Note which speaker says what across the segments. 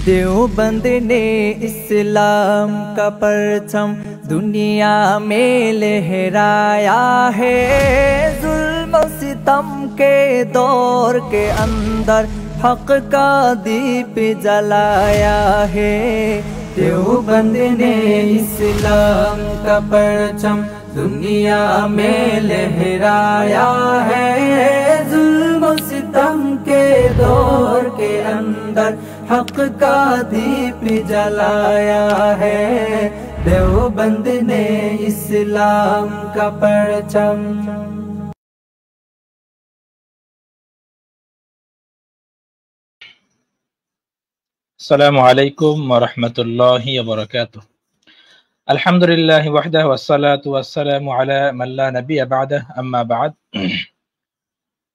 Speaker 1: देवबंद ने इस्लाम का परचम दुनिया में लहराया है। जुल्म सितम के दौर के अंदर हक का दीप जलाया है। देवबंद ने इस्लाम का परचम दुनिया में लहराया है। जुल्म सितम के दौर के अंदर हक का दीप जलाया है। देवबंद ने इस्लाम का परचम।
Speaker 2: अस्सलामु अलैकुम व रहमतुल्लाहि व बरकातुहू। अल्हम्दुलिल्लाहि वहदहु वस्सलातु वस्सलामु अला मान ला नबिय्या बा'दहु अम्मा बाद।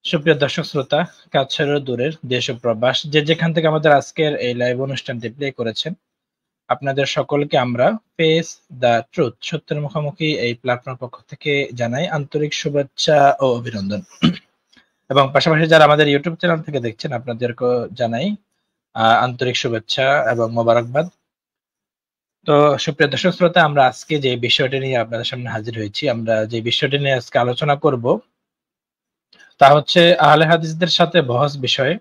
Speaker 2: সুপ্রিয় দর্শক শ্রোতা, কাছের ও দূরের দেশ ও প্রবাস যে যেখান থেকে আমাদের আজকের এই লাইভ অনুষ্ঠানটি প্লে করেছেন, আপনাদের সকলকে আমরা ফেস দ্য ট্রুথ সত্যের মুখোমুখি এই প্ল্যাটফর্ম পক্ষ থেকে জানাই আন্তরিক শুভেচ্ছা ও অভিনন্দন। এবং পাশাপাশি যারা আমাদের ইউটিউব চ্যানেল থেকে দেখছেন, আপনাদেরকেও জানাই আন্তরিক শুভেচ্ছা এবং মোবারকবাদ। তো সুপ্রিয় দর্শক শ্রোতা, আমরা আজকে যে বিষয়টি নিয়ে আপনাদের সামনে হাজির হয়েছি, আমরা যে বিষয়টি নিয়ে আজকে আলোচনা করব তা হচ্ছে আহলে হাদিসদের সাথে বহস বিষয়ে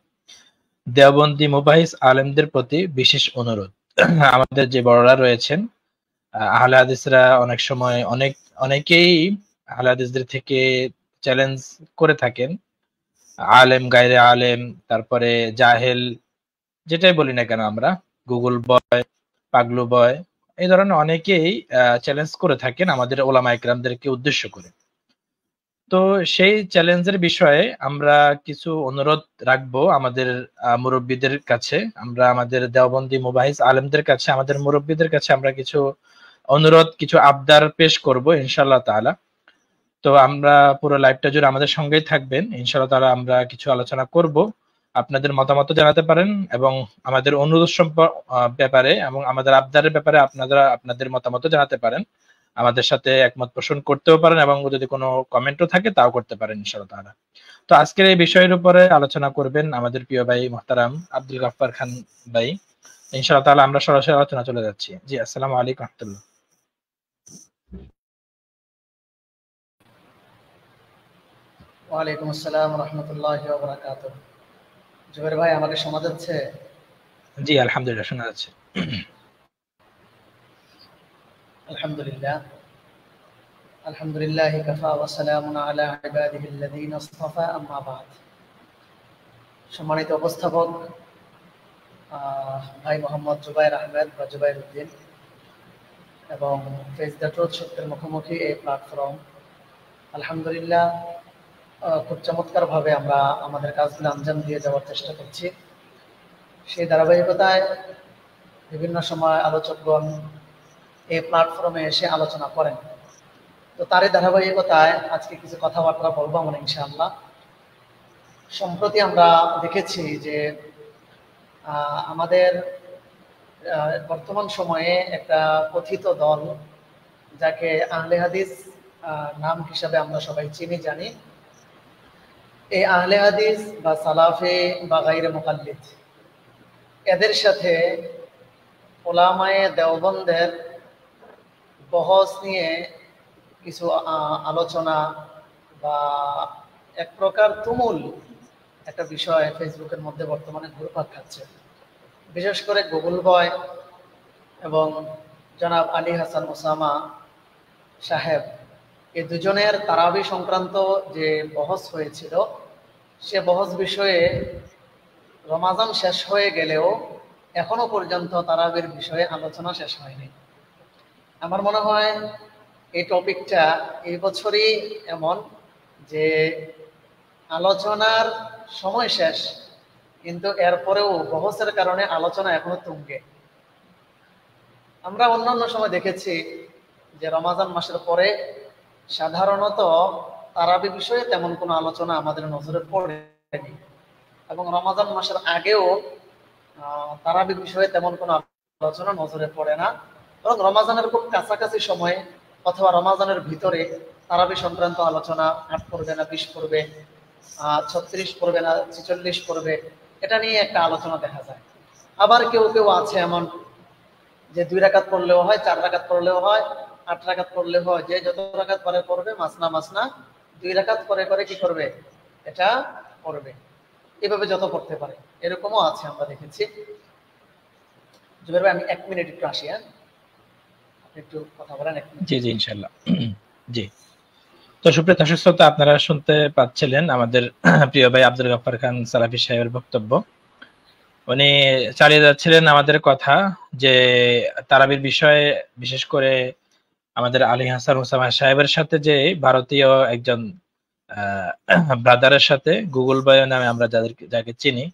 Speaker 2: দেওবন্দি মুবাহিস আলেমদের প্রতি বিশেষ অনুরোধ। আমাদের যে বড়রা রয়েছেন, আহলে হাদিসরা অনেক সময় অনেকেই আহলে হাদিসদের থেকে চ্যালেঞ্জ করে থাকেন। আলেম, গায়রে আলেম, তারপরে জাহেল, যেটাই বলি না কেন আমরা, গুগল বয়, পাগলু বয়, এই ধরনের অনেকেই চ্যালেঞ্জ করে থাকেন আমাদের ওলামা ইকরামদেরকে উদ্দেশ্য করে। তো সেই চ্যালেঞ্জের বিষয়ে আমরা কিছু অনুরোধ রাখবো আমাদের মুরব্বীদের কাছে। আমরা আমাদের দেওবন্দি মুবাহিস আলেমদের কাছে, আমাদের মুরব্বীদের কাছে আমরা কিছু অনুরোধ, কিছু আবদার পেশ করব ইনশাআল্লাহ তাআলা। তো আমরা পুরো লাইভটা জুড়ে আমাদের সঙ্গেই থাকবেন ইনশাআল্লাহ তাআলা। আমরা কিছু আলোচনা করব, আপনাদের মতামত জানাতে পারেন এবং আমাদের অনুরোধ ব্যাপারে এবং আমাদের আবদারের ব্যাপারে আপনারা আপনাদের মতামত জানাতে পারেন। আমাদের সাথে একমত পোষণ করতেও পারেন এবং যদি কোনো কমেন্টও থাকে তাও করতে পারেন ইনশাআল্লাহ তাআলা। তো আজকের এই বিষয়ের উপরে আলোচনা করবেন আমাদের প্রিয় ভাই মুহতারাম আব্দুল গাফফার খান ভাই। ইনশাআল্লাহ তাআলা আমরা সরাসরি আলোচনা চলে যাচ্ছি। জি, আসসালামু আলাইকুম রাহমাতুল্লাহ।
Speaker 3: ওয়া আলাইকুম আসসালাম ওয়া রাহমাতুল্লাহি ওয়া বারাকাতুহু। জুবাইর ভাই, আমাকে শোনা যাচ্ছে?
Speaker 2: জি, আলহামদুলিল্লাহ শোনা যাচ্ছে।
Speaker 3: আলহামদুলিল্লাহ, আলহামদুলিল্লাহি কাফা ওয়া সালামুন আলা ইবাদিহিল্লাযীনা ইসতাফা, আম্মা বা'দ। সম্মানিত উপস্থাপক ভাই মোহাম্মদ জুবাইর আহমেদ বা জুবাইর উদ্দিন এবং ফেস দ্য ট্রুথ সত্যের মুখোমুখি এই প্ল্যাটফর্ম, আলহামদুলিল্লাহ খুব চমৎকার ভাবে আমরা আমাদের কাজগুলো আঞ্জাম দিয়ে যাওয়ার চেষ্টা করছি। সেই ধারাবাহিকতায় বিভিন্ন সময় আলোচকগণ এই প্ল্যাটফর্মে এসে আলোচনা করেন। তো তারই ধারাবাহিকতায় আজকে কিছু কথাবার্তা বলবো আমরা ইনশাআল্লাহ। সম্প্রতি আমরা দেখেছি যে আমাদের বর্তমান সময়ে একটা কথিত দল, যাকে আহলে হাদিস নাম হিসাবে আমরা সবাই চিনি জানি, এই আহলে হাদিস বা সালাফে বা গায়রে মুকাল্লিদ, এদের সাথে ওলামায়ে দেওবন্দের বহস নিয়ে কিছু আলোচনা বা এক প্রকার তুমুল একটা বিষয় ফেসবুকের মধ্যে বর্তমানে ঘুরপাক খাচ্ছে। বিশেষ করে গুগল বয় এবং জনাব আলী হাসান ওসামা সাহেব, এই দুজনের তারাবি সংক্রান্ত যে বহস হয়েছিল, সে বহস বিষয়ে রমাজান শেষ হয়ে গেলেও এখনো পর্যন্ত তারাবির বিষয়ে আলোচনা শেষ হয়নি। আমার মনে হয় এই টপিকটা এই বছরই এমন যে আলোচনার সময় শেষ, কিন্তু এরপরেও বহসের কারণে আলোচনা এখনো তুঙ্গে। আমরা অন্যান্য সময় দেখেছি যে রমাজান মাসের পরে সাধারণত তারাবি বিষয়ে তেমন কোনো আলোচনা আমাদের নজরে পড়েনি, এবং রমাজান মাসের আগেও তারাবি বিষয়ে তেমন কোনো আলোচনা নজরে পড়ে না। এবং রমাজানের খুব কাছাকাছি সময়ে অথবা রমাজানের ভিতরে তারাবি সংক্রান্ত আলোচনা 8 পড়বে না 20 পড়বে, 36 পড়বে না 46 পড়বে, এটা নিয়ে একটা আলোচনা দেখা যায়। আবার কেউ কেউ আছে এমন যে 2 রাকাত পড়লেও হয়, 4 রাকাত পড়লেও হয়, 8 রাকাত পড়লেও হয়, যে যত রাকাত পরে পড়বে মাসনা মাসনা 2 রাকাত করে করে কি করবে, এটা পড়বে, এভাবে যত পড়তে পারে, এরকমও আছে আমরা দেখেছি। জুবের ভাই আমি 1 মিনিট একটু আসি, হ্যাঁ একটু কথা বলেন 1 মিনিট।
Speaker 2: জি জি ইনশাআল্লাহ। জি, তো সুপ্রিয় দর্শক শ্রোতা, আপনারা শুনতে পাচ্ছিলেন আমাদের প্রিয় ভাই আব্দুল গফফার খান সালাফি সাহেবের বক্তব্য। উনি চালিয়ে যাচ্ছিলেন আমাদের কথা যে তারাবির বিষয়ে, বিশেষ করে আমাদের আলী হাসান ওসামা সাহেবের সাথে যে ভারতীয় একজন ব্রাদারের সাথে গুগল বয় নামে আমরা যাকে চিনি,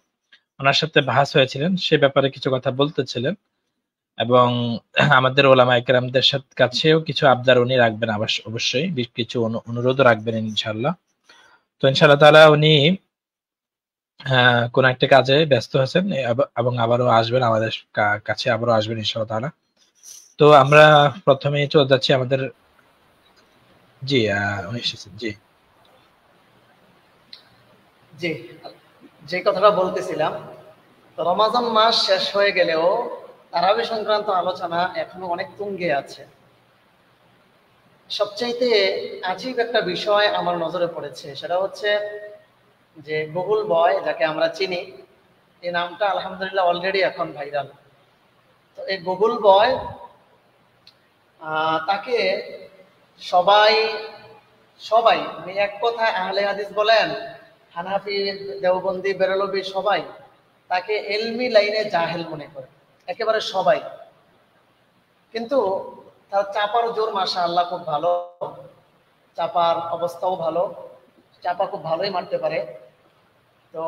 Speaker 2: ওনার সাথে বাহাস হয়েছিলেন, সে ব্যাপারে কিছু কথা বলতেছিলেন এবং আমাদের ওলামায়ে কেরামদের কাছেও কিছু আবদার উনি রাখবেন, অবশ্যই কিছু অনুরোধও রাখবেন ইনশাআল্লাহ। তো ইনশাআল্লাহ তাআলা উনি কোন একটা কাজে ব্যস্ত আছেন এবং আবারও আসবেন আমাদের কাছে, আবারও আসবেন ইনশাআল্লাহ তাআলা। তো আমরা প্রথমেই চলে যাচ্ছি আমাদের, জি উনি এসেছেন। জি
Speaker 3: জি, যে কথাটা বলতেছিলাম, তো রমাজান মাস শেষ হয়ে গেলেও তারাবি সংক্রান্ত আলোচনা এখনো অনেক তুঙ্গে আছে। সবচাইতে আজীব একটা বিষয় আমার নজরে পড়েছে, সেটা হচ্ছে যে গুগল বয় যাকে আমরা চিনি, এই নামটা আলহামদুলিল্লাহ অলরেডি এখন ভাইরাল। তো এই গুগল বয় তাকে সবাই সবাই এক কথায় আহলে হাদিস বলেন, হানাফি, দেওবন্দি, বেরলভী সবাই তাকে এলমি লাইনে জাহেল মনে করে, একেবারে সবাই। কিন্তু তার চাপার জোর মাশাআল্লাহ খুব ভালো, চাপার অবস্থাও ভালো, চাপা খুব ভালোই মারতে পারে, তো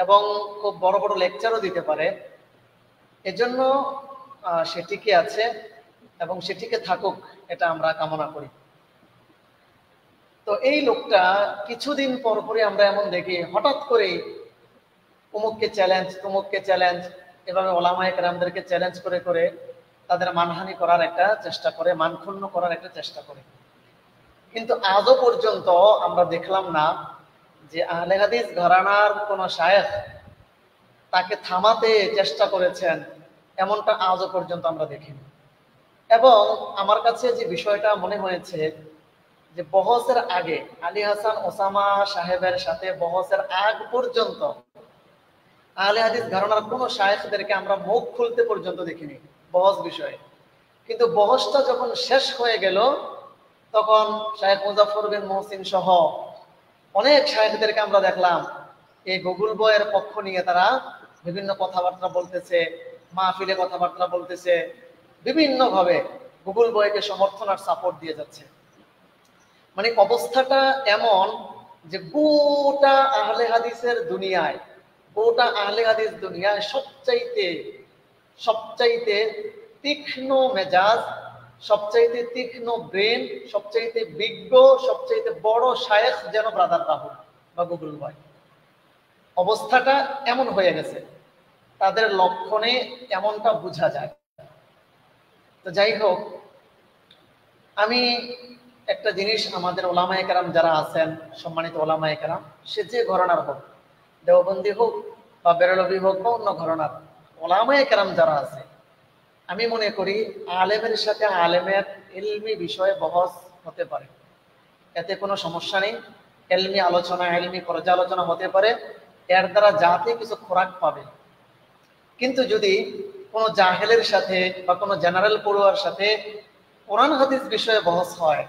Speaker 3: এবং খুব বড় বড় লেকচারও দিতে পারে। এজন্য সে টিকে আছে এবং সে টিকে থাকুক, এটা আমরা কামনা করি। তো এই লোকটা কিছুদিন পর পরই আমরা এমন দেখি হঠাৎ করে অমুককে চ্যালেঞ্জ, তমুককে চ্যালেঞ্জ, এভাবে ওলামায়ে কেরামদেরকে চ্যালেঞ্জ করে করে তাদের মানহানি করার একটা চেষ্টা করে, মানক্ষুণ্ণ করার একটা চেষ্টা করে। কিন্তু আজও পর্যন্ত আমরা দেখলাম না যে আহলে হাদিস ঘরানার কোন শায়েখ তাকে থামাতে চেষ্টা করেছেন, এমনটা আজও পর্যন্ত আমরা দেখিনি। এবং আমার কাছে যে বিষয়টা মনে হয়েছে যে বহসের আগে, আলী হাসান ওসামা সাহেবের সাথে বহসের আগ পর্যন্ত আহলে হাদিস ঘরানার কোন শায়েখদেরকে আমরা মুখ খুলতে পর্যন্ত দেখিনি বহস বিষয়ে। কিন্তু বহসটা যখন শেষ হয়ে গেল, তখন শায়েখ মুজাফফর বিন মুহসিন সহ অনেক শায়েখদেরকে আমরা দেখলাম এই গুগল বয়ের পক্ষ নিয়ে তারা বিভিন্ন কথাবার্তা বলতেছে, মাহফিলে কথাবার্তা বলতেছে, বিভিন্ন ভাবে গুগল বয়কে সমর্থন আর সাপোর্ট দিয়ে যাচ্ছে। মানে অবস্থাটা এমন যে গোটা আহলে হাদিসের দুনিয়ায়, গোটা আহলে হাদিস দুনিয়ায় সবচাইতে তীক্ষ্ণ মেজাজ, সবচাইতে তীক্ষ্ণ ব্রেন, সবচাইতে বিজ্ঞ, সবচাইতে বড় শায়েখ যেন ব্রাদার রাহুল বা গুগল বয়। অবস্থাটা এমন হয়ে গেছে, তাদের লক্ষণে এমনটা বোঝা যায়। তো যাই হোক, আমি একটা জিনিস আমাদের ওলামায়ে কেরাম যারা আছেন, সম্মানিত ওলামায়ে কেরাম, সে যে ঘরানার হোক, দেওবন্দি হোক বা বেরলভী হোক বা অন্য ঘরানার ওলামায়ে কেরাম যারা আছে, আমি মনে করি আলেমের সাথে আলেমের ইলমি বিষয়ে বহস হতে পারে, এতে কোনো সমস্যা নেই। ইলমি আলোচনা, ইলমি পর্যালোচনা হতে পারে, এর দ্বারা জাতি কিছু খোরাক পাবে। কিন্তু যদি কোনো জাহেলের সাথে বা কোনো জেনারেল পড়ুয়ার সাথে কোরআন হাদিস বিষয়ে বহস হয়,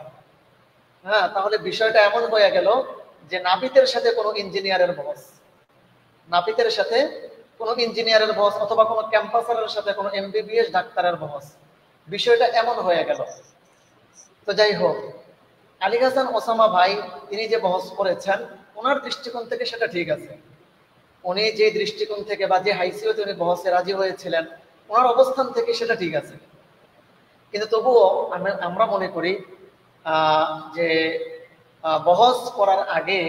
Speaker 3: হ্যাঁ, তাহলে বিষয়টা এমন হয়ে গেল যে নাপিতের সাথে কোনো ইঞ্জিনিয়ারের বহস, নাপিতের সাথে কোনো ইঞ্জিনিয়ারের বহস, অথবা কোনো ক্যাম্পাসারের সাথে কোনো MBBS ডাক্তারের বহস, বিষয়টা এমন হয়ে গেল। তো যাই হোক, আলী হাসান ওসামা ভাই তিনি যে বহস করেছেন, ওনার দৃষ্টিকোণ থেকে সেটা ঠিক আছে। উনি যে দৃষ্টিকোণ থেকে বা যে হাইসিয়তে উনি বহসে রাজি হয়েছিলেন, ওনার অবস্থান থেকে সেটা ঠিক আছে। কিন্তু তবুও আমরা মনে করি যে বহস করার আগে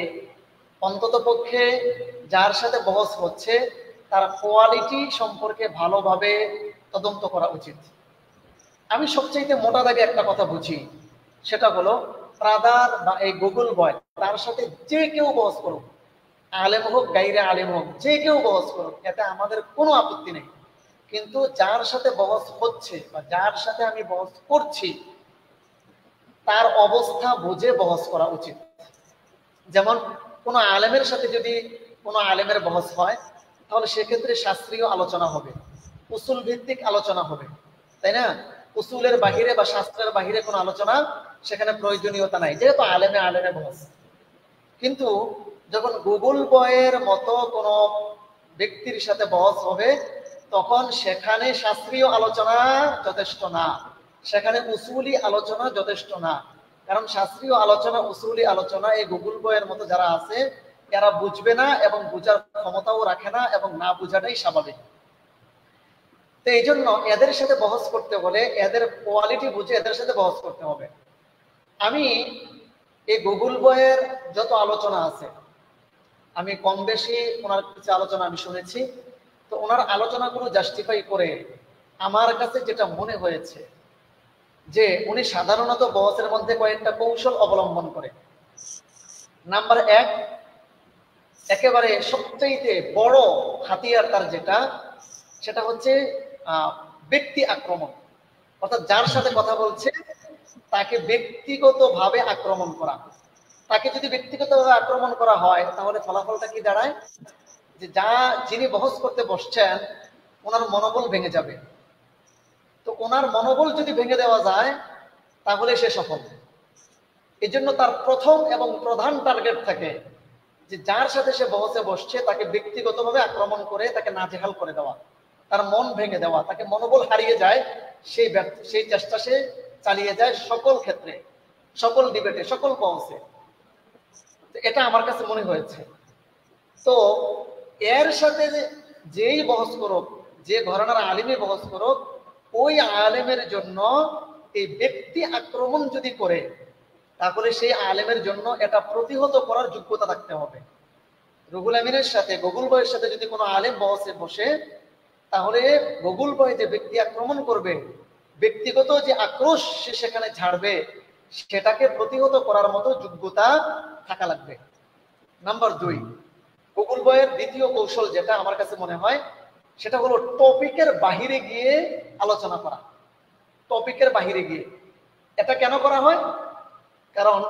Speaker 3: অন্তত পক্ষে যার সাথে বহস হচ্ছে তার কোয়ালিটি সম্পর্কে ভালোভাবে তদন্ত করা উচিত। আমি সবচেয়ে মোটা দাগে একটা কথা বুঝি, সেটা হলো ব্রাদার বা এই গুগল বয় তার সাথে যে কেউ বহস করুক, আলেম হোক গাইরে আলেম হোক, যে কেউ বহস করুক, এতে আমাদের কোনো আপত্তি নেই। কিন্তু যার সাথে বহস হচ্ছে বা যার সাথে আমি বহস করছি তার অবস্থা বুঝে বহস করা উচিত। যেমন কোনো আলেমের সাথে যদি কোনো আলেমের বহস হয় তাহলে সেক্ষেত্রে শাস্ত্রীয় আলোচনা হবে, উসুল ভিত্তিক আলোচনা হবে, তাই না? উসুলের বাহিরে বা শাস্ত্রের বাহিরে কোনো আলোচনা সেখানে প্রয়োজনীয়তা নাই, যেহেতু আলেমে আলেমে বহস। কিন্তু যখন গুগল বয়ের মতো কোনো ব্যক্তির সাথে বহস হবে তখন সেখানে শাস্ত্রীয় আলোচনা যথেষ্ট না, সেখানে উসুলি আলোচনা যথেষ্ট না। কারণ শাস্ত্রীয় আলোচনা, উসুলি আলোচনা এই গুগল বইয়ের মতো যারা আছে এরা বুঝবে না এবং বুঝার ক্ষমতাও রাখে না, এবং না বুঝাটাই স্বাভাবিক। তো এই জন্য এদের সাথে বহস করতে হলে এদের কোয়ালিটি বুঝে এদের সাথে বহস করতে হবে। আমি এই গুগল বইয়ের যত আলোচনা আছে আমি কম বেশি ওনার কিছু আলোচনা আমি শুনেছি, তো ওনার আলোচনাগুলো জাস্টিফাই করে আমার কাছে যেটা মনে হয়েছে যে উনি সাধারণত বহসের মধ্যে কয়েকটা কৌশল অবলম্বন করে। নাম্বার 1, একেবারে সবচেয়ে বড় হাতিয়ার তার যেটা, সেটা হচ্ছে ব্যক্তি আক্রমণ। অর্থাৎ যার সাথে কথা বলছে তাকে ব্যক্তিগতভাবে আক্রমণ করা। তাকে যদি ব্যক্তিগতভাবে আক্রমণ করা হয় তাহলে ফলাফলটা কি দাঁড়ায়, যে যিনি বহস করতে বসছেন ওনার মনোবল ভেঙে যাবে। তো ওনার মনোবল যদি ভেঙে দেওয়া যায় তাহলে সে সফল। এই জন্য তার প্রথম এবং প্রধান টার্গেট থাকে যে যার সাথে সে বহসে বসছে তাকে ব্যক্তিগতভাবে আক্রমণ করে তাকে নাজেহাল করে দেওয়া, তার মন ভেঙে দেওয়া, তাকে মনোবল হারিয়ে যায়, সেই চেষ্টা সে চালিয়ে যায় সকল ক্ষেত্রে, সকল ডিবেটে, সকল বহসে। এটা আমার কাছে মনে হয়েছে। তো এর সাথে যেই বহস করুক, যে ঘরানার আলিমে বহস করুক, ওই আলেমের জন্য এই ব্যক্তি আক্রমণ যদি করে তাহলে সেই আলেমের জন্য এটা প্রতিহত করার যোগ্যতা থাকতে হবে। রুহুল আমিনের সাথে, গুগল বয়ের সাথে যদি কোনো আলেম বহসে বসে তাহলে গুগল বয় যে ব্যক্তি আক্রমণ করবে, ব্যক্তিগত যে আক্রোশ সে সেখানে ঝাড়বে, সেটাকে প্রতিহত করার মতো যোগ্যতা থাকা লাগবে। নাম্বার 2, গুগল বয়ের দ্বিতীয় কৌশল যেটা আমার কাছে মনে হয় সেটা হলো টপিকের বাহিরে গিয়ে আলোচনা করা। টপিকের বাহিরে গিয়ে এটা কেন করা হয়? কারণ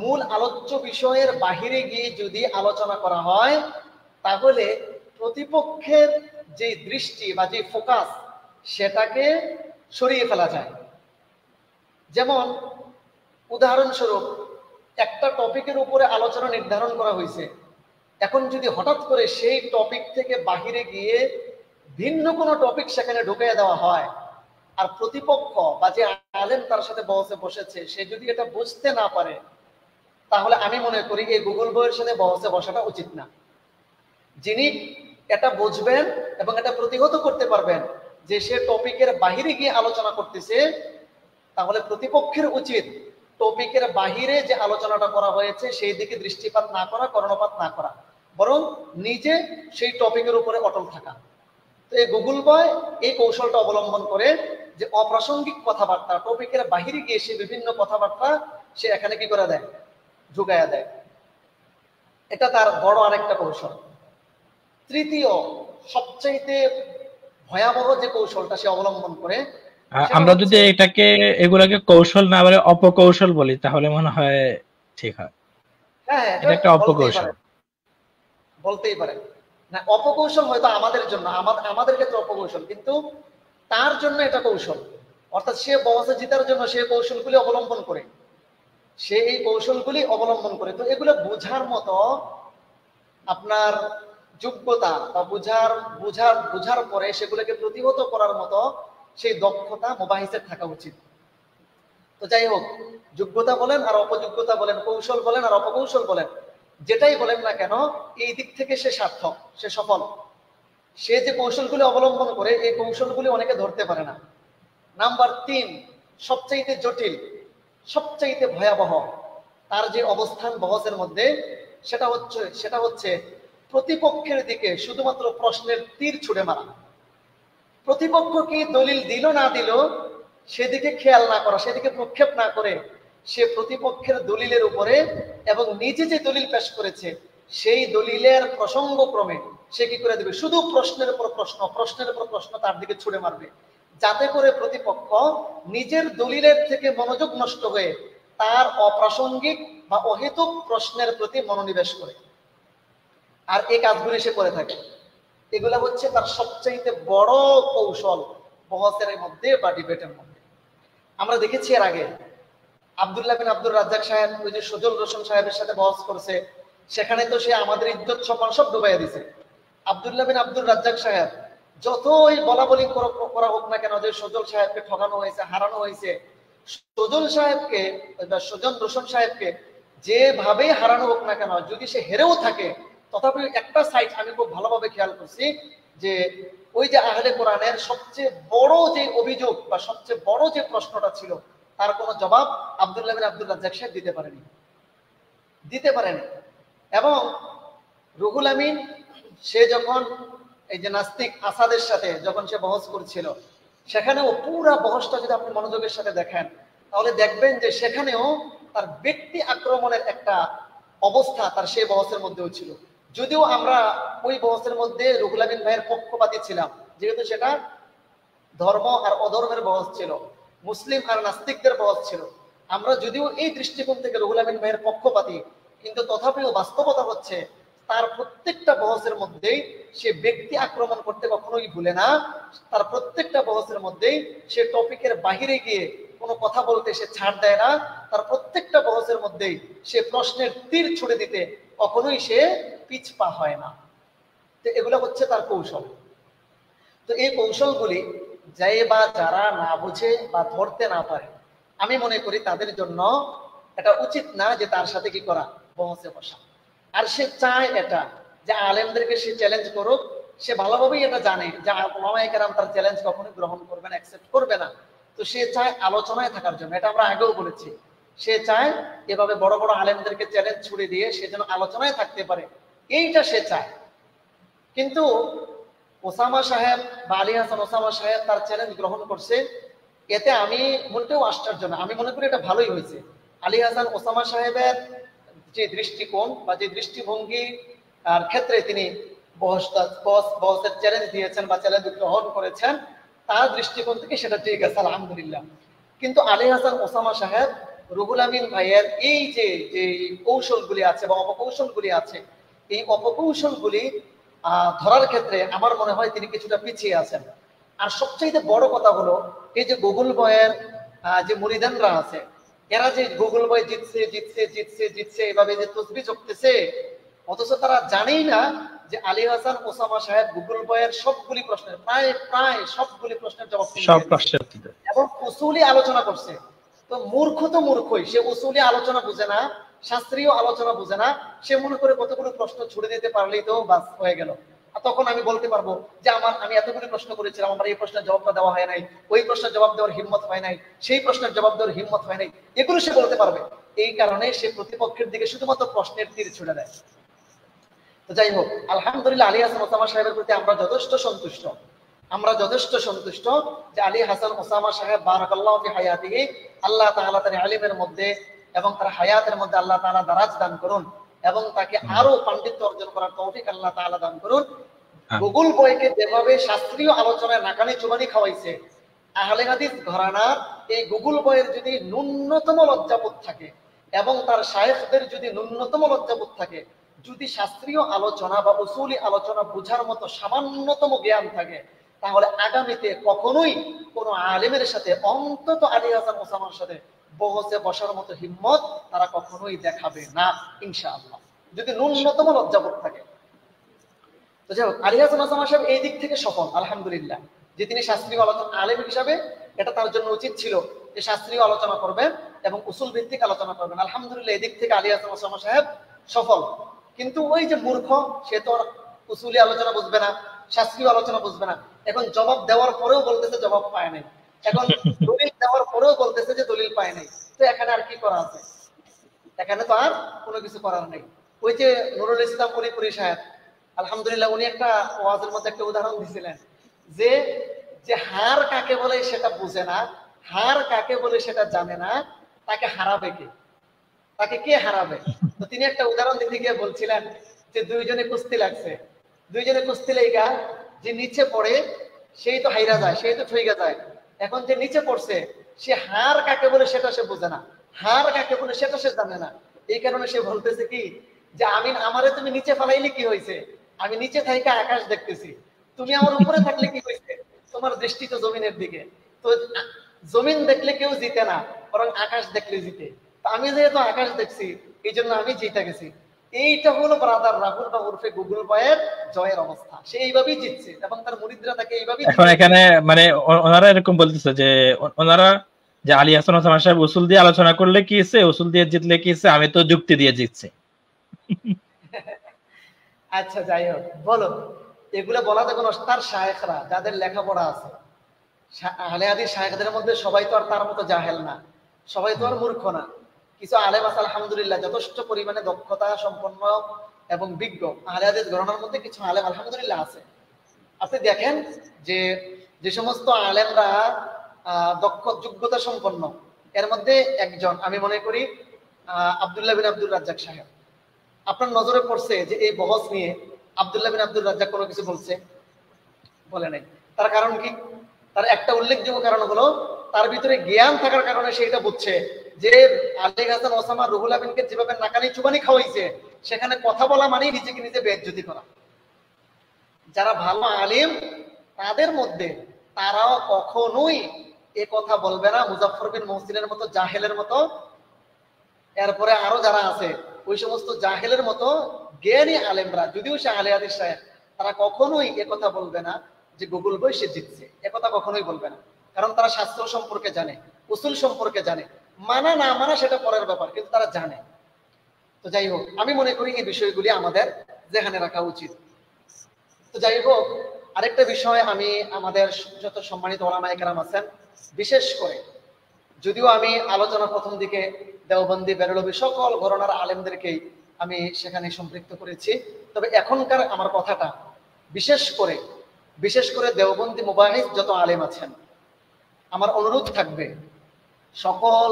Speaker 3: মূল আলোচ্য বিষয়ের বাহিরে গিয়ে যদি আলোচনা করা হয় তাহলে প্রতিপক্ষের যে দৃষ্টি বা যে ফোকাস সেটাকে সরিয়ে ফেলা যায়। যেমন উদাহরণস্বরূপ একটা টপিকের উপরে আলোচনা নির্ধারণ করা হয়েছে, এখন যদি হঠাৎ করে সেই টপিক থেকে বাহিরে গিয়ে ভিন্ন কোনো টপিক সেখানে ঢুকিয়ে দেওয়া হয় আর প্রতিপক্ষ বা যে আলেম তার সাথে বহসে বসেছে সে যদি এটা বুঝতে না পারে তাহলে আমি মনে করি এই গুগল বইয়ের সাথে বহসে বসাটা উচিত না। যিনি এটা বুঝবেন এবং এটা প্রতিহত করতে পারবেন যে সে টপিকের বাহিরে গিয়ে আলোচনা করতেছে, তাহলে প্রতিপক্ষের উচিত টপিকের বাহিরে যে আলোচনাটা করা হয়েছে সেই দিকে দৃষ্টিপাত না করা, কর্ণপাত না করা, বরং নিজে সেই টপিকের উপরে অটল থাকা। তো এই গুগল বয় এই কৌশলটা অবলম্বন করে যে অপ্রাসঙ্গিক কথাবার্তা, টপিকের বাহিরে গিয়ে সে বিভিন্ন কথাবার্তা সে এখানে কি করে দেয়, ঢুকাইয়া দেয়। এটা তার বড় আরেকটা কৌশল। তৃতীয় সবচাইতে ভয়াবহ যে কৌশলটা সে অবলম্বন করে,
Speaker 2: আমরা যদি এগুলাকে কৌশল না বলে অপকৌশল বলি তাহলে মনে হয় ঠিক হয়।
Speaker 3: হ্যাঁ,
Speaker 2: এটা একটা অপকৌশল
Speaker 3: বলতেই পারে না। অপকৌশল হয়তো আমাদের জন্য, আমাদের ক্ষেত্রে অপকৌশল, কিন্তু তার জন্য এটা কৌশল। অর্থাৎ সে বহসে জিতার জন্য সে কৌশলগুলি অবলম্বন করে, সে এই কৌশলগুলি অবলম্বন করে। তো এগুলো বোঝার মতো আপনার যোগ্যতা বা বুঝার পরে সেগুলোকে প্রতিহত করার মতো সেই দক্ষতা মুবাহিসের থাকা উচিত। তো যাই হোক, যোগ্যতা বলেন আর অপযোগ্যতা বলেন, কৌশল বলেন আর অপকৌশল বলেন, যেটাই বলেন না কেন এই দিক থেকে সে সার্থক, সে সফল। সে যে কৌশলগুলি অবলম্বন করে এই কৌশলগুলি অনেকে ধরতে পারে না। নাম্বার 3 সবচাইতে জটিল, সবচাইতে ভয়াবহ তার যে অবস্থান বহসের মধ্যে, সেটা হচ্ছে প্রতিপক্ষের দিকে শুধুমাত্র প্রশ্নের তীর ছুড়ে মারা। প্রতিপক্ষ কি দলিল দিল না দিল সেদিকে খেয়াল না করা, সেদিকে প্রক্ষেপ না করে সে প্রতিপক্ষের দলিলের উপরে এবং নিজে যে দলিল পেশ করেছে সেই দলিলের প্রসঙ্গক্রমে সে কি করে দেবে, শুধু প্রশ্নের উপর প্রশ্ন, প্রশ্নের উপর প্রশ্ন তার দিকে ছুড়ে মারবে, যাতে করে প্রতিপক্ষ নিজের দলিলের থেকে মনোযোগ নষ্ট হয়ে তার অপ্রাসঙ্গিক বা অহেতুক প্রশ্নের প্রতি মনোনিবেশ করে। আর এই কাজগুলি সে করে থাকে। এগুলা হচ্ছে তার সবচাইতে বড় কৌশল বহসের মধ্যে বা ডিবেটের মধ্যে। আমরা দেখেছি এর আগে আব্দুল্লাহ বিন আব্দুর রাজ্জাক সাহেব ওই যে সজল রোশন সাহেবের সাথে বহস করছে, সেখানে তো সে আমাদের ইজ্জত সম্মান সব ডুবাইয়া দিছে। আব্দুল্লাহ বিন আব্দুর রাজ্জাক সাহেব যতই বলা বলি করা হোক না কেন যে সজল সাহেবকে ঠকানো হয়েছে, হারানো হয়েছে, সজল সাহেবকে সজল রোশন সাহেবকে যেভাবেই হারানো হোক না কেন, যদি সে হেরেও থাকে তথাপি একটা সাইড আমি খুব ভালোভাবে খেয়াল করছি যে ওই যে আহলে কোরআনের সবচেয়ে বড় যে অভিযোগ বা সবচেয়ে বড় যে প্রশ্নটা ছিল তার কোনো জবাব আব্দুল্লাহ বিন আব্দুর রাজ্জাক সাহেব দিতে পারেনি। এবং রুহুল আমিন সে যখন এই যে নাস্তিক আসাদের সাথে যখন সে বহস করছিল, সেখানেও পুরা বহসটা যদি আপনি মনোযোগের সাথে দেখেন তাহলে দেখবেন যে সেখানেও তার ব্যক্তি আক্রমণের একটা অবস্থা তার সেই বহসের মধ্যেও ছিল। যদিও আমরা ওই বহসের মধ্যে রুহুল আমিন ভাইয়ের পক্ষপাতী ছিলাম, যেহেতু সেটা ধর্ম আর অধর্মের বহস ছিল, মুসলিম আর নাস্তিকদের বহস ছিল। আমরা যদিও এই দৃষ্টিকোণ থেকে রুহুল আমিন ভাইয়ের পক্ষপাতী, কিন্তু তথাপিও বাস্তবতা হচ্ছে তার প্রত্যেকটা বহসের মধ্যেই সে ব্যক্তি আক্রমণ করতে কখনোই ভুলে না। তার প্রত্যেকটা বহসের মধ্যেই সে টপিকের বাহিরে গিয়ে কোনো কথা বলতে সে ছাড় দেয় না। তার প্রত্যেকটা বহসের মধ্যেই সে প্রশ্নের তীর ছুড়ে দিতে কখনোই সে পিছপা হয় না। তো এগুলো হচ্ছে তার কৌশল। তো এই কৌশলগুলি যারা না বুঝে বা ধরতে না পারে, আমি মনে করি তাদের জন্য এটা উচিত না যে তার সাথে কি করা, বহসে বসা। আর সে চায় এটা যে আলেমদেরকে সে চ্যালেঞ্জ করুক, সে ভালোভাবেই এটা জানে যে ওলামায়ে কেরাম তার চ্যালেঞ্জ কখনোই গ্রহণ করবে না, অ্যাকসেপ্ট করবে না। তো সে চায় আলোচনায় থাকার জন্য, এটা আমরা আগেও বলেছি, সে চায় এভাবে বড় বড় আলেমদেরকে চ্যালেঞ্জ ছুড়ে দিয়ে সে যেন আলোচনায় থাকতে পারে, এইটা সে চায়। কিন্তু ওসামা সাহেব বা আলী হাসান ওসামা সাহেব তার চ্যালেঞ্জ গ্রহণ করছে, এতে আমি মোটেও আশ্চর্য না, আমি মনে করি এটা ভালোই হয়েছে। আলী হাসান ওসামা সাহেবের যে দৃষ্টিকোণ বা যে দৃষ্টিভঙ্গি আর ক্ষেত্রে তিনি বহসের চ্যালেঞ্জ দিয়েছেন বা চ্যালেঞ্জ গ্রহণ করেছেন, তার দৃষ্টিকোণ থেকে সেটা ঠিক আছে, আলহামদুলিল্লাহ। কিন্তু আলী হাসান ওসামা সাহেব রুহুল আমিন ভাইয়ের এই যে কৌশলগুলি আছে বা অপকৌশলগুলি আছে, এই অপকৌশলগুলি ধরার ক্ষেত্রে আমার মনে হয় তিনি কিছুটা পিছিয়ে আছেন। আর সবচেয়ে বড় কথা হলো এই যে গুগল বয়ের যে মুরিদানরা আছে, এরা যে গুগল বয় জিতছে এভাবে যে তসবিহ জপতেছে, অথচ তারা জানেই না যে আলী হাসান ওসামা সাহেব গুগল বয়ের সবগুলি প্রশ্নের প্রায় সবগুলি প্রশ্নের জবাব এবং উসুলি আলোচনা করছে। তো মূর্খ তো মূর্খই, সে উসুলি আলোচনা বুঝে না, শাস্ত্রীয় আলোচনা বুঝে না, সে মনে করে কতগুলো প্রশ্ন ছুড়ে দিতে পারলেই তো বাস হয়ে গেল। আর তখন আমি বলতে পারবো যে আমি এতগুলো প্রশ্ন করেছিলাম, আমার এই প্রশ্নের জবাবটা দেওয়া হয় নাই, ওই প্রশ্নের জবাব দেওয়ার হিম্মত হয় নাই, সেই প্রশ্নের জবাব দেওয়ার হিম্মত হয় নাই, এগুলো সে বলতে পারবে। এই কারণে সে প্রতিপক্ষের দিকে শুধুমাত্র প্রশ্নের তীর ছুড়ে দেয়। তো যাই হোক, আলহামদুলিল্লাহ আলী হাসান ওসামা সাহেবের প্রতি আমরা যথেষ্ট সন্তুষ্ট যে আলী হাসান ওসামা সাহেব বারাকাল্লাহু ফি হায়াতিহি, আল্লাহ তাআলা তার ইলমের মধ্যে এবং তার হায়াতের মধ্যে আল্লাহ তাআলা দারাজ দান করুন এবং তাকে আরো পাণ্ডিত্য অর্জন করার তৌফিক আল্লাহ তাআলা দান করুন। গুগল বইকে যেভাবে শাস্ত্রীয় আলোচনায় নাকানি চুবানি খাওয়াইছে, আহলে হাদিস ঘরানার এই গুগল বইয়ের যদি ন্যূনতম লজ্জাবোধ থাকে এবং তার শায়েখদের যদি ন্যূনতম লজ্জাবোধ থাকে, যদি শাস্ত্রীয় আলোচনা বা উসুলি আলোচনা বোঝার মতো সামান্যতম জ্ঞান থাকে, তাহলে আগামীতে কখনোই কোনো আলেমের সাথে, অন্তত আলী হাসান ওসামার সাথে বহসে বসার মতো হিম্মত তারা কখনোই দেখাবে না ইনশাআল্লাহ, যদি ন্যূনতম লজ্জাবোধ থাকে। তো যাই হোক, আলী হাসান ওসামা সাহেব এই দিক থেকে সফল আলহামদুলিল্লাহ, যে তিনি শাস্ত্রীয় আলোচনা আলেম হিসাবে এটা তার জন্য উচিত ছিল যে শাস্ত্রীয় আলোচনা করবেন এবং উসুল ভিত্তিক আলোচনা করবেন। আলহামদুলিল্লাহ এই দিক থেকে আলী হাসান ওসামা সাহেব সফল। কিন্তু ওই যে মূর্খ, সে তো উসুলি আলোচনা বুঝবে না, শাস্ত্রীয় আলোচনা বুঝবে না, এখন জবাব দেওয়ার পরেও বলতেছে জবাব পায় নাই, এখন দলিল দেওয়ার পরেও বলতেছে যে দলিল পায় নাই। তো এখানে আর কি করা আছে? এখানে তো আর কোনো কিছু করার নেই। ওই যে নুরুল ইসলাম পুরী সাহেব, আলহামদুলিল্লাহ, উনি একটা ওয়াজের মধ্যে একটা উদাহরণ দিয়েছিলেন যে হার কাকে বলে সেটা বুঝে না, হার কাকে বলে সেটা জানে না, তাকে হারাবে কে, তাকে কে হারাবে? তো তিনি একটা উদাহরণ দিতে গিয়ে বলছিলেন যে দুইজনে কুস্তি লাগছে, দুইজনে কুস্তি লেগা, যে নিচে পড়ে সেই তো হাইরা যায়, সেই তো ঠইগা যায়। এখন যে নিচে পড়ছে সে হার কাকে বলে সেটা সে বোঝে না, হার কাকে বলে সেটা সে জানে না। এই কারণে সে বলতেছে কি যে আমি, আমারে তুমি নিচে ফেলাইলে কি হয়েছে, আমি নিচে থাইকা আকাশ দেখতেছি, তুমি আমার উপরে থাকলে কি হয়েছে, তোমার দৃষ্টি তো জমিনের দিকে। তো জমিন দেখলে কেউ জিতে না, বরং আকাশ দেখলে জিতে। আমি যেহেতু আকাশ দেখছি এই জন্য আমি জিতে গেছি। এইটা হলো ব্রাদার রাহুল বা উর্ফে গুগল বয়ের জয়ের অবস্থা। সে এইভাবেই জিতছে এবং তার মুরিদরা তাকে এইভাবেই।
Speaker 2: এখন এখানে মানে ওনারা এরকম বলতেছে যে ওনারা যে আলী হাসান ওসামা সাহেব উসুল দিয়ে আলোচনা করলে কি হচ্ছে, উসুল দিয়ে জিতলে কি হচ্ছে, আমি তো যুক্তি দিয়ে জিতছি।
Speaker 3: আচ্ছা যাই হোক, বলো এগুলো বলাতে কোনো, তার শায়েখরা যাদের লেখাপড়া আছে, আহলে হাদিস শায়েখদের মধ্যে সবাই তো আর তার মতো জাহেল না, সবাই তো আর মূর্খ না। কিছু আলেম আছে আলহামদুলিল্লাহ যথেষ্ট পরিমাণে দক্ষতা সম্পন্ন এবং বিজ্ঞ। আহলে হাদিস গণনার মধ্যে কিছু আলেম আলহামদুলিল্লাহ আছে। আপনি দেখেন যে যে সমস্ত আলেমরা দক্ষ যোগ্যতা সম্পন্ন, এর মধ্যে একজন আমি মনে করি আব্দুল্লাহ বিন আব্দুর রাজ্জাক সাহেব। আপনার নজরে পড়ছে যে এই বহস নিয়ে আব্দুল্লাহ বিন আব্দুর রাজ্জাক কোনো কিছু বলছে? বলে নাই। তার কারণ কি? তার একটা উল্লেখযোগ্য কারণ হলো তার ভিতরে জ্ঞান থাকার কারণে সেটা বুঝছে যে আলী হাসান ওসামা রুহুল আমিনকে যেভাবে নাকানি চুবানি খাওয়াইছে, সেখানে কথা বলা মানেই নিজেকে নিজে বেইজ্জতি করা। যারা ভালো আলিম তাদের মধ্যে তারাও কখনোই এ কথা বলবে না মুজাফফর বিন মুহসিনের মতো জাহেলের মতো, এরপরে আরো যারা আছে ওই সমস্ত জাহেলের মতো জ্ঞানী আলেমরা, যদিও সে আলে হাদিস সাহেব, তারা কখনোই এ কথা বলবে না যে গুগল বই সে জিতছে, এ কথা কখনোই বলবে না। কারণ তারা শাস্ত্র সম্পর্কে জানে, উসুল সম্পর্কে জানে, মানা না মানা সেটা পরের ব্যাপার, কিন্তু তারা জানে। তো যাই হোক, আমি মনে করি এই বিষয়গুলি আমাদের জেহানে রাখা উচিত। তো যাই হোক, আরেকটা বিষয় আমি আমাদের যত সম্মানিত ওলামায়ে কেরাম আছেন, বিশেষ করে যদিও আমি আলোচনা প্রথম দিকে দেওবন্দি বেরলভী সকল ঘরানার আলেমদেরকেই আমি সেখানে সম্পৃক্ত করেছি, তবে এখনকার আমার কথাটা বিশেষ করে দেওবন্দি মুবাহিস যত আলেম আছেন, আমার অনুরোধ থাকবে সকল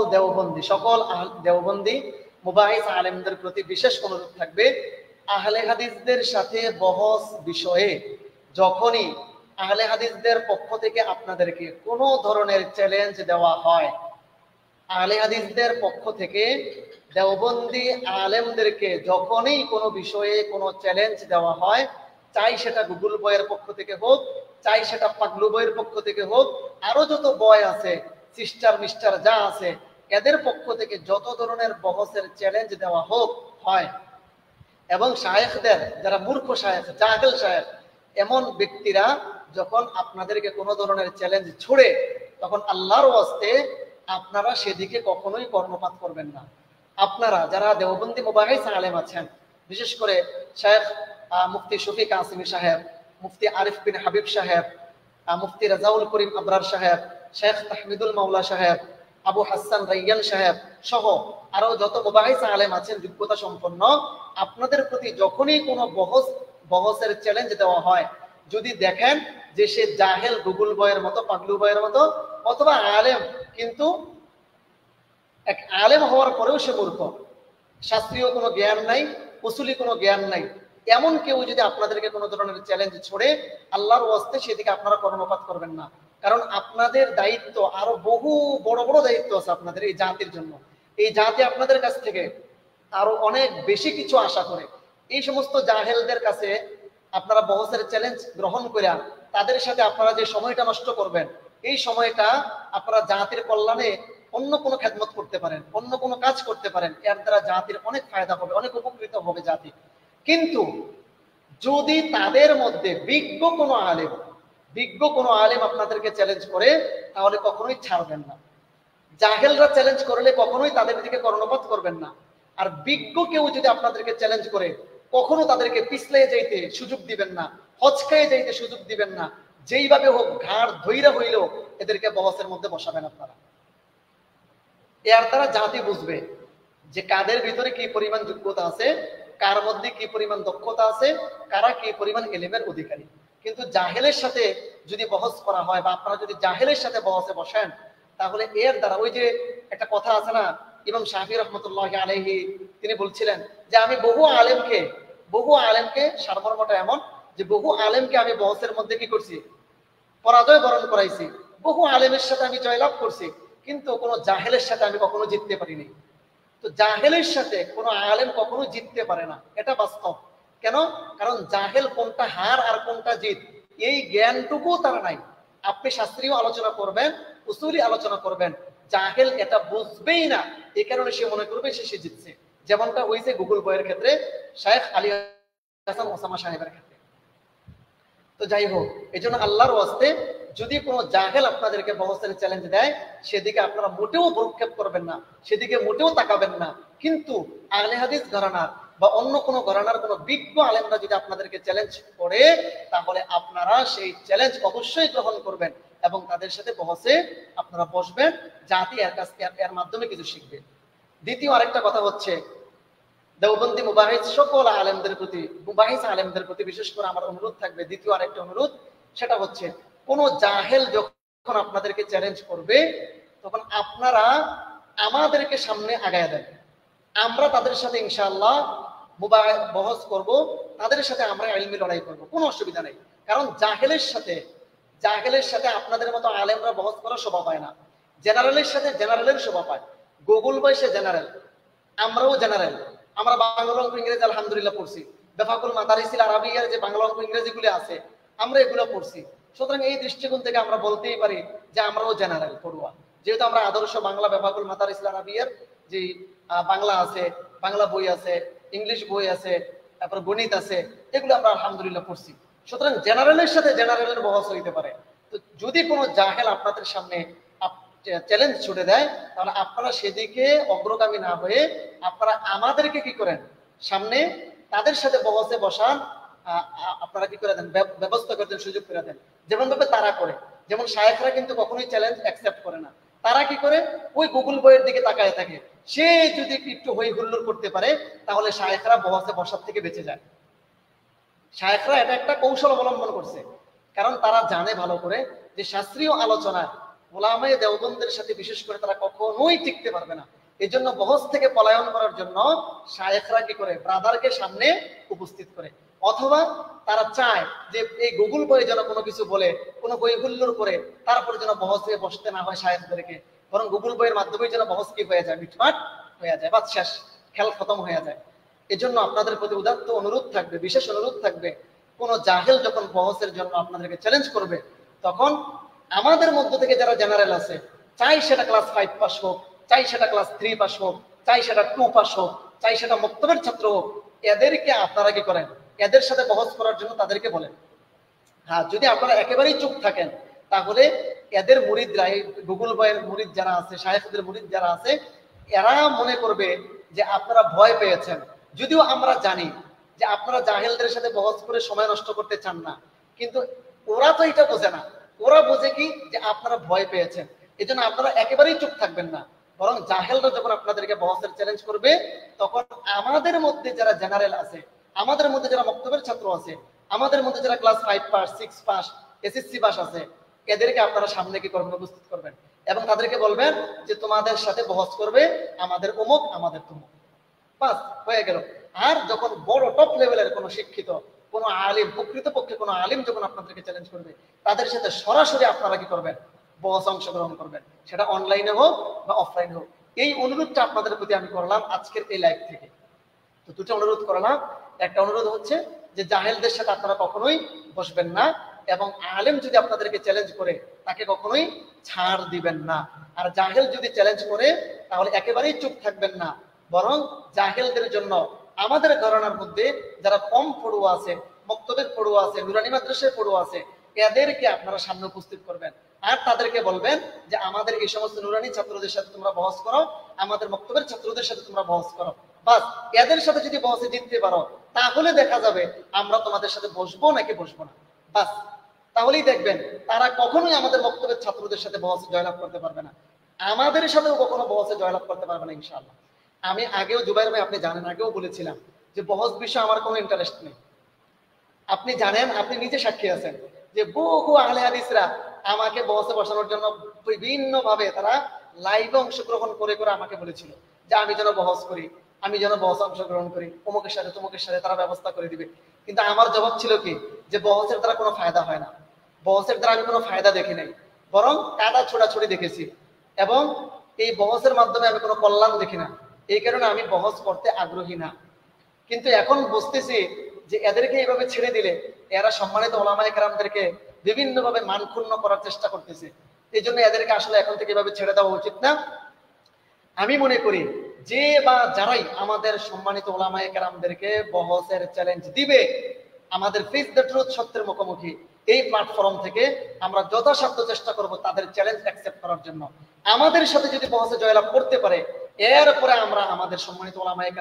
Speaker 3: দেওবন্দি মুবাহিস আলেমদের প্রতি বিশেষ অনুরোধ থাকবে, আহলে হাদিসদের সাথে বহস বিষয়ে যখনই আহলে হাদিসদের পক্ষ থেকে আপনাদেরকে কোনো ধরনের চ্যালেঞ্জ দেওয়া হয়, আহলে হাদিসদের পক্ষ থেকে দেওবন্দি আলেমদেরকে যখনই কোনো বিষয়ে কোনো চ্যালেঞ্জ দেওয়া হয়, চাই সেটা গুগল বয়ের পক্ষ থেকে হোক, চাই সেটা পাগলু বয়ের পক্ষ থেকে হোক, আরো যত বয় আছে সিস্টার মিস্টার যা আছে, এদের পক্ষ থেকে যত ধরনের বহসের চ্যালেঞ্জ দেওয়া হোক হয়, এবং শায়েখদের যারা মূর্খ শায়েখ, জাহেল শায়েখ, এমন ব্যক্তিরা যখন আপনাদেরকে কোনো ধরনের চ্যালেঞ্জ ছুড়ে, তখন আল্লাহর ওয়াস্তে আপনারা সেদিকে কখনোই কর্ণপাত করবেন না। আপনারা যারা দেওবন্দি মুবাহিস আলেম আছেন, বিশেষ করে শেখ মুফতি শফিক আসিমি সাহেব, মুফতি আরিফ বিন হাবিব সাহেব, মুফতি রাজাউল করিম আবরার সাহেব, শেখ তাহমিদুল মাওলা সাহেব, আবু হাসান রাইয়ান সাহেব সহ আরো যত মুবাহিস আলেম আছেন যোগ্যতা সম্পন্ন, আপনাদের প্রতি যখনই কোনো বহসের চ্যালেঞ্জ দেওয়া হয়, যদি দেখেন যে সে জাহেল গুগল বয়ের মতো, পাগলু বয়ের মতো, অথবা আলেম কিন্তু এক আলেম হওয়ার পরেও সে মূর্খ, শাস্ত্রীয় কোনো জ্ঞান নাই, উসুলি কোনো জ্ঞান নাই, এমন কেউ যদি আপনাদেরকে কোনো ধরনের চ্যালেঞ্জ ছড়ে, আল্লাহর ওয়াস্তে সেদিকে আপনারা কর্ণপাত করবেন না। কারণ আপনাদের দায়িত্ব, আরো বহু বড় বড় দায়িত্ব আছে আপনাদের এই জাতির জন্য। এই জাতি আপনাদের কাছ থেকে আরো অনেক বেশি কিছু আশা করে। এই সমস্ত জাহেলদের কাছে আপনারা বহসের চ্যালেঞ্জ গ্রহণ করে তাদের সাথে আপনারা যে সময়টা নষ্ট করবেন, এই সময়টা আপনারা জাতির কল্যাণে অন্য কোনো খেদমত করতে পারেন, অন্য কোনো কাজ করতে পারেন, এর দ্বারা জাতির অনেক ফায়দা হবে, অনেক উপকৃত হবে জাতি। কিন্তু যদি তাদের মধ্যে বিজ্ঞ কোনো আলেম আপনাদেরকে চ্যালেঞ্জ করে, তাহলে কখনোই ছাড়বেন না। জাহেলরা চ্যালেঞ্জ করলে কখনোই তাদের দিকে কর্ণপাত করবেন না। আর বিজ্ঞ কেউ যদি আপনাদেরকে চ্যালেঞ্জ করে, কখনো তাদেরকে পিছলে যাইতে সুযোগ দিবেন না, হচকায়ে যাইতে সুযোগ দিবেন না। যেইভাবে হোক ঘাড় ধইরা হইলেও এদেরকে বহসের মধ্যে বসাবেন আপনারা। এর দ্বারা জাতি বুঝবে যে কাদের ভিতরে কি পরিমাণ যোগ্যতা আছে, কার মধ্যে কি পরিমাণ দক্ষতা আছে, কারা কি পরিমাণ ইলমের অধিকারী। কিন্তু জাহেলের সাথে যদি বহস করা হয়, বা আপনারা যদি জাহেলের সাথে বহসে বসেন, তাহলে এর দ্বারা ওই যে একটা কথা আছে না, ইমাম শাফি রহমতুল্লাহ আলাইহি তিনি বলছিলেন যে আমি বহু আলেমকে সারমর্মটা এমন যে বহু আলেমকে আমি বহসের মধ্যে কি করছি, পরাজয় বরণ করাইছি, বহু আলেমের সাথে আমি জয়লাভ করছি, কিন্তু কোনো জাহেলের সাথে আমি কখনো জিততে পারিনি। তো জাহেলের সাথে কোনো আলেম কখনো জিততে পারে না, এটা বাস্তব। কেন? কারণ জাহেল কোনটা হার আর কোনটা জিত এই জ্ঞানটুকু তার নাই। আপনি শাস্ত্রীয় আলোচনা করবেন, উসুলি আলোচনা করবেন, জাহেল এটা বুঝবেই না, এই কারণে সে মনে করবে সে জিতছে। যেমনটা হয়েছে গুগল বইয়ের ক্ষেত্রে, শায়েখ আলী হাসান ওসামা সাহেবের ক্ষেত্রে। তো যাই হোক, এই জন্য আল্লাহর ওয়াস্তে যদি কোনো জাহেল আপনাদেরকে বহসের চ্যালেঞ্জ দেয়, সেদিকে আপনারা মোটেও ভ্রুক্ষেপ করবেন না, সেদিকে মোটেও তাকাবেন না। কিন্তু আহলে হাদিস ঘরানার বা অন্য কোনো ঘরানার কোনো বিজ্ঞ আলেমরা যদি আপনাদেরকে চ্যালেঞ্জ করে, তাহলে আপনারা সেই চ্যালেঞ্জ অবশ্যই গ্রহণ করবেন এবং তাদের সাথে বহসে আপনারা বসবেন, যাতে এর মাধ্যমে কিছু শিখবেন। দ্বিতীয় আরেকটা কথা হচ্ছে, দেওবন্দি মুবাহিস সকল আলেমদের প্রতি, মুবাহিস আলেমদের প্রতি বিশেষ করে আমার অনুরোধ থাকবে, দ্বিতীয় আরেকটা অনুরোধ, সেটা হচ্ছে কোন জাহেল যখন আপনাদেরকে চ্যালেঞ্জ করবে, তখন আপনারা আমাদেরকে সামনে আগায় দেন। আমরা তাদের সাথে ইনশাআল্লাহ বহস করব, তাদের সাথে আমরা ইলমি লড়াই করব, কোনো অসুবিধা নেই। কারণ জাহেলের সাথে আপনাদের মতো আলেমরা বহস করার শোভা পায় না। জেনারেলের সাথে জেনারেলের শোভা পায়। গুগল বই সে জেনারেল, আমরাও জেনারেল। আমরা বাংলা অঙ্ক ইংরেজি আলহামদুলিল্লাহ পড়ছি, বেফাকুল মাদারিসিল আরাবিয়ার যে বাংলা অঙ্ক ইংরেজি গুলো আছে আমরা এগুলো পড়ছি। সুতরাং এই দৃষ্টিকোণ থেকে আমরা বলতেই পারি যে আমরাও জেনারেল পড়ুয়া, যেহেতু আমরা আদর্শ বাংলা বেফাকুল মাদারিসিল আরাবিয়ার যে বাংলা আছে, বাংলা বই আছে, ইংলিশ বই আছে, তারপর গণিত আছে, এগুলো আমরা আলহামদুলিল্লাহ পড়ছি। সুতরাং জেনারেলের সাথে জেনারেলের বহস হইতে পারে। তো যদি কোনো জাহেল আপনাদের সামনে চ্যালেঞ্জ ছুড়ে দেয়, তাহলে আপনারা সেদিকে অগ্রগামী না হয়ে আপনারা আমাদেরকে কি করেন, সামনে তাদের সাথে বহসে বসান, আপনারা কি করে দেন, ব্যবস্থা করে দেন, সুযোগ করে দেন। যেমন ভাবে তারা করে, যেমন শায়েখরা কিন্তু কখনোই চ্যালেঞ্জ অ্যাকসেপ্ট করে না। তারা কি করে, ওই গুগল বইয়ের দিকে তাকায় থাকে, সে যদি একটু হই হুল্লোড় করতে পারে, তাহলে শায়েখরা বহসে বসার থেকে বেঁচে যায়। শায়েখরা এটা একটা কৌশল অবলম্বন করছে, কারণ তারা জানে ভালো করে যে শাস্ত্রীয় আলোচনায় ওলামায়ে দেওবন্দের সাথে বিশেষ করে তারা কখনোই টিকতে পারবে না। এই জন্য বহস থেকে পলায়ন করার জন্য শায়েখরা কি করে, ব্রাদারকে সামনে উপস্থিত করে, অথবা তারা চায় যে এই গুগল বইয়ে যেন কোনো কিছু বলে, কোনো বই হুল্লোড় করে, তারপরে যেন বহসে বসতে না হয় শায়েখদেরকে, বরং গুগল বইয়ের মাধ্যমে যেন বহস কি হয়ে যায়, মিটমাট হয়ে যায়, বা শেষ, খেল খতম হয়ে যায়। এজন্য আপনাদের প্রতি উদাত্ত অনুরোধ থাকবে, বিশেষ অনুরোধ থাকবে, কোন জাহেল যখন বহসের জন্য আপনাদেরকে চ্যালেঞ্জ করবে, তখন আমাদের মধ্য থেকে যারা জেনারেল আছে, চাই সেটা ক্লাস 5 পাস হোক, চাই সেটা ক্লাস 3 পাস হোক, চাই সেটা 2 পাস হোক, চাই সেটা মক্তবের ছাত্র হোক, এদেরকে আপনারা কি করেন, এদের সাথে বহস করার জন্য তাদেরকে বলেন। হ্যাঁ, যদি আপনারা একেবারেই চুপ থাকেন, তাহলে এদের মুরিদরা, এই গুগল বইয়ের মুরিদ যারা আছে, শায়েখদের মুরিদ যারা আছে, এরা মনে করবে যে আপনারা ভয় পেয়েছেন। যদিও আমরা জানি যে আপনারা জাহেলদের সাথে বহস করে সময় নষ্ট করতে চান না, কিন্তু ওরা তো এটা বোঝে না। ওরা বোঝে কি, যে আপনারা ভয় পেয়েছেন। এই জন্য আপনারা একেবারেই চুপ থাকবেন না, বরং জাহেলরা যখন আপনাদেরকে বহসের চ্যালেঞ্জ করবে, তখন আমাদের মধ্যে যারা জেনারেল আছে, আমাদের মধ্যে যারা মক্তবের ছাত্র আছে, আমাদের মধ্যে যারা class 5 pass, 6 pass, SSC pass আছে, এদেরকে আপনারা সামনে কি করবেন, উপস্থিত করবেন এবং তাদেরকে বলবেন যে তোমাদের সাথে বহস করবে আমাদের অমুক, আমাদের তমুক, বাস হয়ে গেল। আর যখন বড় টপ লেভেলের কোনো শিক্ষিত, কোনো আলিম, প্রকৃতপক্ষে কোনো আলিম যখন আপনাদেরকে চ্যালেঞ্জ করবে, তাদের সাথে সরাসরি আপনারা কি করবেন, বহস অংশগ্রহণ করবেন, সেটা অনলাইনে হোক বা অফলাইনে হোক। এই অনুরোধটা আপনাদের প্রতি আমি করলাম আজকের এই লাইভ থেকে। তো দুটো অনুরোধ করলাম। একটা অনুরোধ হচ্ছে যে জাহেলদের সাথে আপনারা কখনোই বসবেন না, এবং আলেম যদি আপনাদেরকে চ্যালেঞ্জ করে, তাকে কখনোই ছাড় দিবেন না। আর জাহেল যদি চ্যালেঞ্জ করে, তাহলে একেবারেই চুপ থাকবেন না, বরং জাহেলদের জন্য আমাদের ঘরানার মধ্যে যারা কম পড়ুয়া আছে, মক্তবের পড়ুয়া আছে, নুরানি মাদ্রাসায় পড়ুয়া আছে, এদেরকে আপনারা সামনে উপস্থিত করবেন আর তাদেরকে বলবেন যে আমাদের এই সমস্ত নুরানি ছাত্রদের সাথে তোমরা বহস করো, আমাদের মক্তবের ছাত্রদের সাথে তোমরা বহস করো। বাস, এদের সাথে যদি বহসে জিততে পারো, তাহলে দেখা যাবে আমরা তোমাদের সাথে বসবো নাকি বসবো না। বাস, তাহলেই দেখবেন তারা কখনোই আমাদের মক্তবের ছাত্রদের সাথে বহসে জয়লাভ করতে পারবে না, আমাদের সাথেও কখনো বহসে জয়লাভ করতে পারবে না ইনশাআল্লাহ। আমি আগেও, জুবাইর ভাই আপনি জানেন, আগেও বলেছিলাম যে বহস বিষয়ে আমার কোনো ইন্টারেস্ট নেই। আপনি জানেন, আপনি নিজে সাক্ষী আছেন যে বহু আহলে হাদিসরা আমাকে বহসে বসানোর জন্য বিভিন্ন ভাবে তারা লাইভে অংশগ্রহণ করে করে আমাকে বলেছিল যে আমি যেন বহস করি, আমি যেন বহসে অংশগ্রহণ করি, অমুকের সাথে তমুকের সাথে তারা ব্যবস্থা করে দিবে। কিন্তু আমার জবাব ছিল কি, যে বহসের দ্বারা কোনো ফায়দা হয় না, বহসের দ্বারা আমি কোনো ফায়দা দেখি নাই, বরং কাদা ছোড়াছুড়ি দেখেছি, এবং এই বহসের মাধ্যমে আমি কোনো কল্যাণ দেখি না, এই কারণে আমি বহস করতে আগ্রহী না। কিন্তু এখন বুঝতেছি যে এদেরকে এইভাবে ছেড়ে দিলে এরা সম্মানিত ওলামায়ে কেরামদেরকে বিভিন্নভাবে মানক্ষুণ্ণ করার চেষ্টা করতেছে। এই জন্য এদেরকে আসলে এখন থেকে এভাবে ছেড়ে দেওয়া উচিত না। আমি মনে করি যে বা যারাই আমাদের সম্মানিত ওলামায়ে কেরামদেরকে বহসের চ্যালেঞ্জ দিবে, আমাদের ফেস দ্য ট্রুথ সত্যের মুখোমুখি এই প্ল্যাটফর্ম থেকে আমরা যথাসাধ্য চেষ্টা করব তাদের চ্যালেঞ্জ অ্যাকসেপ্ট করার জন্য। আমাদের সাথে যদি বহসে জয়লাভ করতে পারে, এরপরে আমরা আমাদের সম্মানিত ওলামায়ে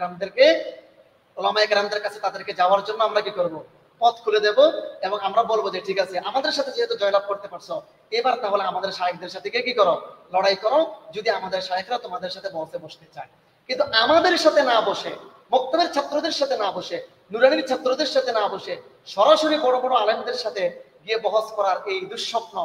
Speaker 3: কেরামদের কাছে তাদেরকে যাওয়ার জন্য আমরা কি করব, পথ খুলে দেব, এবং আমরা বলবো যে ঠিক আছে, আমাদের সাথে যেহেতু জয়লাভ করতে পারছো, এবার তাহলে আমাদের শায়েখদের সাথে কি করো, লড়াই করো, যদি আমাদের শায়েখরা তোমাদের সাথে বসে বসতে চায়। কিন্তু আমাদের সাথে না বসে, মক্তবের ছাত্রদের সাথে না বসে, নুরানির ছাত্রদের সাথে না বসে, সরাসরি বড় বড় আলেমদের সাথে গিয়ে বহস করার এই দুঃস্বপ্ন,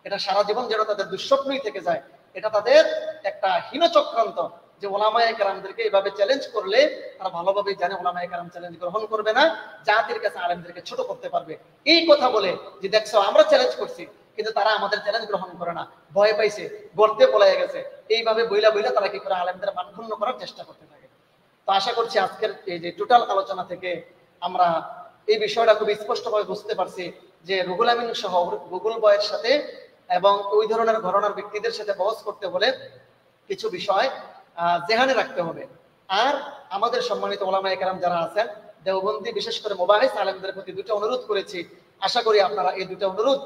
Speaker 3: এটা সারা জীবন যেন তাদের দুঃস্বপ্নই থেকে যায়। এটা তাদের একটা হীন চক্রান্ত, যে ওলামায়ে কেরামদেরকে এইভাবে চ্যালেঞ্জ করলে তারা ভালোভাবেই জানে ওলামায়ে কেরাম চ্যালেঞ্জ গ্রহণ করবে না, জাতির কাছে আলেমদেরকে ছোট করতে পারবে। এই কথা বলে যে দেখছো আমরা চ্যালেঞ্জ করছি, কিন্তু তারা আমাদের চ্যালেঞ্জ গ্রহণ করে না, ভয় পাইছে, গর্তে পলায় গেছে, এইভাবে বইলা বইলা তারা কি করে আলেমদের মানক্ষুণ্ণ করার চেষ্টা করতে থাকে। তো আশা করছি আজকের এই যে টোটাল আলোচনা থেকে আমরা এই বিষয়টা খুব স্পষ্টভাবে বুঝতে পারছি যে রুহুল আমিন সহ গুগল বয়ের সাথে এবং ওই ধরনের ঘটনার ব্যক্তিদের সাথে বহস করতে হলে কিছু বিষয় জেহানে রাখতে হবে। আর আমাদের সম্মানিত ওলামায়ে কেরাম যারা আছেন দেওবন্দি, বিশেষ করে মোবাহিস আলেমদের প্রতি দুটো অনুরোধ করেছি, আশা করি আপনারা এই দুটো অনুরোধ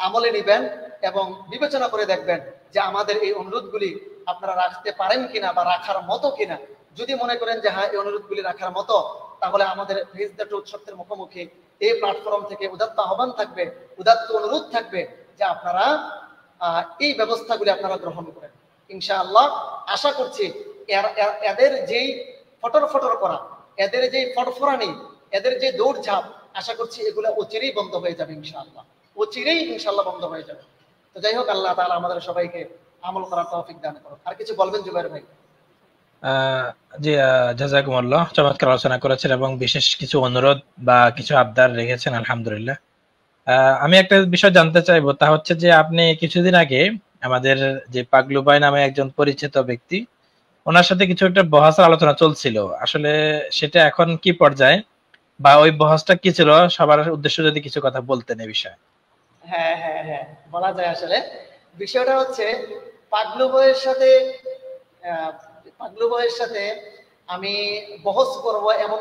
Speaker 3: আমলে নিবেন এবং বিবেচনা করে দেখবেন যে আমাদের এই অনুরোধগুলি আপনারা রাখতে পারেন কিনা বা রাখার মতো কিনা। যদি মনে করেন যে হ্যাঁ এই অনুরোধগুলি রাখার মতো, তাহলে আমাদের ফেস দ্য ট্রুথ সত্যের মুখোমুখি এই প্ল্যাটফর্ম থেকে উদাত্ত আহ্বান থাকবে, উদাত্ত অনুরোধ থাকবে যে আপনারা এই ব্যবস্থাগুলি আপনারা গ্রহণ করেন। ইনশাআল্লাহ আশা করছি এদের যেই ফটর করা, এদের যেই ফটফরানি, এদের যে দৌড়ঝাঁপ, আশা করছি এগুলো অচিরেই বন্ধ হয়ে যাবে ইনশাআল্লাহ, অচিরেই ইনশাআল্লাহ বন্ধ হয়ে যাবে। তো যাই হোক, আল্লাহ তাআলা আমাদের সবাইকে আমল করার তৌফিক দান করুন। আর কিছু বলবেন জুবাইর ভাই?
Speaker 2: জি, জাযাকুমুল্লাহ, চমৎকার আলোচনা করেছেন এবং বিশেষ কিছু অনুরোধ বা কিছু আবদার রেখেছেন, আলহামদুলিল্লাহ। আমি একটা বিষয় জানতে চাইবো, তা হচ্ছে যে আপনি কিছুদিন আগে আমাদের যে পাগলু ভাই নামে একজন পরিচিত ব্যক্তি, ওনার সাথে কিছু একটা বহসের আলোচনা চলছিল, আসলে সেটা এখন কি পর্যায়ে বা ওই বহসটা কি ছিল, সবার উদ্দেশ্যে যদি কিছু কথা বলতেন এই বিষয়ে।
Speaker 3: হ্যাঁ হ্যাঁ হ্যাঁ, বলা যায়। আসলে বিষয়টা হচ্ছে পাগলু ভাইয়ের সাথে আমি বহস করব এমন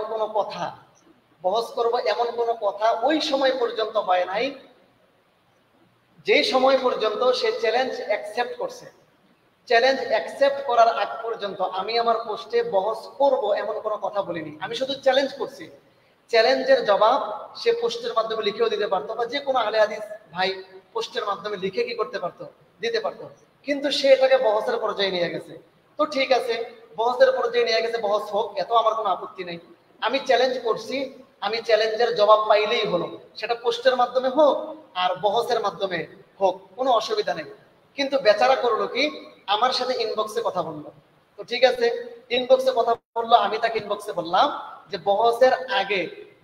Speaker 3: কোনো কথা ওই সময় পর্যন্ত হয় নাই, যে সময় পর্যন্ত সে চ্যালেঞ্জ অ্যাকসেপ্ট করছে। চ্যালেঞ্জ অ্যাকসেপ্ট করার আগ পর্যন্ত আমি আমার পোস্টে বহস করব এমন কোনো কথা বলিনি। আমি শুধু চ্যালেঞ্জ করছি, চ্যালেঞ্জের জবাব সে পোস্টের মাধ্যমে লিখেও দিতে পারতো, বা যে কোনো আহলে হাদিস ভাই পোস্টের মাধ্যমে লিখে কি করতে পারতো, দিতে পারতো। কিন্তু সে এটাকে বহসের পর্যায়ে নিয়ে গেছে। তো ঠিক আছে, বহসের পর্যায়ে নিয়ে গেছে, বহস হোক, এত আমার কোনো আপত্তি নেই। আমি চ্যালেঞ্জ করছি, আমি চ্যালেঞ্জের জবাব পাইলেই হলো, সেটা পোস্টের মাধ্যমে হোক আর বহসের মাধ্যমে হোক, কোনো অসুবিধা নেই। কিন্তু বেচারা করলো কি, আমার সাথে ইনবক্সে কথা বললো। তো ঠিক আছে, ইনবক্সে কথা বললো, আমি তাকে ইনবক্সে বললাম যে বহসের আগে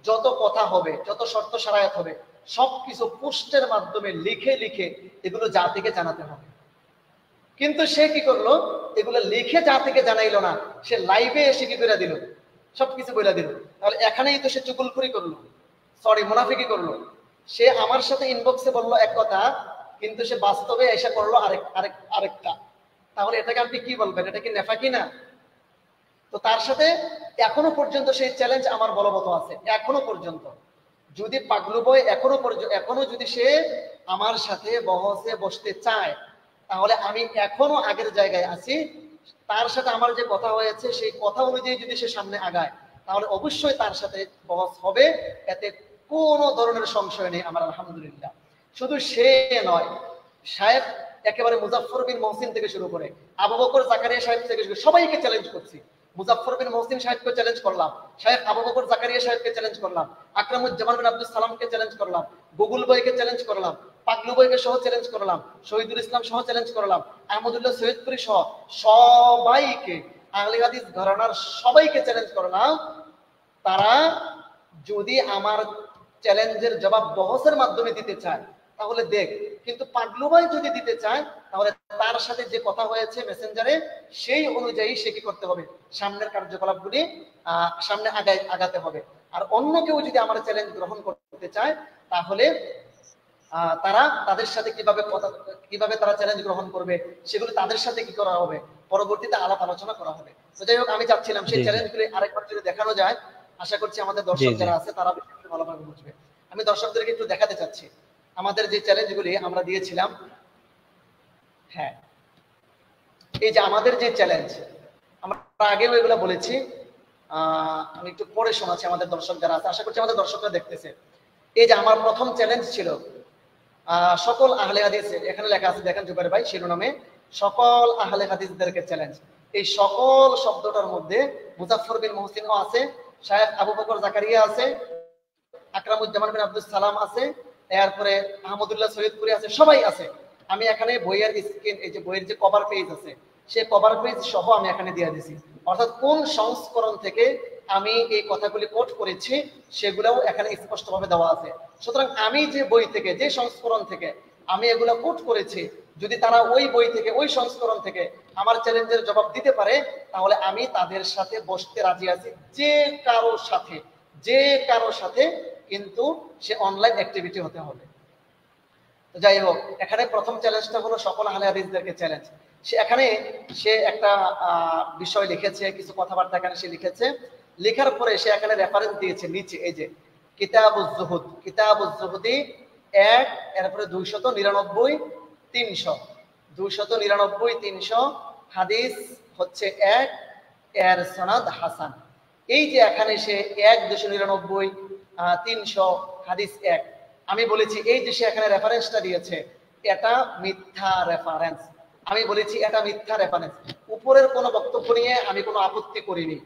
Speaker 3: যত কথা হবে, যত শর্ত সারায়াত হবে, সবকিছু পোস্টের মাধ্যমে লিখে এগুলো জাতিকে জানাতে হবে। কিন্তু সে কি করলো, এগুলো লিখে জাতিকে জানাইলো না, সে লাইভে এসে কি করে দিল, সবকিছু বলে দিল। তাহলে এখানেই তো সে চুগলখুরি করলো, সরি মুনাফিকি করলো। সে আমার সাথে ইনবক্সে বললো এক কথা, কিন্তু সে বাস্তবে এসে করলো আরেকটা। তাহলে এটাকে আপনি কি বলবেন, এটা কি নেফাকি না? তো তার সাথে এখনো পর্যন্ত সেই চ্যালেঞ্জ আমার বলবৎ আছে, এখনো পর্যন্ত। যদি পাগলু বয় এখনো যদি সে আমার সাথে বহসে বসতে চায়, তাহলে আমি এখনো আগের জায়গায় আছি। তার সাথে আমার যে কথা হয়েছে সেই কথা অনুযায়ী যদি সে সামনে আগায়, তাহলে অবশ্যই তার সাথে বহস হবে, এতে কোনো ধরনের সংশয় নেই আমার, আলহামদুলিল্লাহ। শুধু সে নয়, সাহেব একেবারে মুজাফফর বিন মহসিন থেকে শুরু করে আবু বকর জাকারিয়া সাহেব থেকে শুরু করে সবাইকে চ্যালেঞ্জ করছি। মুজাফফর বিন মহসিন সাহেবকে চ্যালেঞ্জ করলাম, শায়েখ আবু বকর জাকারিয়া সাহেবকে চ্যালেঞ্জ করলাম, আকরামুজ্জামান বিন আব্দুল সালামকে চ্যালেঞ্জ করলাম, গুগল বয়কে চ্যালেঞ্জ করলাম, পাগলু বয়কে সহ চ্যালেঞ্জ করলাম, শহীদুল ইসলাম সহ চ্যালেঞ্জ করলাম, আহমদুল্লাহ সৈয়দপুরি সহ সবাইকে, আহলে হাদিস ঘরানার সবাইকে চ্যালেঞ্জ করলাম। তারা যদি আমার চ্যালেঞ্জের জবাব বহসের মাধ্যমে দিতে চায় তাহলে দেখ, কিন্তু পাগলু ভাই যদি দিতে চায় তাহলে তার সাথে যে কথা হয়েছে মেসেঞ্জারে সেই অনুযায়ী সে কি করতে হবে, সামনের কার্যকলাপগুলি সামনে আগাতে হবে। আর অন্য কেউ যদি আমার চ্যালেঞ্জ গ্রহণ করতে চায় তাহলে তারা তাদের সাথে কিভাবে তারা চ্যালেঞ্জ গ্রহণ করবে সেগুলো তাদের সাথে কি করা হবে, পরবর্তীতে আলাপ আলোচনা করা হবে। তো যাই হোক, আমি চাচ্ছিলাম সেই চ্যালেঞ্জগুলি আরেকবার যদি দেখানো যায়, আশা করছি আমাদের দর্শক যারা আছে তারা ভালোভাবে বুঝবে। আমি দর্শকদেরকে একটু দেখাতে চাচ্ছি আমাদের যে চ্যালেঞ্জগুলি আমরা দিয়েছিলাম। হ্যাঁ, এই যে আমাদের যে চ্যালেঞ্জ, আমরা আগেও এগুলো বলেছি, আমি একটু পরে শোনাচ্ছি আমাদের দর্শক যারা আছে, আশা করছি আমাদের দর্শকরা দেখতেছে। এই যে আমার প্রথম চ্যালেঞ্জ ছিল সকল আহলে হাদিস, এখানে লেখা আছে দেখেন জুবাইর ভাই শিরোনামে, সকল আহলে হাদিসদেরকে চ্যালেঞ্জ। এই সকল শব্দটার মধ্যে মুজাফফর বিন মুহসিনও আছে, শায়েখ আবু বকর জাকারিয়া আছে, আকরামুজ্জামান বিন আব্দুল সালাম আছে, এরপরে আহমদুল্লাহ সৈয়দপুরি আছে, সবাই আছে। আমি এখানে বইয়ের স্ক্রিন, এই যে বইয়ের যে কভার পেজ আছে সেই কভার পেজ সহ আমি এখানে দিয়ে দিছি, অর্থাৎ কোন সংস্করণ থেকে আমি এই কথাগুলি কোট করেছি সেগুলোও এখানে স্পষ্টভাবে দেওয়া আছে। সুতরাং আমি যে বই থেকে, যে সংস্করণ থেকে আমি এগুলো কোট করেছি, যদি তারা ওই বই থেকে, ওই সংস্করণ থেকে আমার চ্যালেঞ্জের জবাব দিতে পারে তাহলে আমি তাদের সাথে বসতে রাজি আছি, যে কারো সাথে, কিন্তু সে অনলাইন অ্যাক্টিভিটি হতে হবে। তো যাই হোক, এখানে প্রথম চ্যালেঞ্জটা হলো সকল আহলে হাদিসদেরকে চ্যালেঞ্জ। সে একটা বিষয় লিখেছে, কিছু কথাবার্তা এখানে সে লিখেছে, লেখার পরে সে এখানে রেফারেন্স দিয়েছে নিচে, এই যে কিতাবুজ জুহুদি 1, এরপরে 299, 300, 299, 300 হাদিস হচ্ছে 1, এর সনদ হাসান। এই যে এখানে সে 1, 299, 300 হাদিস 1, আমি বলেছি এই যে সে এখানে রেফারেন্সটা দিয়েছে এটা মিথ্যা রেফারেন্স। আমি বলেছি এটা মিথ্যা রেফারেন্স। উপরের কোনো বক্তব্য নিয়ে আমি কোনো আপত্তি করিনি,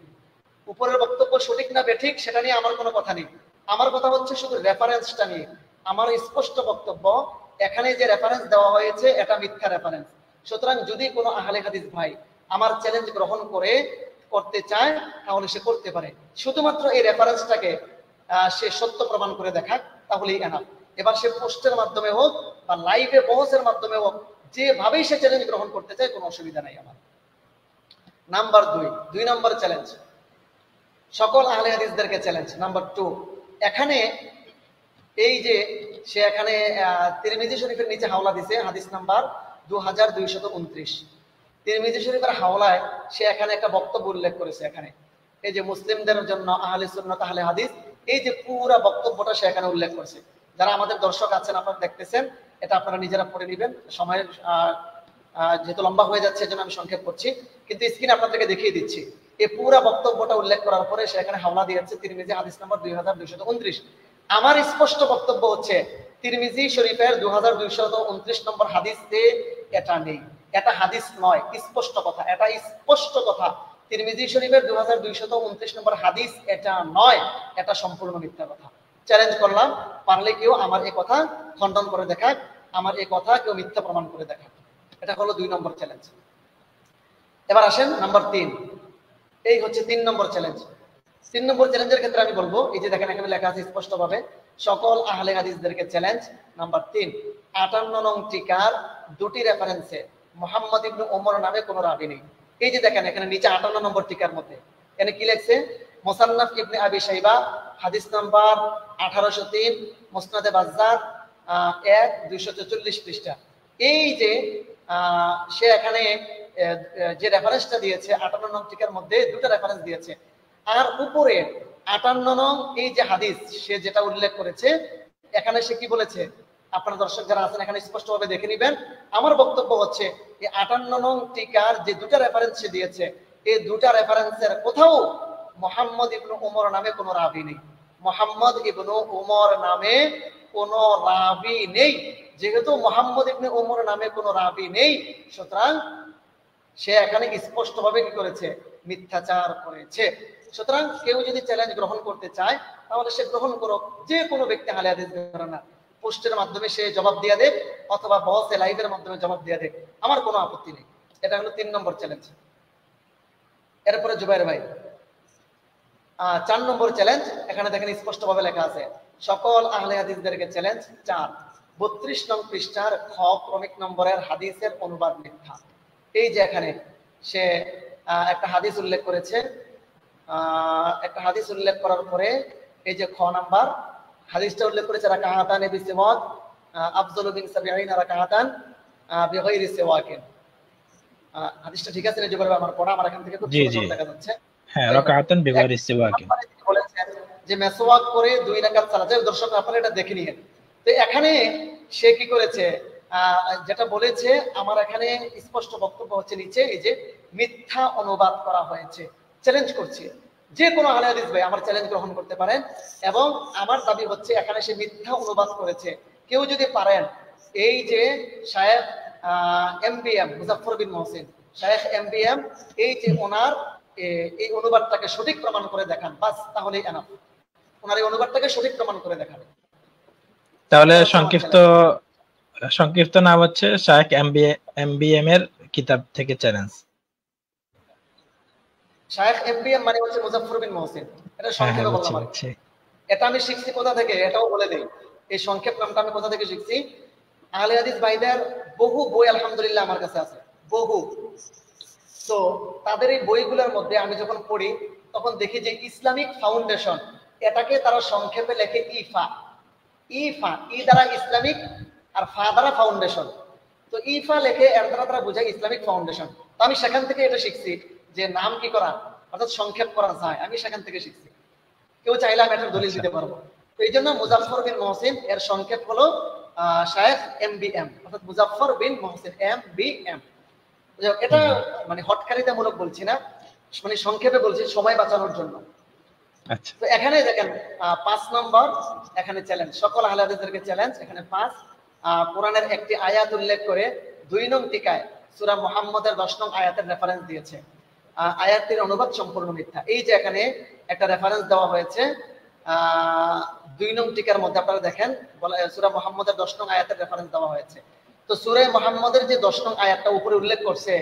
Speaker 3: উপরের বক্তব্য সঠিক না বেঠিক সেটা নিয়ে আমার কোনো কথা নেই। আমার কথা হচ্ছে শুধু রেফারেন্সটা নিয়ে। আমার স্পষ্ট বক্তব্য, এখানে যে রেফারেন্স দেওয়া হয়েছে এটা মিথ্যা রেফারেন্স। সুতরাং যদি কোনো আহলে হাদিস ভাই আমার চ্যালেঞ্জ গ্রহণ করতে চায় তাহলে সে করতে পারে, শুধুমাত্র এই রেফারেন্সটাকে সে সত্য প্রমাণ করে দেখাক, তাহলেই এনাফ। এবার সে পোস্টের মাধ্যমে হোক বা লাইভে বহসের মাধ্যমে হোক, যেভাবেই সে চ্যালেঞ্জ গ্রহণ করতে চায় কোনো অসুবিধা নাই আমার। নাম্বার 2 নম্বর চ্যালেঞ্জ, সকল আহলে হাদিসদেরকে চ্যালেঞ্জ। নাম্বার 2, এখানে এই যে সে এখানে তিরমিজি শরীফের নিচে হাওলা দিছে, হাদিস নাম্বার 2229। তিরমিজি শরীফের হাওলায় সে এখানে একটা বক্তব্য উল্লেখ করেছে। এখানে এই যে মুসলিমদের জন্য আহলে সুন্নাত আহলে হাদিস, এই যে পুরো বক্তব্যটা সে এখানে উল্লেখ করেছে। যারা আমাদের দর্শক আছেন আপনারা দেখতেছেন, এটা আপনারা নিজেরা পড়ে নেবেন। সময়ের যেহেতু লম্বা হয়ে যাচ্ছে এজন্য আমি সংক্ষেপ করছি, কিন্তু স্ক্রিনে আপনাদেরকে দেখিয়ে দিচ্ছি। এই পুরো বক্তব্যটা উল্লেখ করার পরে সে এখানে হাওলা দিয়েছে তিরমিজি হাদিস নাম্বার 2229। আমার স্পষ্ট বক্তব্য হচ্ছে তিরমিজি শরীফের 2229 নম্বর হাদিসে এটা নেই, এটা হাদিস নয়। স্পষ্ট কথা, এটা স্পষ্ট কথা। তিরমিজি শরীফের 2229 নম্বর হাদিস এটা নয়, এটা সম্পূর্ণ মিথ্যা কথা। চ্যালেঞ্জ করলাম, পারলে কেউ আমার এই কথা খণ্ডন করে দেখাক, আমার এই কথা কেউ মিথ্যা প্রমাণ করে দেখাক। এটা হলো 2 নম্বর চ্যালেঞ্জ। এবার আসেন নাম্বার 3। এই হচ্ছে 3 নম্বর চ্যালেঞ্জ। 3 নম্বর চ্যালেঞ্জের ক্ষেত্রে আমি বলবো, এই যে দেখেন এখানে লেখা আছে স্পষ্টভাবে, সকল আহলে হাদিসদেরকে চ্যালেঞ্জ। নাম্বার 3, 58 নং টিকার 2টি রেফারেন্সে মুহাম্মদ ইবনে ওমর নামে কোনো রাবী নেই। এই যে দেখেন এখানে নিচে 58 নম্বর টিকার মধ্যে এখানে কি লেখছে, মুসান্নাফ ইবনে আবি শাইবা হাদিস নাম্বার 1803, মুসনাদে বাজ্জার 1, 244 পৃষ্ঠা। এই যে সে এখানে যে রেফারেন্সটা দিয়েছে 58 নং টিকার মধ্যে 2টা রেফারেন্স দিয়েছে, আর উপরে 58 নং এই যে হাদিস সে যেটা উল্লেখ করেছে এখানে সে কি বলেছে আপনারা দর্শক যারা আছেন এখানে স্পষ্টভাবে দেখে নেবেন। আমার বক্তব্য হচ্ছে এই 58 নং টিকার যে 2টা রেফারেন্স সে দিয়েছে, এই 2টা রেফারেন্সের কোথাও মুহাম্মদ ইবনে ওমর নামে কোনো রাবী নেই। মুহাম্মদ ইবনে ওমর নামে কোনো রাবী নেই। যেহেতু মুহাম্মদ ইবনে ওমর নামে কোনো রাবী নেই, সুতরাং সে এখানে স্পষ্টভাবে কি করেছে, মিথ্যাচার করেছে। সুতরাং কেউ যদি চ্যালেঞ্জ গ্রহণ করতে চায় তাহলে সে গ্রহণ করুক, যে কোনো ব্যক্তি আহলে হাদিস ঘরানা, পোস্টের মাধ্যমে সে জবাব দিয়ে দেখ অথবা বসে লাইভের মাধ্যমে জবাব দিয়ে দেখ, আমার কোনো আপত্তি নেই। এটা হলো 3 নম্বর চ্যালেঞ্জ। এরপরে জুবাইর ভাই 4 নম্বর চ্যালেঞ্জ, এখানে দেখেন স্পষ্টভাবে লেখা আছে সকল আহলে হাদিসদেরকে চ্যালেঞ্জ 4, 32 নং পৃষ্ঠার খ ক্রমিক নম্বরের হাদিসের অনুবাদ মিথ্যা। এই যে এখানে সে একটা হাদিস উল্লেখ করেছে, একটা হাদিস উল্লেখ করার পরে এই যে খ নাম্বার হাদিসটা উল্লেখ করেছে রাকাহাতান বিসিওয়াক আফজালু মিন 70 রাকাহাতান বিগাইরি সিওয়াকিন। হাদিসটা ঠিক আছে না? যে বলবে আমার পড়া, আমার এখান থেকে খুব সুন্দর দেখা যাচ্ছে।
Speaker 2: হ্যাঁ, রাকাহাতান বিগাইরি সিওয়াকিন
Speaker 3: বলেছেন যে মেসওয়াক করে 2 রাকাত সালাত। দর্শক আপনারা এটা দেখে নিয়েন। তো এখানে সে কি করেছে, যেটা বলেছে আমার এখানে স্পষ্ট বক্তব্য হচ্ছে নিচে এই যে মিথ্যা অনুবাদ করা হয়েছে। চ্যালেঞ্জ করছি যে কোনো আহলে হাদিস ভাই আমার চ্যালেঞ্জ গ্রহণ করতে পারেন, এবং আমার দাবি হচ্ছে এখানে সে মিথ্যা অনুবাদ করেছে। কেউ যদি পারেন এই যে শায়েখ এমবিএম মুজাফফর বিন মহসিন, শায়েখ এমবিএম, এই যে ওনার এই অনুবাদটাকে সঠিক প্রমাণ করে দেখান, বাস তাহলেই এনাফ। ওনার এই অনুবাদটাকে সঠিক প্রমাণ করে দেখান।
Speaker 2: তাহলে সংক্ষিপ্ত নাম হচ্ছে শায়েখ এমবিএম এর কিতাব থেকে চ্যালেঞ্জ।
Speaker 3: শায়েখ এমবিএম মানে হচ্ছে মুজাফফর বিন মহসিন। এটা সংক্ষেপে বললাম। এটা আমি শিখছি কোথা থেকে, এটাও বলে দেই। এই সংক্ষেপ নামটা আমি কোথা থেকে শিখছি? আহলে হাদিস ভাইদের বহু বই আলহামদুলিল্লাহ আমার কাছে আছে, বহু। তো তাদের এই বইগুলোর মধ্যে আমি যখন পড়ি তখন দেখি যে ইসলামিক ফাউন্ডেশন, এটাকে তারা সংক্ষেপে লেখে ইফা। ইফা, ই দ্বারা ইসলামিক আর ফা দ্বারা ফাউন্ডেশন। তো ইফা লেখে, এর দ্বারা তারা বোঝায় ইসলামিক ফাউন্ডেশন। তো আমি সেখান থেকে এটা শিখছি যে নাম কি করা, অর্থাৎ সংক্ষেপ করা যায়। আমি সেখান থেকে শিখছি। কেউ চাইলে আমি এটার দলিল দিতে পারবো। তো এই জন্য মুজাফফর বিন মহসিন এর সংক্ষেপ হলো শায়েখ এমবিএম, অর্থাৎ মুজাফফর বিন মহসিন এমবিএম। এটা মানে হটকারিতামূলক বলছি না, মানে সংক্ষেপে বলছি সময় বাঁচানোর জন্য।
Speaker 2: আচ্ছা,
Speaker 3: তো এখানে দেখেন 5 নম্বর এখানে চ্যালেঞ্জ, সকল আহলে হাদিসদেরকে চ্যালেঞ্জ। এখানে 5 কোরআনের একটি আয়াত উল্লেখ করে 2 নং টিকায় সূরা মুহাম্মদের 10 নং আয়াতের রেফারেন্স দিয়েছে। আয়াতের অনুবাদ সম্পূর্ণ মিথ্যা। এই যে এখানে একটা রেফারেন্স দেওয়া হয়েছে 2 নং টিকার মধ্যে, আপনারা দেখেন সূরা মুহাম্মদের 10 নং আয়াতের রেফারেন্স দেওয়া হয়েছে। তো সূরা মুহাম্মদের যে 10 নং আয়াতটা উপরে উল্লেখ করছে,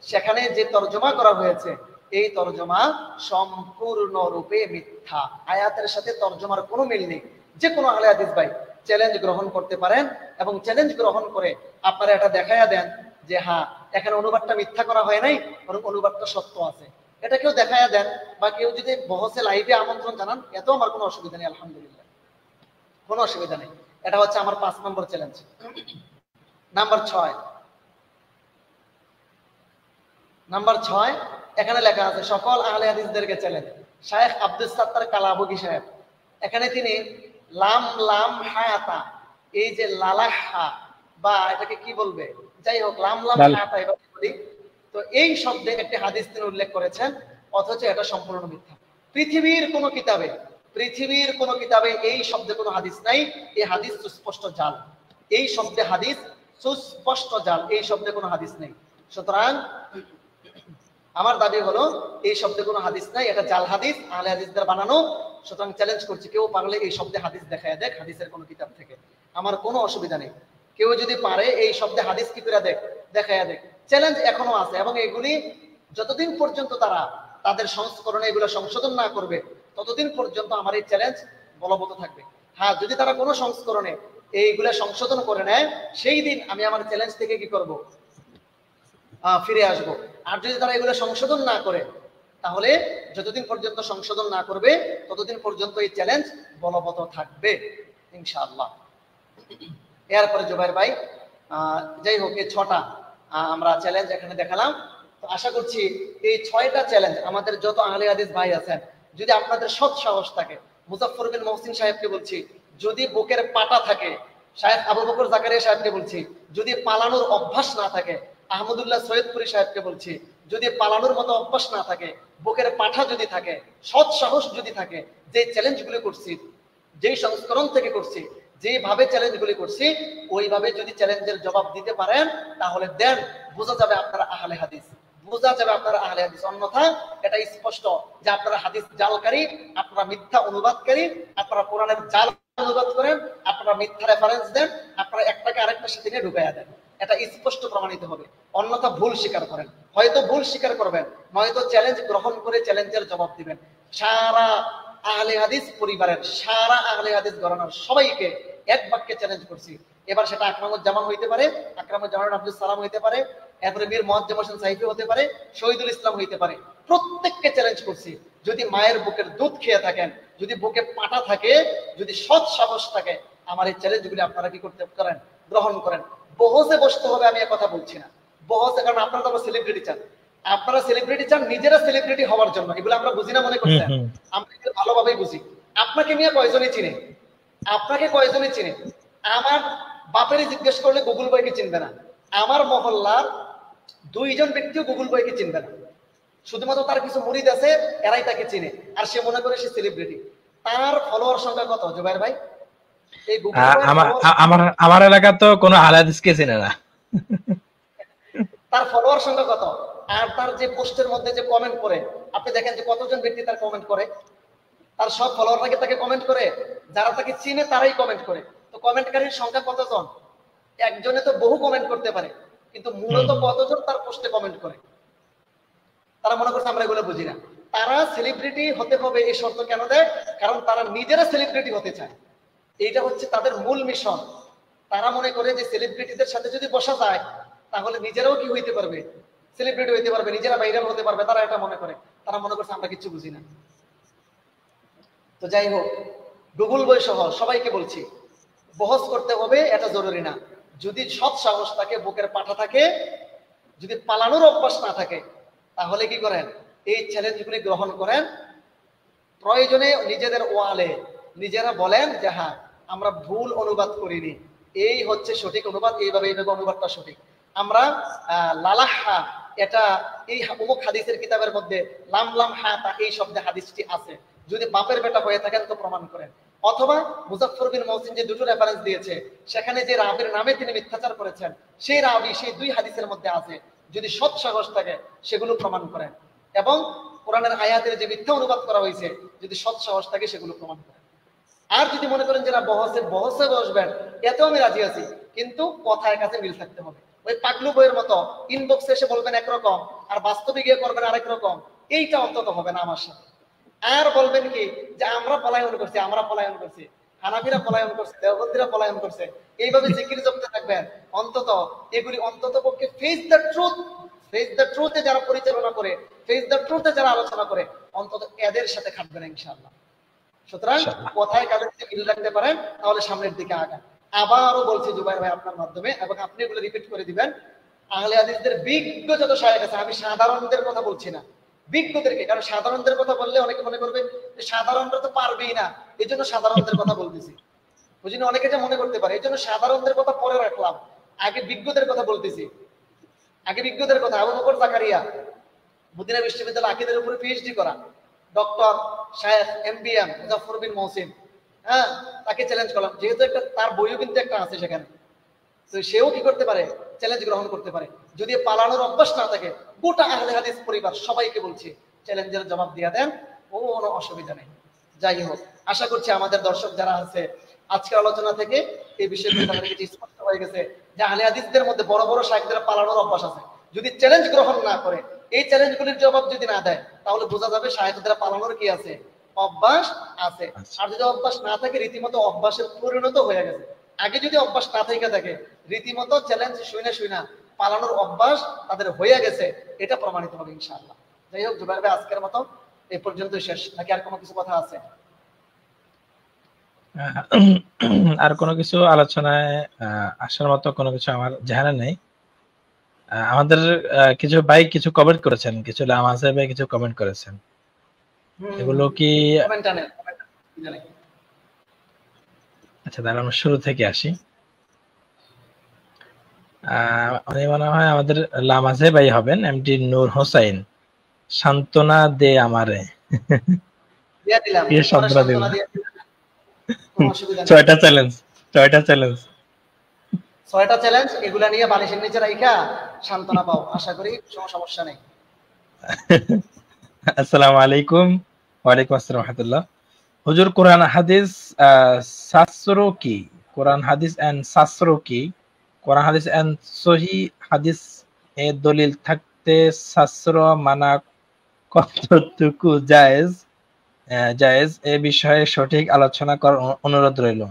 Speaker 3: সেখানে যে তরজমা করা হয়েছে এই তরজমা সম্পূর্ণরূপে মিথ্যা। আয়াতের সাথে তরজমার কোনো মিল নেই। যে কোনো আহলে হাদিস ভাই চ্যালেঞ্জ গ্রহণ করতে পারেন, এবং চ্যালেঞ্জ গ্রহণ করে আপনারা এটা দেখাইয়া দেন যে হ্যাঁ এখানে অনুবাদটা মিথ্যা করা হয় নাই, বরং অনুবাদটা সত্য আছে। এটা কেউ দেখাইয়া দেন, বা কেউ যদি বহসে লাইভে আমন্ত্রণ জানান, এত আমার কোনো অসুবিধা নেই, আলহামদুলিল্লাহ, কোনো অসুবিধা নেই। এটা হচ্ছে আমার 5 নম্বর চ্যালেঞ্জ। নাম্বার 6 এখানে লেখা আছে সকল আহলে হাদিসদেরকে চ্যালেঞ্জ। শায়েখ আব্দুস সাত্তার কালাবুগি সাহেব, এখানে তিনি লাম লাম হায়াতা, এই যে লালাহা বা এটাকে কি বলবে, যাই হোক লাম লাম হায়াতা এবার বলি, তো এই শব্দে একটি হাদিস তিনি উল্লেখ করেছেন, অথচ এটা সম্পূর্ণ মিথ্যা। পৃথিবীর কোন কিতাবে এই শব্দে কোনো হাদিস নাই। এই হাদিস সুস্পষ্ট জাল। এই শব্দে হাদিস সুস্পষ্ট জাল, এই শব্দে কোনো হাদিস নেই। সুতরাং আমার দাবি হলো এই শব্দে কোনো হাদিস নাই, এটা জাল হাদিস, আহলে হাদিসদের বানানো। সুতরাং চ্যালেঞ্জ করছি, কেউ পারলে এই শব্দে হাদিস দেখায় দেখ হাদিসের কোনো কিতাব থেকে, আমার কোনো অসুবিধা নেই। কেউ যদি পারে এই শব্দে হাদিস কি করে দেখায় দেখ, চ্যালেঞ্জ এখনো আছে। এবং এগুলি যতদিন পর্যন্ত তারা তাদের সংস্করণে এগুলো সংশোধন না করবে, ততদিন পর্যন্ত আমার এই চ্যালেঞ্জ বলবৎ থাকবে। হ্যাঁ, যদি তারা কোনো সংস্করণে এইগুলা সংশোধন করে নেয়, সেই দিন আমি আমার চ্যালেঞ্জ থেকে কি করব, ফিরে আসব। আর যদি তারা এগুলো সংশোধন না করে, তাহলে যতদিন পর্যন্ত সংশোধন না করবে ততদিন পর্যন্ত এই চ্যালেঞ্জ বলবৎ থাকবে ইনশাআল্লাহ। এরপরে জুবাইর ভাই, যাই হোক এই 6টা আমরা চ্যালেঞ্জ এখানে দেখালাম। তো আশা করছি এই 6টা চ্যালেঞ্জ আমাদের যত আহলে হাদিস ভাই আছেন, যদি আপনাদের সৎ সাহস থাকে, মুজাফফর বিন মহসিন সাহেবকে বলছি, যদি বুকের পাটা থাকে, শায়েখ আবু বকর জাকারিয়া সাহেবকে বলছি, যদি পালানোর অভ্যাস না থাকে, আহমদুল্লাহ সৈয়দপুরি সাহেবকে বলছি, যদি পালানোর মতো অভ্যাস না থাকে, বুকের পাঠা যদি থাকে, সৎ সাহস যদি থাকে, যে চ্যালেঞ্জগুলি করছি, যেই সংস্করণ থেকে করছি, যেভাবে চ্যালেঞ্জগুলি করছি, ওইভাবে যদি চ্যালেঞ্জের জবাব দিতে পারেন, তাহলে দেন, বোঝা যাবে আপনারা আহলে হাদিস, বোঝা যাবে আপনারা আহলে হাদিস। অন্যথা এটা স্পষ্ট যে আপনারা হাদিস জালকারী, আপনারা মিথ্যা অনুবাদকারী, আপনারা কোরআনের জাল অনুবাদ করেন, আপনারা মিথ্যা রেফারেন্স দেন, আপনারা একটাকে আরেকটার সাথে নিয়ে ঢুকাইয়া দেন। এটা স্পষ্ট প্রমাণিত হবে। অন্যথা ভুল স্বীকার করেন, হয়তো ভুল স্বীকার করবেন, নয়তো চ্যালেঞ্জ গ্রহণ করে চ্যালেঞ্জের জবাব দিবেন। সারা আহলে হাদিস পরিবারের, সারা আহলে হাদিস ঘরানার সবাইকে এক বাক্যে চ্যালেঞ্জ করছি। এবার সেটা আকরামুজ্জামান হইতে পারে, আকরামুজ্জামান আব্দুল সালাম হইতে পারে, এরপরে মীর মুয়াজ্জম হোসেন সাইফি হতে পারে, শহীদুল ইসলাম হইতে পারে, প্রত্যেককে চ্যালেঞ্জ করছি। যদি মায়ের বুকের দুধ খেয়ে থাকেন, যদি বুকে পাটা থাকে, যদি সৎ সাহস থাকে, আমার এই চ্যালেঞ্জগুলি আপনারা কি করতে পারেন, গ্রহণ করেন। বহসে বসতে হবে আমি কথা বলছি না, বহসে, কারণ আপনারা তো সেলিব্রিটি চান, আপনারা সেলিব্রিটি চান নিজেরা সেলিব্রিটি হওয়ার জন্য। এগুলো আমরা বুঝি না মনে করছেন, আমরা ভালোভাবেই বুঝি। আপনাকে নিয়ে কয়জনই চিনে, আপনাকে কয়জনই চিনে? আমার বাপেরই জিজ্ঞেস করলে গুগল বইকে চিনবে না, আমার মহল্লার 2 জন ব্যক্তিও গুগল বইকে চিনবে না। শুধুমাত্র তার কিছু মুরিদ আছে, এরাই তাকে চিনে, আর সে মনে করে সে সেলিব্রিটি। তার ফলোয়ার সংখ্যা কত জুবাইর ভাই? এই গুগল
Speaker 2: আমার এলাকা তো কোনো আলাদিসকে চিনে না।
Speaker 3: তার ফলোয়ার সংখ্যা কত? আর তার যে পোস্টের মধ্যে যে কমেন্ট করে, আপনি দেখেন যে কতজন ব্যক্তি তার কমেন্ট করে। তার সব ফলোয়াররা তাকে কমেন্ট করে? যারা তাকে চিনে তারাই কমেন্ট করে। তো কমেন্টকারীর সংখ্যা কতজন? একজনে তো বহু কমেন্ট করতে পারে, কিন্তু মূলত কতজন তার পোস্টে কমেন্ট করে? তারা মনে করছে আমরা এগুলো বুঝি না। তারা সেলিব্রিটি হতে হবে এই শর্ত কেন দেয়? কারণ তারা নিজেরা সেলিব্রিটি হতে চায়, এইটা হচ্ছে তাদের মূল মিশন। তারা মনে করে যে সেলিব্রিটিদের সাথে যদি বসা যায় তাহলে নিজেরাও কি হইতে পারবে, সেলিব্রিটি হইতে পারবে, নিজেরা ভাইরাল হতে পারবে। তারা এটা মনে করে, তারা মনে করছে আমরা কিছু বুঝি না। তো যাই হোক, গুগল বই সহ সবাইকে বলছি, বহস করতে হবে এটা জরুরি না। যদি সৎ সাহস থাকে, বুকের পাঠা থাকে, যদি পালানোর অভ্যাস না থাকে, তাহলে কি করেন, এই চ্যালেঞ্জগুলি গ্রহণ করেন। প্রয়োজনে নিজেদের ওয়ালে নিজেরা বলেন যে হ্যাঁ আমরা ভুল অনুবাদ করিনি, এই হচ্ছে সঠিক অনুবাদ, এইভাবে অনুবাদটা সঠিক। আমরা লালাহা, এটা এই অমুক হাদিসের কিতাবের মধ্যে লাম লাম হা তা এই শব্দে হাদিসটি আছে, যদি বাপের বেটা হয়ে থাকেন তো প্রমাণ করেন। অথবা মুজাফফর বিন মহসিন যে 2টো রেফারেন্স দিয়েছে, সেখানে যে রাবির নামে তিনি মিথ্যাচার করেছেন, সেই রাবি সেই 2 হাদিসের মধ্যে আছে, যদি সৎ সাহস থাকে সেগুলো প্রমাণ করেন। এবং কোরআনের আয়াতের যে মিথ্যা অনুবাদ করা হয়েছে, যদি সৎ সাহস থাকে সেগুলো প্রমাণ করেন। আর যদি মনে করেন যারা বহসে বসবেন, এতেও আমি রাজি আছি, কিন্তু কথার কাছে মিল থাকতে হবে। ওই পাগলু বইয়ের মতো ইনবক্সে এসে বলবেন একরকম আর বাস্তবে গিয়ে করবেন আরেক রকম, এইটা অন্তত হবে না আমার সাথে। আর বলবেন কি যে আমরা পলায়ন করছি, আমরা পলায়ন করছি, হানাফিরা পলায়ন করছে, দেওবন্দিরা পলায়ন করছে, এইভাবে জিকির জপতে থাকবেন। অন্তত এগুলি অন্তত পক্ষে face the truth, face the ট্রুথে যারা পরিচালনা করে, ফেস দ্য ট্রুথে যারা আলোচনা করে, অন্তত এদের সাথে খাটবেন ইনশাআল্লাহ। সুতরাং কথায় কাজের সাথে মিল রাখতে পারেন, তাহলে সামনের দিকে আগান। আবারও বলছি জুবাইর ভাই আপনার মাধ্যমে, এবং আপনি এগুলো রিপিট করে দিবেন। আহলে হাদিসদের বিজ্ঞ যত শায়েখ আছে, আমি সাধারণদের কথা বলছি না, বিজ্ঞদেরকে। কারণ সাধারণদের কথা বললে অনেকে মনে করবে যে সাধারণরা তো পারবেই না, এই জন্য সাধারণদের কথা বলতেছি, বুঝিনি, অনেকে যে মনে করতে পারে। এই জন্য সাধারণদের কথা পরে রাখলাম, আগে বিজ্ঞদের কথা বলতেছি। আগে বিজ্ঞদের কথা, আবু বকর জাকারিয়া, মদিনা বিশ্ববিদ্যালয় আকীদার উপরে পিএইচডি করা, ডক্টর শায়েখ এমবিএম মুজাফফর বিন মহসিন, হ্যাঁ, তাকে চ্যালেঞ্জ করলাম, যেহেতু একটা তার বইও কিন্তু একটা আছে সেখানে, তো সেও কি করতে পারে, চ্যালেঞ্জ গ্রহণ করতে পারে। যদি পালানোর অভ্যাস না থাকে, গোটা আহলে হাদিস পরিবার সবাইকে বলছি চ্যালেঞ্জের জবাব দিয়ে দেন, কোনো অসুবিধা নেই। যাই হোক, আশা করছি আমাদের দর্শক যারা আছে আজকের আলোচনা থেকে এই বিষয়গুলো তাদের কাছে স্পষ্ট হয়ে গেছে যে আহলে হাদিসদের মধ্যে বড় বড় শায়েখদের পালানোর অভ্যাস আছে। যদি চ্যালেঞ্জ গ্রহণ না করে, এই চ্যালেঞ্জগুলির জবাব যদি না দেয়, তাহলে বোঝা যাবে শায়েখদের পালানোর কি আছে, অভ্যাস আছে। আর যদি অভ্যাস না থাকে, রীতিমতো অভ্যাসের পরিণত হয়ে গেছে। আগে যদি অভ্যাস না থাকে, রীতিমতো চ্যালেঞ্জ শুনে পালানোর অভ্যাস তাদের হয়ে গেছে, এটা প্রমাণিত হবে ইনশাআল্লাহ। যাই হোক জুবাইর ভাই, আজকের মতো এই পর্যন্ত শেষ, নাকি আর কোনো কিছু কথা আছে?
Speaker 2: আর কোনো কিছু আলোচনায় আসার মতো কোনো কিছু আমার জানা নেই। আমাদের কিছু ভাই কিছু কমেন্ট করেছেন, কিছু লামাজে ভাই কিছু কমেন্ট করেছেন, এগুলো কি? আচ্ছা, তাহলে আমরা শুরু থেকে আসি। মনে হয় আমাদের লামাজে ভাই হবেন, এমডি নূর হোসাইন। সান্ত্বনা দে আমারে, ছয়টা চ্যালেঞ্জ
Speaker 3: এগুলা নিয়ে বালিশের নিচে রাখা সান্ত্বনা পাও, আশা করি কোনো সমস্যা নেই।
Speaker 2: আসসালামু আলাইকুম। ওয়ালাইকুম আসসালাম ওয়া রাহমাতুল্লাহ। হুজুর, কোরআন হাদিস শাস্ত্র কি? কোরআন হাদিস এন্ড শাস্ত্র কি? কোরআন হাদিস এন্ড সহি হাদিস এ দলিল থাকতে শাস্ত্র মানা কতটুকু জায়েজ? জায়েজ, এ বিষয়ে সঠিক আলোচনা করার অনুরোধ রইল।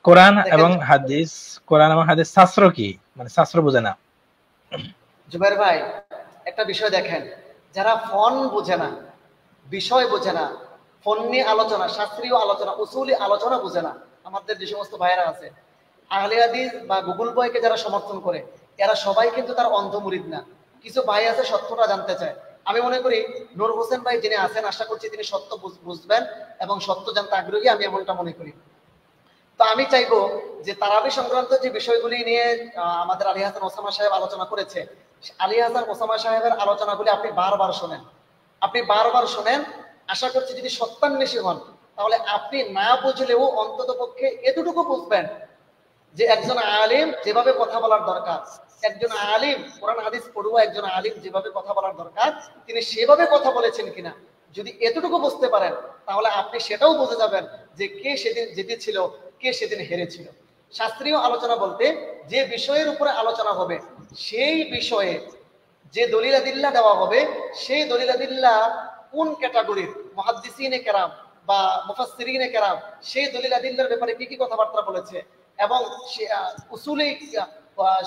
Speaker 2: কোরআন এবং হাদিস, কোরআন এবং হাদিস শাস্ত্র কি, মানে শাস্ত্র বোঝে না।
Speaker 3: জুবাইর ভাই একটা বিষয় দেখেন, যারা ফোন বোঝে না, বিষয় বোঝে না, ফোন নিয়ে আলোচনা, শাস্ত্রীয় আলোচনা, উসুলি আলোচনা বোঝে না, আমাদের যে সমস্ত ভাইয়েরা আছে আহলে হাদিস বা গুগল বয়কে যারা সমর্থন করে, এরা সবাই কিন্তু তার অন্ধ মুরিদ না। কিছু ভাই আছে সত্যটা জানতে চায়। আমি মনে করি নূর হোসেন ভাই যিনি আছেন, আশা করছি তিনি সত্য বুঝবেন এবং সত্য জানতে আগ্রহী, আমি এমনটা মনে করি। তো আমি চাইবো যে তারাবি সংক্রান্ত যে বিষয়গুলি নিয়ে আমাদের আলী হাসান ওসামা সাহেব আলোচনা করেছে, আলী হাসান ওসামা সাহেবের আলোচনাগুলি আপনি বারবার শোনেন, আপনি বারবার শোনেন। আশা করছি যদি সত্যান্বেষী হন, তাহলে আপনি না বুঝলেও অন্তত পক্ষে এতটুকু বুঝবেন যে একজন আলিম যেভাবে কথা বলার দরকার, একজন আলিম কোরআন হাদিস পড়ুয়া একজন আলিম যেভাবে কথা বলার দরকার, তিনি সেভাবে কথা বলেছেন কিনা। যদি এতটুকু বুঝতে পারেন, তাহলে আপনি সেটাও বুঝে যাবেন যে কে সেদিন জিতেছিল, কে সেদিন হেরেছিল। শাস্ত্রীয় আলোচনা বলতে যে বিষয়ের উপরে আলোচনা হবে, সেই বিষয়ে যে দলিলাদিল্লাহ দেওয়া হবে, সেই দলিলাদিল্লাহ কোন ক্যাটাগরির মুহাদ্দিসিনে কেরাম বা মুফাসসিরিনে কেরাম সেই দলিলাদিল্লাহর ব্যাপারে কি কি কথাবার্তা বলেছে, এবং উসুলে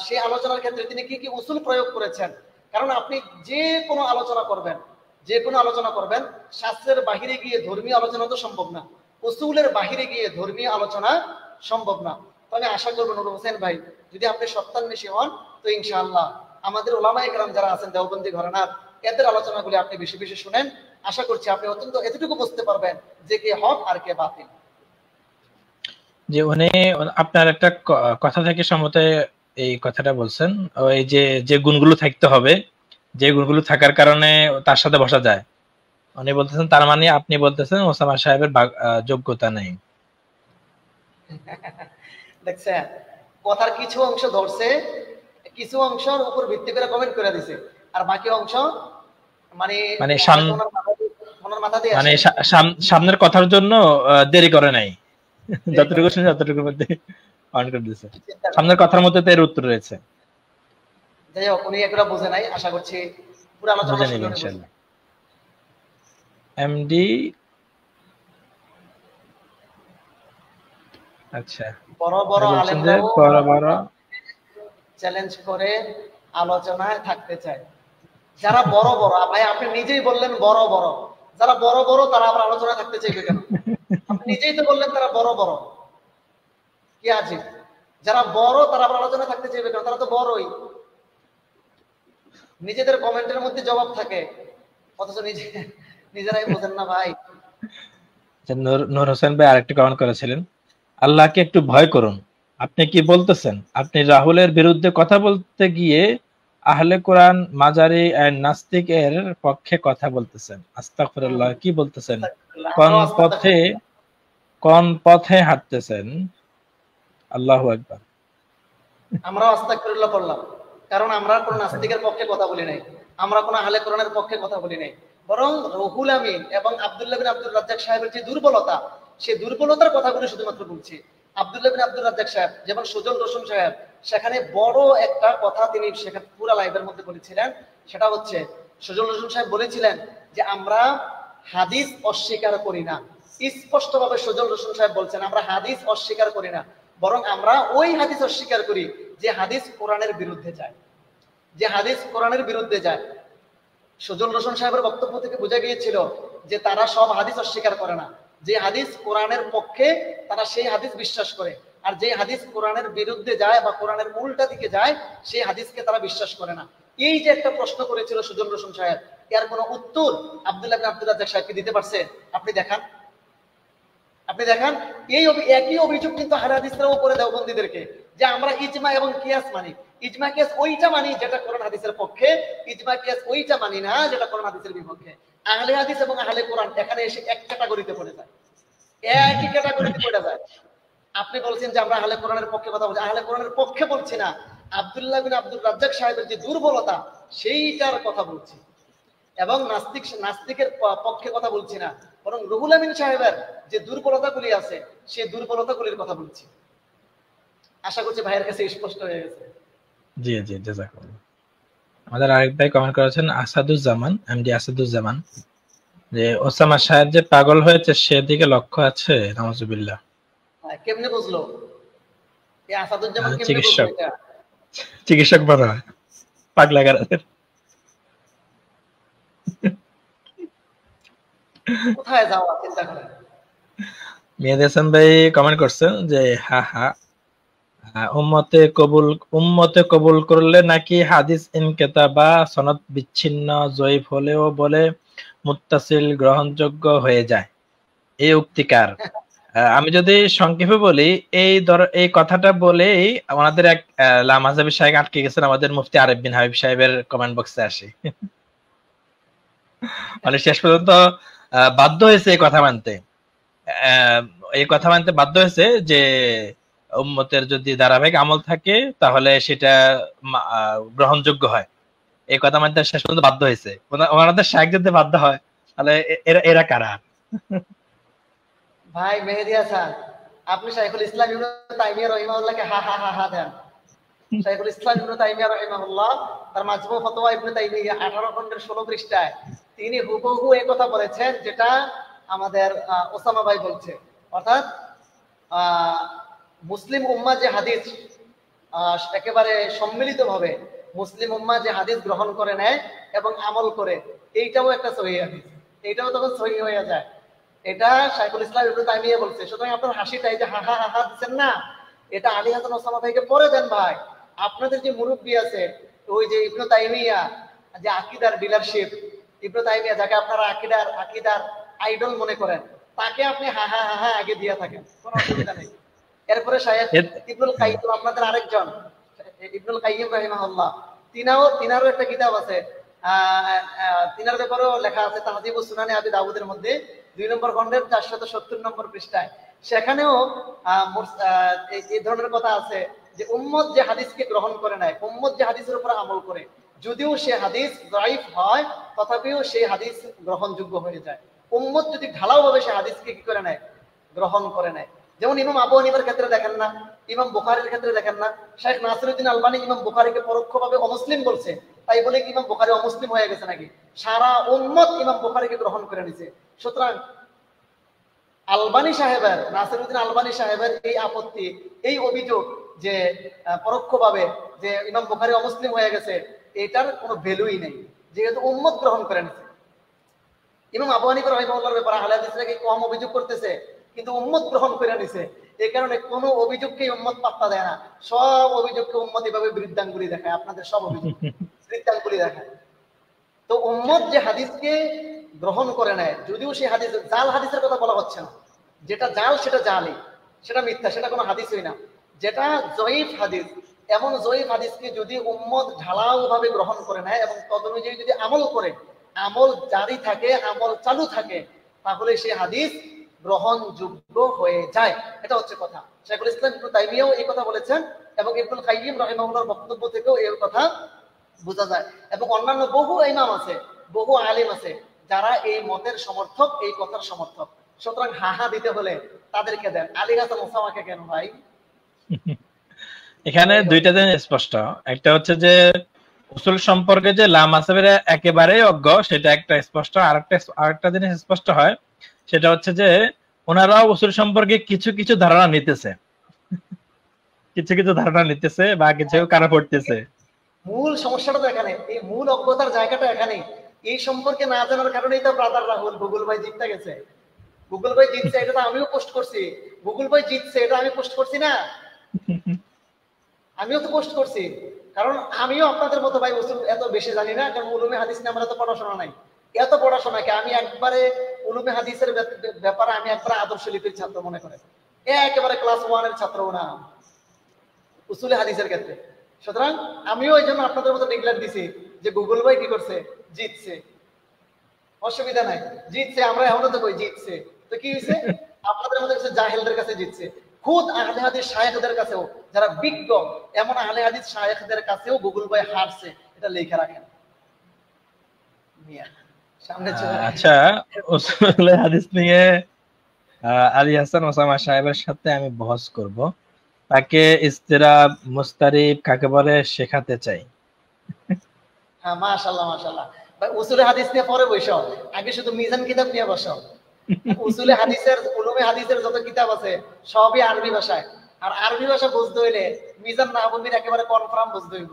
Speaker 3: সেই আলোচনার ক্ষেত্রে তিনি কি কি উসুল প্রয়োগ করেছেন। কারণ আপনি যে কোনো আলোচনা করবেন, যে কোনো আলোচনা করবেন, শাস্ত্রের বাহিরে গিয়ে ধর্মীয় আলোচনা তো সম্ভব না, উসুলের বাহিরে গিয়ে ধর্মীয় আলোচনা সম্ভব না। তো আমি আশা করবো নূর হোসেন ভাই, যদি আপনি সত্যান্বেষী হন, তো ইনশাআল্লাহ আমাদের ওলামায়ে কেরাম যারা আছেন দেওবন্দি ঘরানার, এদের আলোচনাগুলি আপনি বেশি বেশি শুনেন। আশা করছি আপনি অত্যন্ত এতটুকু বুঝতে পারবেন যে কে হক আর কে বাতিল।
Speaker 2: যে উনি আপনার একটা কথা থেকে সম্মত এই কথাটা বলছেন, ওই যে গুণগুলো থাকতে হবে, যে গুণগুলো থাকার কারণে তার সাথে বসা যায়, উনি বলতেছেন তার মানে আপনি বলতেছেন ওসামা সাহেবের যোগ্যতা নেই।
Speaker 3: দেখছেন, কথার কিছু অংশ ধরছে, কিছু অংশের উপর ভিত্তি করে কমেন্ট করে দিছে, আর বাকি অংশ মানে
Speaker 2: সামনের কথার জন্য দেরি করে নাই, যতটুকু শুনে ততটুকুর মধ্যে অন করে দিয়েছে, সামনের কথার মধ্যে তো এর উত্তর রয়েছে।
Speaker 3: যাই হোক, উনি এগুলো বুঝে নাই, আশা করছি পুরো আলোচনা শুনবেন ইনশাআল্লাহ।
Speaker 2: এমডি আচ্ছা,
Speaker 3: বড় বড় আলেমরাও
Speaker 2: বড় বড়
Speaker 3: চ্যালেঞ্জ করে আলোচনায় থাকতে চায়। যারা বড় বড়, ভাই আপনি নিজেই বললেন বড় বড়, যারা বড় বড় তারা আবার আলোচনায় থাকতে চাইবে কেন? আপনি নিজেই তো বললেন তারা বড় বড়, কি আছে? যারা বড় তারা আবার আলোচনায় থাকতে চাইবে কেন? তারা তো বড়ই। নিজেদের কমেন্টের মধ্যে জবাব থাকে, অথচ নিজেরাই বোঝেন না ভাই।
Speaker 2: নূর হোসেন ভাই আরেকটা কমেন্ট করেছিলেন, আল্লাহকে একটু ভয় করুন, আপনি কি বলতেছেন? আপনি রাহুলের বিরুদ্ধে কথা বলতে গিয়ে আহলে কোরআন, মাজারি আর নাস্তিকের পক্ষে কথা বলতেছেন। আস্তাগফিরুল্লাহ, কি বলতেছেন? কোন পথে হাঁটতেছেন? আল্লাহু আকবার।
Speaker 3: আমরাও আস্তাগফিরুল্লাহ পড়লাম, কারণ আমরা কোন নাস্তিকের পক্ষে কথা বলি নাই, আমরা কোন আহলে কোরআনের পক্ষে কথা বলি নাই, বরং রুহুল আমিন এবং আব্দুল্লাহ বিন আব্দুর রাজ্জাক সাহেবের যে দুর্বলতা, সেই দুর্বলতার কথাগুলো শুধুমাত্র বলছি। আব্দুল্লাহ বিন আব্দুর রাজ্জাক সাহেব যেমন সুজন রসুন সাহেব, সেখানে বড় একটা কথা তিনি সেখানে পুরো লাইভের মধ্যে বলেছিলেন, সেটা হচ্ছে সুজন রসুন সাহেব বলেছিলেন যে আমরা হাদিস অস্বীকার করি না। স্পষ্টভাবে সুজন রসুন সাহেব বলছেন আমরা হাদিস অস্বীকার করি না, বরং আমরা ওই হাদিস অস্বীকার করি যে হাদিস কোরআনের বিরুদ্ধে যায়, যে হাদিস কোরআনের বিরুদ্ধে যায়। সুজন রসুন সাহেবের বক্তব্য থেকে বোঝা গিয়েছিল যে তারা সব হাদিস অস্বীকার করে না, যে হাদিস কোরআনের পক্ষে তারা সেই হাদিস বিশ্বাস করে, আর যে হাদিস কোরআনের বিরুদ্ধে যায় বা কোরআনের উল্টা দিকে যায় সেই হাদিসকে তারা বিশ্বাস করে না। এই যে একটা প্রশ্ন করেছিল সুজন রসুন সাহেব, এর কোনো উত্তর আব্দুল্লাহ বিন আব্দুর রাজ্জাক সাহেবকে দিতে পারছে? আপনি দেখান, আপনি দেখান। এই একই অভিযোগ কিন্তু আহলে হাদিসরাও করে দেওবন্দীদেরকে, যে আমরা ইজমা এবং কিয়াস মানি। ইজমা কিয়াস ওইটা মানি যেটা কোরআন হাদিসের পক্ষে, ইজমা কিয়াস ওইটা মানি না যেটা কোরআন হাদিসের বিপক্ষে। আহলে হাদিস এবং আহলে কোরআন এখানে এসে এক ক্যাটাগরিতে পড়ে যায়, একই ক্যাটাগরিতে পড়ে যায়। আপনি বলছেন যে আমরা আহলে কোরআনের পক্ষে কথা বলছি, আহলে কোরআনের পক্ষে বলছি না, আব্দুল্লাহ বিন আব্দুর রাজ্জাক সাহেবের যে দুর্বলতা সেইটার কথা বলছি, এবং নাস্তিকের পক্ষে কথা বলছি না, বরং রুহুল আমিন সাহেবের যে দুর্বলতাগুলি আছে সেই দুর্বলতাগুলির কথা বলছি। আশা করছি ভাইয়ের কাছে স্পষ্ট হয়ে গেছে।
Speaker 2: জি জি, জাযাকাল্লাহ। আমাদের আরেক ভাই কমেন্ট করেছেন, আসাদুজ্জামান, এমডি আসাদুজ্জামান। যে ওসামা সাহেব যে পাগল হয়েছে সেদিকে লক্ষ্য আছে, নাউজুবিল্লাহ।
Speaker 3: কেমনে বুঝলো? এই আসাদুজ্জামান কেমনে বুঝলো
Speaker 2: চিকিৎসক
Speaker 3: এটা?
Speaker 2: চিকিৎসক মনে হয়, পাগলা গারদের।
Speaker 3: কোথায় যাওয়া চিন্তা করেন।
Speaker 2: মেহেদী হাসান ভাই কমেন্ট করছেন যে হা হা, উম্মতে কবুল করলে নাকি হাদিস ইনকেতা বা সনদ বিচ্ছিন্ন জয়ীফ হলেও বলে মুত্তাসিল গ্রহণযোগ্য হয়ে যায়, এই উক্তিকার। আমি যদি সংক্ষেপে বলি, এই কথাটা বলেই আমাদের এক লামাজাবি সাহেব আটকে গেছেন আমাদের মুফতি আরেফ বিন হাবিব সাহেবের কমেন্ট বক্সে আসি। মানে শেষ পর্যন্ত বাধ্য হয়েছে এই কথা মানতে, বাধ্য হয়েছে যে উম্মতের যদি ধারাবাহিক আমল থাকে তাহলে সেটা গ্রহণযোগ্য হয়। এই কথা মানতে শেষ পর্যন্ত বাধ্য হয়েছে। ওনাদের শায়েখ যদি বাধ্য হয় তাহলে এরা কারা?
Speaker 3: ভাই মেহেদী হাসান, আপনি শাইখুল ইসলাম ইবনে তাইমিয়া রাহিমাহুল্লাহকে হা হা হা হা দেন। শাইখুল ইসলাম ইবনে তাইমিয়া রাহিমাহুল্লাহ তার মাজমু ফতোয়া ইবনে তাইমিয়া 18 খণ্ডের 16 পৃষ্ঠায় তিনি হুবহু এই কথা বলেছেন যেটা আমাদের ওসামা ভাই বলছে। অর্থাৎ মুসলিম উম্মাহ যে হাদিস একেবারে সম্মিলিতভাবে মুসলিম উম্মাহ যে হাদিস গ্রহণ করে নেয় এবং আমল করে, এইটাও একটা সহিহ হাদিস, এইটাও তখন সহিহ হয়ে যায়। এটা শাইখুল ইসলাম ইবনে তাইমিয়া বলছে। সুতরাং আপনার হাসিটাই যে হা হা হা হা দিচ্ছেন না, এটা আলী হাসান ওসামা ভাইকে পরে দেন ভাই। আপনাদের যে মুরব্বী আছে ওই যে ইবনে তাইমিয়া, যে আকীদার ডিলারশিপ, ইবনে তাইমিয়া যাকে আপনারা আকীদার আইডল মনে করেন, তাকে আপনি হা হা হা হা আগে দিয়ে থাকেন, কোনো অসুবিধা নেই। এরপরে শায়েখ ইবনুল কাইয়িম, আপনাদের আরেকজন ইবনুল কাইয়িম রাহিমাহুল্লাহ, তিনারও একটা কিতাব আছে, তিনার ব্যাপারেও লেখা আছে তাহযিবুস সুনানে আবি দাউদের মধ্যে 2 নম্বর খণ্ডের 470 নম্বর পৃষ্ঠায়। সেখানেও এই ধরনের কথা আছে যে উম্মত যে হাদিসকে গ্রহণ করে নেয়, উম্মত যে হাদিসের উপর আমল করে, যদিও সে হাদিস যায়িফ হয় তথাপিও সেই হাদিস গ্রহণযোগ্য হয়ে যায়। উম্মত যদি ঢালাও ভাবে সে হাদিসকে কি করে নেয়, গ্রহণ করে নেয়। যেমন ইমাম আবু হানিফার ক্ষেত্রে দেখেন না, ইমাম বুখারীর ক্ষেত্রে দেখেন না, শেখ নাসিরউদ্দিন আলবানী ইমাম বুখারীকে পরোক্ষভাবে অমুসলিম বলছে, তাই বলে কি ইমাম বুখারী অমুসলিম হয়ে গেছে নাকি? সারা উম্মত ইমাম বুখারীকে গ্রহণ করে নিছে। সুতরাং আলবানী সাহেবের, নাসিরউদ্দিন আলবানী সাহেবের এই আপত্তি, এই অভিযোগ যে পরোক্ষভাবে যে ইমাম বুখারী অমুসলিম হয়ে গেছে, এটার কোনো ভ্যালুই নেই, যেহেতু উম্মত গ্রহণ করে নিছে। ইমাম আবু হানিফা রাহিমাহুল্লাহর ব্যাপারে আহলে হাদিসরা কি কম অভিযোগ করতেছে, কিন্তু উম্মত গ্রহণ করে নিছে। এই কারণে কোন অভিযোগকেই উম্মত পাত্তা দেয় না, সব অভিযোগকে উম্মত এভাবে বৃদ্ধাঙ্গুলি দেখায়, আপনাদের সব অভিযোগ বৃদ্ধাঙ্গুলি দেখায়। তো উম্মত যে হাদিসকে গ্রহণ করে নেয়, যদিও সেই হাদিস জাল হাদিসের কথা বলা হচ্ছে না, যেটা জাল সেটা জালই, সেটা মিথ্যা, সেটা কোনো হাদিসই না। যেটা জয়ীফ হাদিস, এমন জয়ীফ হাদিসকে যদি উম্মত ঢালাও ভাবে গ্রহণ করে নেয় এবং তদনুযায়ী যদি আমল করে, আমল জারি থাকে, আমল চালু থাকে, তাহলে সেই হাদিস গ্রহণযোগ্য হয়ে যায়। এটা হচ্ছে কথা। শাইখুল ইসলাম ইবনে তাইমিয়াও এই কথা বলেছেন এবং ইবনুল কাইয়িম রাহিমাহুল্লাহর বক্তব্য থেকেও এই কথা বোঝা যায়। এবং অন্যান্য বহু ইমাম আছে, বহু আলিম আছে যারা এই মতের সমর্থক, এই কথার সমর্থক। সুতরাং হাহা দিতে হলে তাদেরকে দেন, আলী হাসান ওসামাকে কেন ভাই?
Speaker 2: এখানে দুইটা জিনিস স্পষ্ট। একটা হচ্ছে যে উসুল সম্পর্কে যে লামাসাবিরা একেবারেই অজ্ঞ, সেটা একটা স্পষ্ট। আরেকটা জিনিস স্পষ্ট হয়, সেটা হচ্ছে যে ওনারাও উসুল সম্পর্কে কিছু কিছু ধারণা নিতেছে, বা কিছু কারা পড়তেছে।
Speaker 3: মূল সমস্যাটা তো এখানে, এই মূল অজ্ঞতার জায়গাটা এখানে। এই সম্পর্কে না জানার কারণেই তো ব্রাদার রাহুল গুগল ভাই জিততে গেছে। গুগল ভাই জিতছে, এটা তো আমিও পোস্ট করছি। গুগল ভাই জিতছে, এটা আমি পোস্ট করছি না? আমিও তো পোস্ট করছি, কারণ আমিও আপনাদের মতো ভাই উসুল এত বেশি জানি না, কারণ উলুমে হাদিস নিয়ে আমার এত পড়াশোনা নাই। এত পড়াশোনাকে আমি একবারে উলুমে হাদিসের ব্যাপারে আমি একবারে আদর্শ লিপির ছাত্র মনে করে, একেবারে ক্লাস 1 এর ছাত্র না উসুলে হাদিসের ক্ষেত্রে। সুতরাং আমিও এই জন্য আপনাদের মতো ডিক্লেয়ার দিছি যে গুগল ভাই কি করছে, জিতছে, অসুবিধা নাই, জিতছে। আমরা এখনো তো কই জিতছে, তো কি হয়েছে? আপনাদের মতো কিছু জাহেলদের কাছে জিতছে। খুদ আহলে হাদিস শায়েখদের কাছেও, যারা বিজ্ঞ এমন আহলে হাদিস শায়েখদের কাছেও গুগল ভাই হারছে, এটা লিখে রাখেন।
Speaker 2: আচ্ছা, উসুলে হাদিস নিয়ে আলী হাসান ওসামা সাহেবের সাথে আমি বহস করব। তাকে ইস্তিরাব মুস্তারিব কাকে বলে শেখাতে চাই।
Speaker 3: হ্যাঁ, মাশাআল্লাহ মাশাআল্লাহ। ভাই উসুলে হাদিস নিয়ে পরে বসো, আগে শুধু মিজান কিতাব নিয়ে বসো। উসুলে হাদিসের, উলুমে হাদিসের যত কিতাব আছে সবই আরবি ভাষায়। আর আরবি ভাষা বুঝতে হইলে মিজান নাহবীর একেবারে কনফার্ম বুঝতে হইব।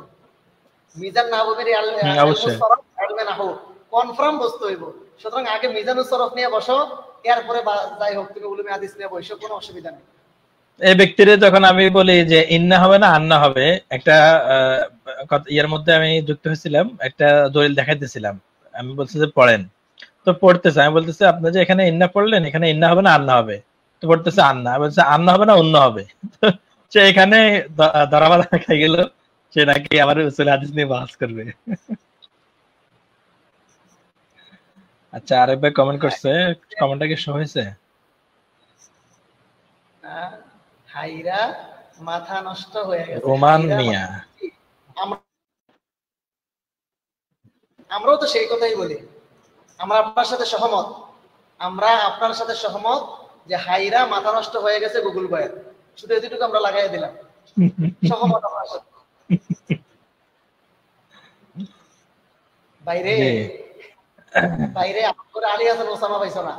Speaker 3: মিজান নাহবীর
Speaker 2: অবশ্যই
Speaker 3: কনফার্ম বুঝতে হইব। সুতরাং আগে মিজানুস সরফ নিয়ে বসো, এরপরে যাই হোক তুমি উলুমে হাদিস নিয়ে বসো, কোনো অসুবিধা নেই।
Speaker 2: এই ব্যক্তিরে যখন আমি বলি যে ইন্না হবে না আন্না হবে, একটা ইয়ার মধ্যে আমি যুক্ত হয়েছিলাম, একটা দলিল দেখাইতেছিলাম, আমি বলছি যে পড়েন, তো পড়তেছে, আমি বলতেছি আপনি যে এখানে ইন্না পড়লেন, এখানে ইন্না হবে না আন্না হবে, তো পড়তেছে আন্না, আমি বলছি আন্না হবে না অন্য হবে। সে এখানে ধরাবাধা খাই গেল, সে নাকি আমার উসুল হাদিস নিয়ে বাস করবে। আচ্ছা, আরেক ভাই কমেন্ট করছে, কমেন্টটা কি শো হয়েছে?
Speaker 3: হাইরা মাথা নষ্ট হয়ে গেছে।
Speaker 2: রোমান মিয়া,
Speaker 3: আমরাও তো সেই কথাই বলি, আমরা আপনার সাথে সহমত, আমরা আপনার সাথে সহমত যে হাইরা মাথা নষ্ট হয়ে গেছে গুগল বয়ের, শুধু এতটুকু আমরা লাগাই দিলাম, সহমত আপনার সাথে। বাইরে বাইরে আমগরে আলী হাসান ওসামা পাইছো না,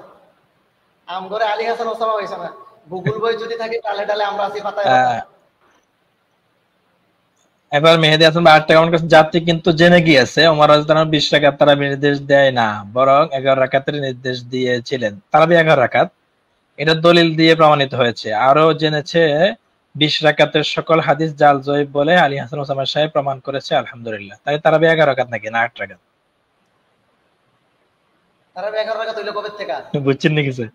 Speaker 3: আমগরে আলী হাসান ওসামা পাইছো না। গুগল বই যদি থাকে ডালে ডালে আমরা আছি পাতায়।
Speaker 2: এবার মেহেদী হাসান ভাই আরেকটা কমেন্ট করেছেন, যাত্রী কিন্তু জেনে গিয়েছে ওমর রাদিয়াল্লাহু 20 রাকাত তারাবি নির্দেশ দেয় না, বরং 11 রাকাতের নির্দেশ দিয়েছিলেন। তারাবি 11 রাকাত, এটা দলিল দিয়ে প্রমাণিত হয়েছে। আরো জেনেছে 20 রাকাতের সকল হাদিস জাল জয়ীফ বলে আলী হাসান ওসামা সাহেব প্রমাণ করেছে, আলহামদুলিল্লাহ। তাই তারাবি 11 রাকাত নাকি না 8 রাকাত?
Speaker 3: তারাবি 11 রাকাত হইলো কবে থেকে
Speaker 2: বুঝছেন নাকি স্যার?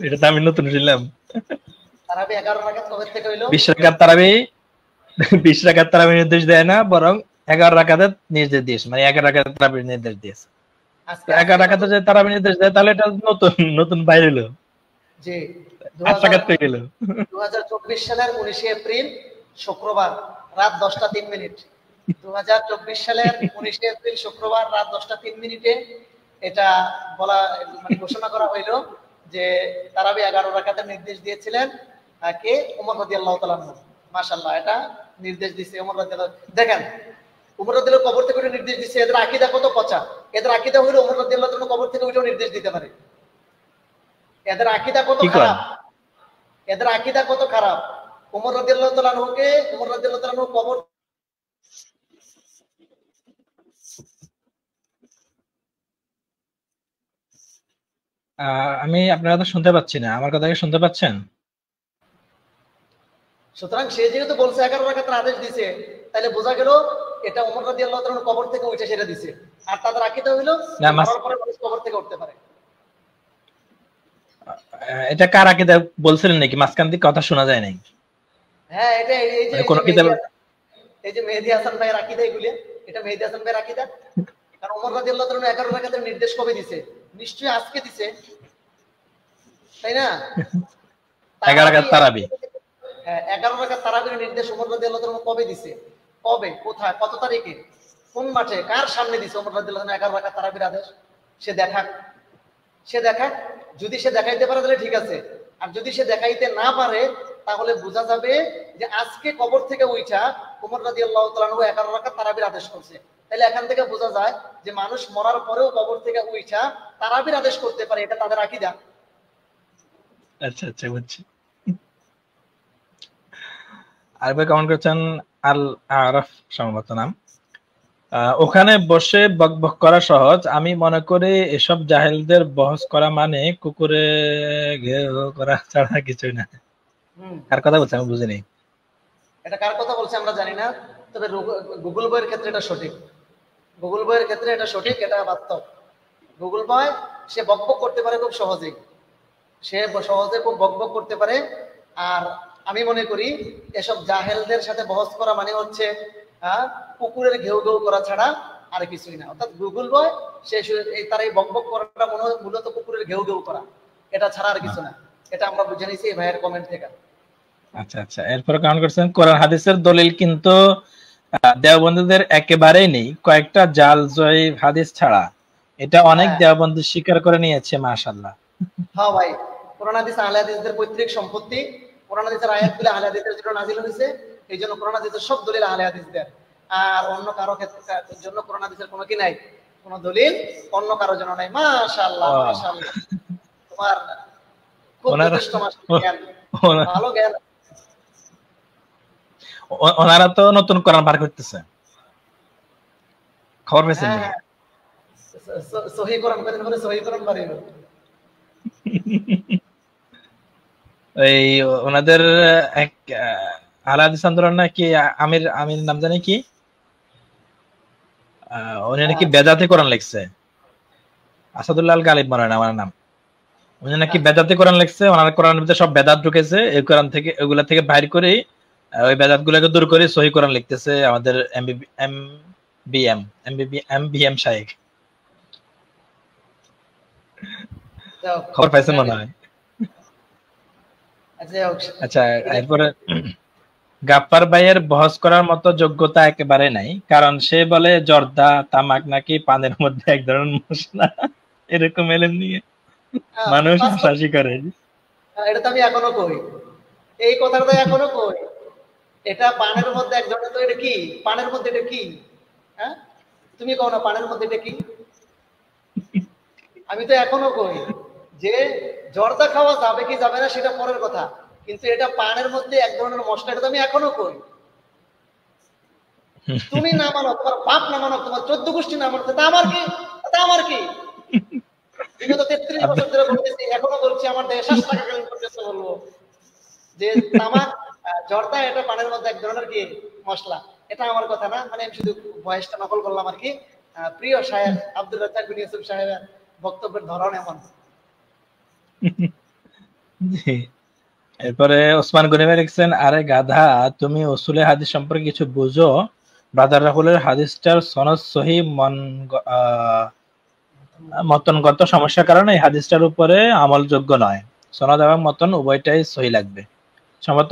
Speaker 2: এটা তো আমি নতুন শুনলাম।
Speaker 3: তারাবি 11 রাকাত কবে থেকে হইলো?
Speaker 2: 20 রাকাত তারাবি, 20 রাকাত তারাবি নির্দেশ দেয় না, বরং 11 রাকাতের নির্দেশ দিয়েছে, মানে 11 রাকাত তারাবি নির্দেশ দিয়েছে। 11 রাকাতে যে তারাবি নির্দেশ দেয়, তাহলে এটা নতুন নতুন বাইরে হলো।
Speaker 3: জি,
Speaker 2: 8 রাকাত পেয়ে গেল।
Speaker 3: 2024 সালের 19 এপ্রিল শুক্রবার রাত 10টা 3 মিনিট, 2024 সালের 19 এপ্রিল শুক্রবার রাত 10টা 3 মিনিটে এটা বলা, মানে ঘোষণা করা হইলো যে তারাবি 11 রাকাতের নির্দেশ দিয়েছিলেন কে? ওমর রাদিয়াল্লাহু তাআলা। মাশাআল্লাহ, এটা নির্দেশ দিয়েছে ওমর রাদিয়াল্লাহু। দেখেন, ওমর রাদিয়াল্লাহু কবর থেকে নির্দেশ দিয়েছে, এদের আকীদা কত পচা। এদের আকীদা হলো ওমর রাদিয়াল্লাহু তাআলা কবর থেকে উঠেও নির্দেশ দিতে পারে। এদের আকীদা কত খারাপ, এদের আকীদা কত খারাপ। ওমর রাদিয়াল্লাহু তাআলা আনহুকে, ওমর রাদিয়াল্লাহু তাআলা আনহু কবর,
Speaker 2: আমি আপনার কথা শুনতে পাচ্ছি না, আমার কথা কি শুনতে পাচ্ছেন?
Speaker 3: সুতরাং সে যেহেতু বলছে 11 রাকাতের আদেশ দিয়েছে, তাহলে বোঝা গেল এটা ওমর রাদিয়াল্লাহু তাআলা কবর থেকে উঠে সেটা দিয়েছে। আর তাদের আকীদা হলো মরার পরে মানুষ কবর থেকে উঠতে পারে।
Speaker 2: এটা কার আকীদা বলছিলেন নাকি? মাঝখান থেকে কথা শোনা যায় নাই।
Speaker 3: হ্যাঁ, এটা এই যে
Speaker 2: কোন কিতাব?
Speaker 3: এই যে মেহেদী হাসান ভাইয়ের আকীদা, এগুলি এটা মেহেদী হাসান ভাইয়ের আকীদা। কারণ ওমর রাদিয়াল্লাহু তাআলা 11 রাকাতের নির্দেশ কবে দিয়েছে? নিশ্চয়ই আজকে দিয়েছে, তাই না?
Speaker 2: 11 রাকাত তারাবি,
Speaker 3: হ্যাঁ, 11 রাকাত তারাবির নির্দেশ ওমর রাদিয়াল্লাহু তাআলা কবে দিয়েছে? কবে, কোথায়, কত তারিখে, কোন মাঠে, কার সামনে দিয়েছে ওমর রাদিয়াল্লাহু তাআলা 11 রাকাত তারাবির আদেশ? সে দেখাক, সে দেখাক। যদি সে দেখাইতে পারে তাহলে ঠিক আছে, আর যদি সে দেখাইতে না পারে তাহলে বোঝা যাবে যে আজকে কবর থেকে উঠা ওমর রাদিয়াল্লাহু তাআলা 11 রাকাত তারাবির আদেশ করছে। তাহলে এখান থেকে বোঝা যায় যে মানুষ মরার পরেও কবর থেকে উঠা তারাবির আদেশ করতে পারে, এটা তাদের আকীদা।
Speaker 2: আচ্ছা আচ্ছা, বুঝছি। আরেকবার কমেন্ট করছেন আল আরাফ সম্ভবত নাম, ওখানে বসে বকবক করা সহজ, আমি মনে করি এসব জাহেলদের বহস করা মানে কুকুরে ঘেউ করা ছাড়া কিছুই না। কার কথা বলছে আমি বুঝিনি।
Speaker 3: এটা কার কথা বলছে আমরা জানি না, তবে গুগল বইয়ের ক্ষেত্রে এটা সঠিক। গুগল বইয়ের ক্ষেত্রে এটা সঠিক, এটা বাস্তব। গুগল বয় সে বকবক করতে পারে খুব সহজেই, সে সহজে খুব বকবক করতে পারে। আর আমি মনে করি এসব জাহেলদের সাথে বহস করা মানে হচ্ছে কুকুরের ঘেউ ঘেউ করা ছাড়া আর কিছুই না। অর্থাৎ গুগল বয় সে তার এই বকবক করাটা মূলত কুকুরের ঘেউ ঘেউ করা, এটা ছাড়া আর কিছু না। এটা আমরা বুঝে নিয়েছি এই ভাইয়ের কমেন্ট থেকে।
Speaker 2: আচ্ছা আচ্ছা, এরপর কমেন্ট করছেন কোরআন হাদিসের দলিল কিন্তু দেওবন্দীদের একেবারেই নেই, কয়েকটা জাল জয়ীফ হাদিস ছাড়া। এটা অনেক দেওবন্দী স্বীকার করে নিয়েছে, মাশাআল্লাহ।
Speaker 3: হ্যাঁ ভাই, কোরআন হাদিস আহলে হাদিসদের পৈতৃক সম্পত্তি। কোরআন হাদিসের আয়াতগুলো আহলে হাদিসের জন্য নাযিল হয়েছে, এই জন্য কোরআন হাদিসের সব দলিল আহলে হাদিসদের। আর অন্য কারো ক্ষেত্রে জন্য কোরআন হাদিসের কোনো কি নাই, কোনো দলিল অন্য কারোর জন্য নাই। মাশাআল্লাহ মাশাআল্লাহ, তোমার খুব যথেষ্ট জ্ঞান, ভালো জ্ঞান।
Speaker 2: ওনারা তো নতুন কোরআন বার করতেছে, খবর পেয়েছেন?
Speaker 3: সহিহ কোরআন কদিন পরে সহিহ কোরআন বার হইলো।
Speaker 2: এই ওনাদের এক আহলে হাদিস আন্দোলন নাকি আমির নাম জানি কি, উনি নাকি বেদাতে কোরআন লিখছে, আসাদুল্লাহ আল গালিব মনে হয় আমার নাম। উনি নাকি বেদাতে কোরআন লিখছে, ওনার কোরআনের ভিতরে সব বেদাত ঢুকেছে, এই কোরআন থেকে ওইগুলা থেকে বাইর করে ওই বেদাত গুলাকে দূর করে সহিহ কোরআন লিখতেছে আমাদের এমবিএম শাইখ। খবর পাইছেন মনে হয়? আচ্ছা, এরপরে গাফফার ভাইয়ের বহস করার মতো যোগ্যতা একেবারে নাই, কারণ সে বলে জর্দা তামাক নাকি পানের মধ্যে এক ধরনের মশলা, এরকম এলেম নিয়ে মানুষ হাসাহাসি করে।
Speaker 3: এটা তো আমি এখনো কই, এই কথাটা এখনো কই, এটা পানের মধ্যে এক ধরনের, তো এটা কি পানের মধ্যে, এটা কি? হ্যাঁ, তুমি কও না পানের মধ্যে এটা কি? আমি তো এখনো কই যে জর্দা খাওয়া যাবে কি যাবে না সেটা পরের কথা, কিন্তু এটা পানের মধ্যে এক ধরনের মশলা, এটা তো আমি এখনো কই। তুমি না মানো, তোমার বাপ না মানো, তোমার 14 গোষ্ঠী না মানো, তা আমার কি? তা আমার কি? বিগত 33 বছর ধরে বলতেছি, এখনো বলছি, আমার দেশে শ্বাস থাকাকালীন পর্যন্ত বলবো যে তামাক জর্দা এটা পানের মধ্যে এক ধরনের কি মশলা। এটা আমার কথা না, মানে আমি শুধু ভয়েসটা নকল করলাম আর কি। প্রিয় শায়েখ আব্দুর রাজ্জাক বিন ইউসুফ সাহেবের বক্তব্যের ধরন এমন।
Speaker 2: এরপরে ওসমান গনি ভাই লিখছেন, আরে গাধা, তুমি উসুলে হাদিস সম্পর্কে কিছু বুঝো? ব্রাদার রাহুলের হাদিসটার সনদ সহি মতনগত সমস্যার কারণে এই হাদিসটার উপরে আমলযোগ্য নয়। সনদ এবং মতন উভয়টাই সহি লাগবে। সম্ভবত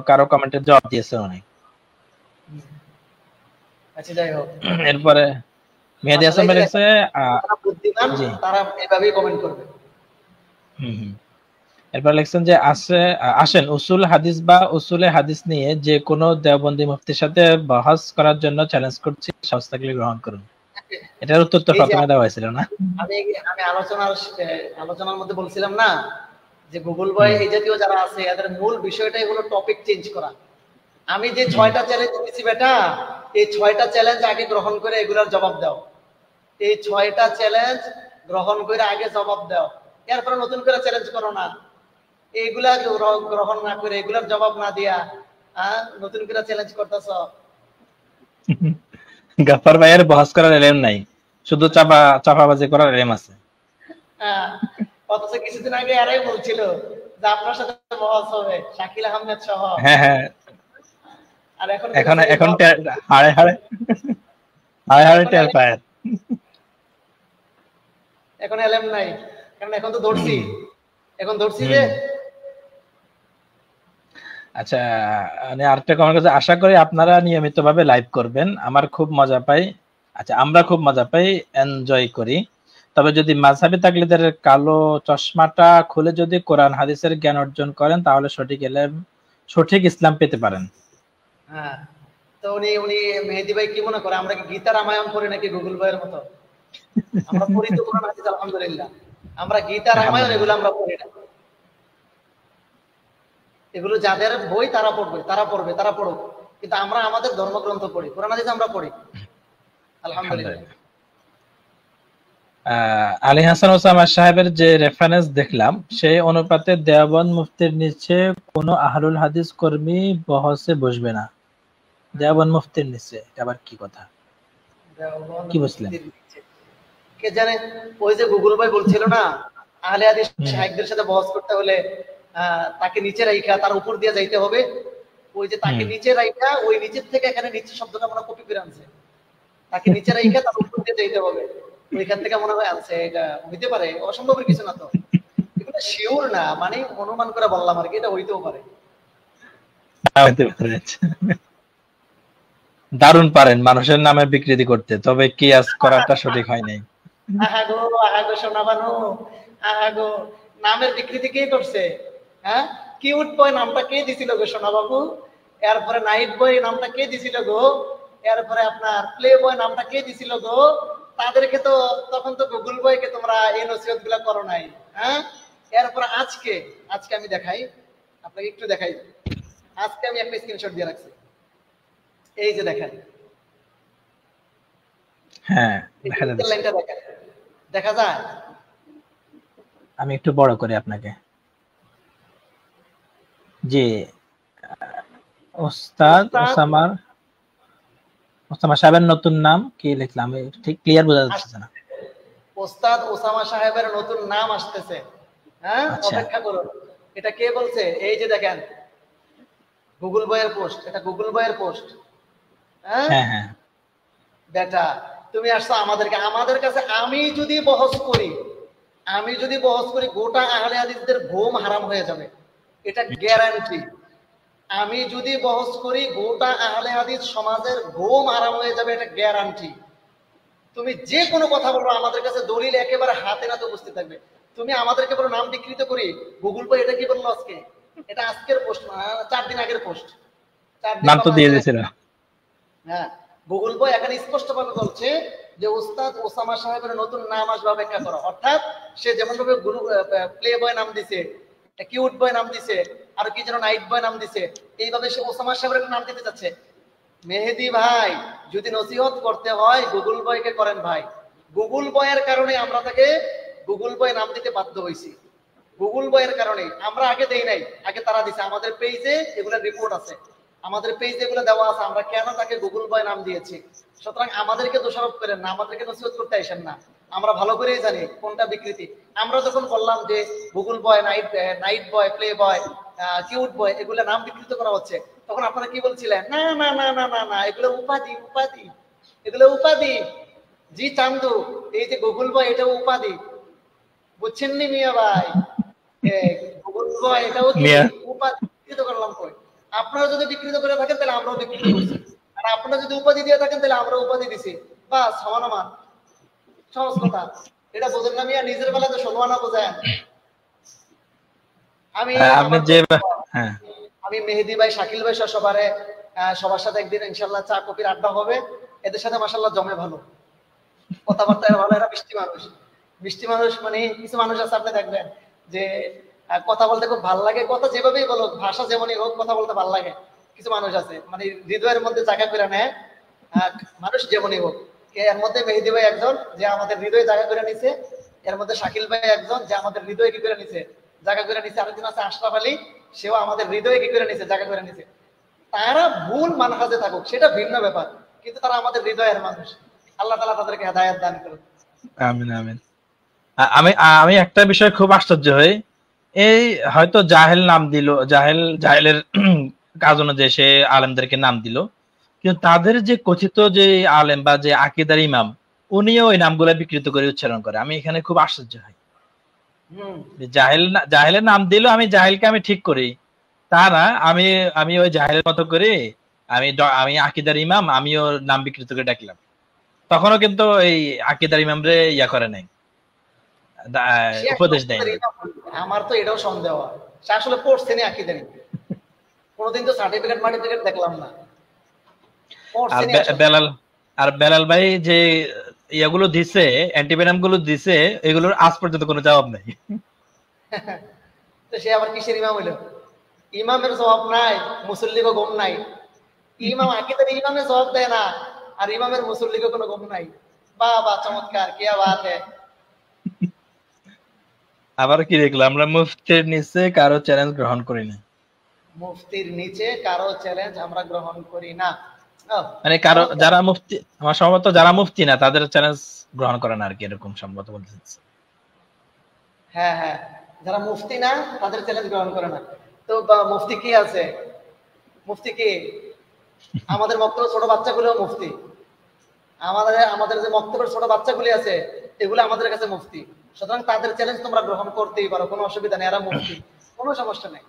Speaker 2: কারো কমেন্টের জবাব দিয়েছে উনি।
Speaker 3: আচ্ছা, যাই হোক।
Speaker 2: এরপরে মেহেদী হাসান ভাই লিখছে,
Speaker 3: তারা এভাবেই কমেন্ট করবে।
Speaker 2: এরপর লিখছেন যে আসেন উসুল হাদিস বা উসুলে হাদিস নিয়ে যে কোনো দেওবন্দি মুফতির সাথে বহস করার জন্য চ্যালেঞ্জ করছি, সাহস থাকলে গ্রহণ করুন। এটার উত্তর তো প্রথমে দেওয়া হয়েছিল না? আমি
Speaker 3: আলোচনার মধ্যে বলছিলাম না যে গুগল বয় এই জাতীয় যারা আছে এদের মূল বিষয়টাই হলো টপিক চেঞ্জ করা। আমি যে 6টা চ্যালেঞ্জ দিয়েছি বেটা, এই 6টা চ্যালেঞ্জ আগে গ্রহণ করে এগুলার জবাব দাও। এই 6টা চ্যালেঞ্জ গ্রহণ করে আগে জবাব দাও, এরপরে নতুন করে চ্যালেঞ্জ করো না। এইগুলা গ্রহণ না করে, এগুলার জবাব না দিয়া নতুন করে চ্যালেঞ্জ করতেছ।
Speaker 2: গাফফার ভাইয়ের বহস করার এলেম নাই, শুধু চাপাবাজি করার এলেম আছে।
Speaker 3: অথচ কিছুদিন আগে এরাই বলছিল যে আপনার সাথে বহস হবে, শাকিল আহমেদ সহ।
Speaker 2: হ্যাঁ হ্যাঁ, আর এখন হাড়ে হাড়ে টের পায়।
Speaker 3: এখন এলেম নাই, কারণ এখন তো ধরছি, এখন ধরছি যে।
Speaker 2: আচ্ছা, মানে আরেকটা কমেন্ট আছে, আশা করি আপনারা নিয়মিতভাবে লাইভ করবেন, আমার খুব মজা পাই। আচ্ছা, আমরা খুব মজা পাই, এনজয় করি। তবে যদি মাযহাবী তাকলিদের কালো চশমাটা খুলে যদি কোরআন হাদিসের জ্ঞান অর্জন করেন তাহলে সঠিক ইসলাম পেতে পারেন।
Speaker 3: হ্যাঁ, তো উনি মেহেদী ভাই কি মনে করে আমরা কি গীতা রামায়ণ পড়ি নাকি গুগল বইয়ের মতো? আমরা পড়ি তো কোরআন হাদিস, আলহামদুলিল্লাহ। আমরা গীতা রামায়ণ এগুলো আমরা পড়ি না। এগুলো যাদের বই তারা পড়বে, তারা পড়ুক, কিন্তু আমরা আমাদের ধর্মগ্রন্থ পড়ি, কোরআন হাদিস আমরা পড়ি, আলহামদুলিল্লাহ।
Speaker 2: আলী হাসান ওসামা সাহেবের যে রেফারেন্স দেখলাম সেই অনুপাতে দেওবন্দ মুফতির নিচে কোনো আহলুল হাদিস কর্মী বহসে বসবে না। দেওবন্দ মুফতির নিচে আবার কি কথা, কি বুঝলেন?
Speaker 3: কে জানে? ওই যে গুগল ভাই বলছিল না, আহলে হাদিস শাইখদের সাথে বহস করতে হলে তাকে নিচে রাইখা তার উপর দিয়ে যাইতে হবে। ওই যে তাকে নিচে রাইখা, ওই নিচের থেকে এখানে নিচে শব্দটা আমরা কপি করে আনছে, তাকে নিচে রাইখা তার উপর দিয়ে যাইতে হবে, ওইখান থেকে মনে হয় আনছে। এটা হইতে পারে, অসম্ভবের কিছু না তো, এগুলো শিওর না, মানে অনুমান করে বললাম আর কি, এটা হইতেও পারে।
Speaker 2: দারুণ পারেন মানুষের নামে বিকৃতি করতে, তবে কিয়াস করাটা সঠিক হয় নাই।
Speaker 3: আহাগো শোনাবানো, আহাগো নামের বিকৃতি কে করছে? হ্যাঁ, কিউট বয় নামটা কে দিছিল গো সোনা বাবু? এরপরে নাইট বয় নামটা কে দিছিল গো? এরপরে আপনার প্লে বয় নামটা কে দিছিল গো? তাদেরকে তো তখন তো গুগল বইকে তোমরা এই নসিহত গুলা করো নাই। হ্যাঁ, এরপর আজকে আমি দেখাই আপনাকে, একটু দেখাই। আজকে আমি একটা স্ক্রিনশট দিয়ে রাখছি, এই যে দেখেন।
Speaker 2: হ্যাঁ, দেখা যাচ্ছে।
Speaker 3: লাইনটা দেখেন, দেখা যায়?
Speaker 2: আমি একটু বড় করে আপনাকে। জি, ওস্তাদ ওসামা সাহেবের নতুন নাম কি লিখলাম, ঠিক ক্লিয়ার বোঝা যাচ্ছে না।
Speaker 3: ওস্তাদ ওসামা সাহেবের নতুন নাম আসতেছে। হ্যাঁ, অপেক্ষা করুন। এটা কে বলছে? এই যে দেখেন, গুগল বইয়ের পোস্ট। এটা গুগল বইয়ের পোস্ট। হ্যাঁ হ্যাঁ, বেটা তুমি আসছো আমাদের কাছে। আমি যদি বহস করি গোটা আহলে হাদিসদের ঘুম হারাম হয়ে যাবে, এটা গ্যারান্টি। আমি যদি বহস করি গোটা আহলে হাদিস সমাজের ঘুম হারাম হয়ে যাবে, এটা গ্যারান্টি। তুমি যে কোনো কথা বলো, আমাদের কাছে দলিল একেবারে হাতে নাতে উপস্থিত থাকবে। তুমি আমাদেরকে বলো নাম বিকৃত করি, গুগল বই এটা কি বললো আজকে? এটা আজকের পোস্ট না, 4 দিন আগের পোস্ট। নাম তো দিয়ে দিয়েছিল। হ্যাঁ, গুগল বই এখানে স্পষ্টভাবে বলছে যে ওস্তাদ ওসামা সাহেবের নতুন নাম আসবে, অপেক্ষা করো। অর্থাৎ সে যেমন ভাবে প্লে বয় নাম দিছে, কিউট বয় নাম দিছে, আর কি যেন নাইট বয় নাম দিছে, এইভাবে সে ওসামা সাহেবের নাম দিতে যাচ্ছে। মেহেদী ভাই, যদি নসিহত করতে হয় গুগল বয়কে করেন ভাই। গুগল বয়ের কারণে আমরা তাকে গুগল বয় নাম দিতে বাধ্য হয়েছি। গুগল বয়ের কারণে আমরা আগে দেই নাই, আগে তারা দিছে। আমাদের পেজে এগুলা রিপোর্ট আছে, আমাদের পেজে এগুলো দেওয়া আছে, আমরা কেন তাকে গুগল বয় নাম দিয়েছি। সুতরাং আমাদেরকে দোষারোপ করেন না, আমাদেরকে নসিহত করতে আসেন না। আমরা ভালো করেই জানি কোনটা বিকৃতি। আমরা যখন বললাম যে গুগল বয়, নাইট বয়, প্লে বয়, কিউট বয়, এগুলো নাম বিকৃত করা হচ্ছে, তখন আপনারা কি বলছিলেন? না না না না না না, এগুলো উপাধি, এগুলো উপাধি। জি চান্দু, এই যে গুগল বয় এটা উপাধি, বুঝছেননি মিয়া ভাই? গুগল বয় এটাও উপাধি, বিকৃত করলাম কই? আপনারা যদি বিকৃত করে থাকেন তাহলে আমরাও বিকৃত করছি, আর আপনারা যদি উপাধি দিয়ে থাকেন তাহলে আমরা উপাধি দিছি। বাস, সমান সমান, সহজ কথা। এটা বোঝেন না মিয়া? নিজের বেলাতে 16 আনা বোঝেন। আমি মেহেদী ভাই, শাকিল ভাই সবার সাথে একদিন ইনশাল্লাহ চা কফির আড্ডা হবে। এদের সাথে মাশাআল্লাহ জমে ভালো, কথাবার্তা ভালো। এরা মিষ্টি মানুষ। মানে কিছু মানুষ আছে আপনি দেখবেন যে কথা বলতে খুব ভালো লাগে, কথা যেভাবেই বলো, ভাষা যেমনই হোক, কথা বলতে ভালো লাগে। কিছু মানুষ আছে মানে হৃদয়ের মধ্যে জায়গা করে নেয়, মানুষ যেমনই হোক। এর মধ্যে মেহেদী ভাই একজন, যে আমাদের হৃদয়ে জায়গা করে নিছে। এর মধ্যে শাকিল ভাই একজন, যে আমাদের হৃদয়ে কি করে নিছে, জায়গা করে নিছে। আরেকজন আছে আশরাফ আলী, সেও আমাদের হৃদয়ে কি করে নিছে, জায়গা করে নিছে। তারা ভুল মানহাজে থাকুক সেটা ভিন্ন ব্যাপার, কিন্তু তারা আমাদের হৃদয়ের মানুষ। আল্লাহ তাআলা তাদেরকে হেদায়েত দান করুন।
Speaker 2: আমিন আমিন। আমি একটা বিষয় খুব আশ্চর্য হই, এই হয়তো জাহেল নাম দিল, জাহেলের কাজ অনুযায়ী সে আলেমদেরকে নাম দিল, কিন্তু তাদের যে কথিত যে আলেম বা যে আকীদার ইমাম, উনিও ওই নামগুলো বিকৃত করে উচ্চারণ করে। আমি এখানে খুব আশ্চর্য হই। জাহেলের নাম দিল, আমি জাহেলকে আমি ঠিক করি, তা না আমি ওই জাহেলের মতো করে আমি আকীদার ইমাম, আমিও নাম বিকৃত করে ডাকলাম। তখনও কিন্তু এই আকীদার ইমাম রে ইয়া করে নাই, উপদেশ দেয়।
Speaker 3: আমার তো এটাও সন্দেহ, সে আসলে পড়ছে না আকীদার ইমাম, কোনদিন তো সার্টিফিকেট দেখলাম না।
Speaker 2: বেলাল ভাই যে ইয়াগুলো দিছে, অ্যান্টিভেনাম গুলো দিছে, এগুলোর আজ পর্যন্ত কোনো জবাব নাই।
Speaker 3: তো সে আবার কিসের ইমাম হইলো? ইমামের জবাব নাই, মুসল্লিগো গম নাই। ইমাম আকীদার ইমামের জবাব দেয় না, আর ইমামের মুসল্লিগো কোনো গম নাই। বাবা চমৎকার, কি বাত है।
Speaker 2: আবার কি দেখলাম, আমরা মুফতির নিচে কারো চ্যালেঞ্জ গ্রহণ করি না।
Speaker 3: মুফতির নিচে কারো চ্যালেঞ্জ আমরা গ্রহণ করি না,
Speaker 2: মানে কারো যারা মুফতি, আমার সম্ভবত যারা মুফতি না তাদের চ্যালেঞ্জ গ্রহণ করে না আর কি, এরকম সম্ভবত বলতে চাচ্ছি।
Speaker 3: হ্যাঁ হ্যাঁ, যারা মুফতি না তাদের চ্যালেঞ্জ গ্রহণ করে না। তো মুফতি কি আছে? মুফতি কি? আমাদের মক্তবের ছোট বাচ্চাগুলো মুফতি। আমাদের যে মক্তবের ছোট বাচ্চাগুলি আছে এগুলো আমাদের কাছে মুফতি। সুতরাং তাদের চ্যালেঞ্জ তোমরা গ্রহণ করতেই পারো, কোনো অসুবিধা নেই, এরা মুফতি, কোনো সমস্যা নেই।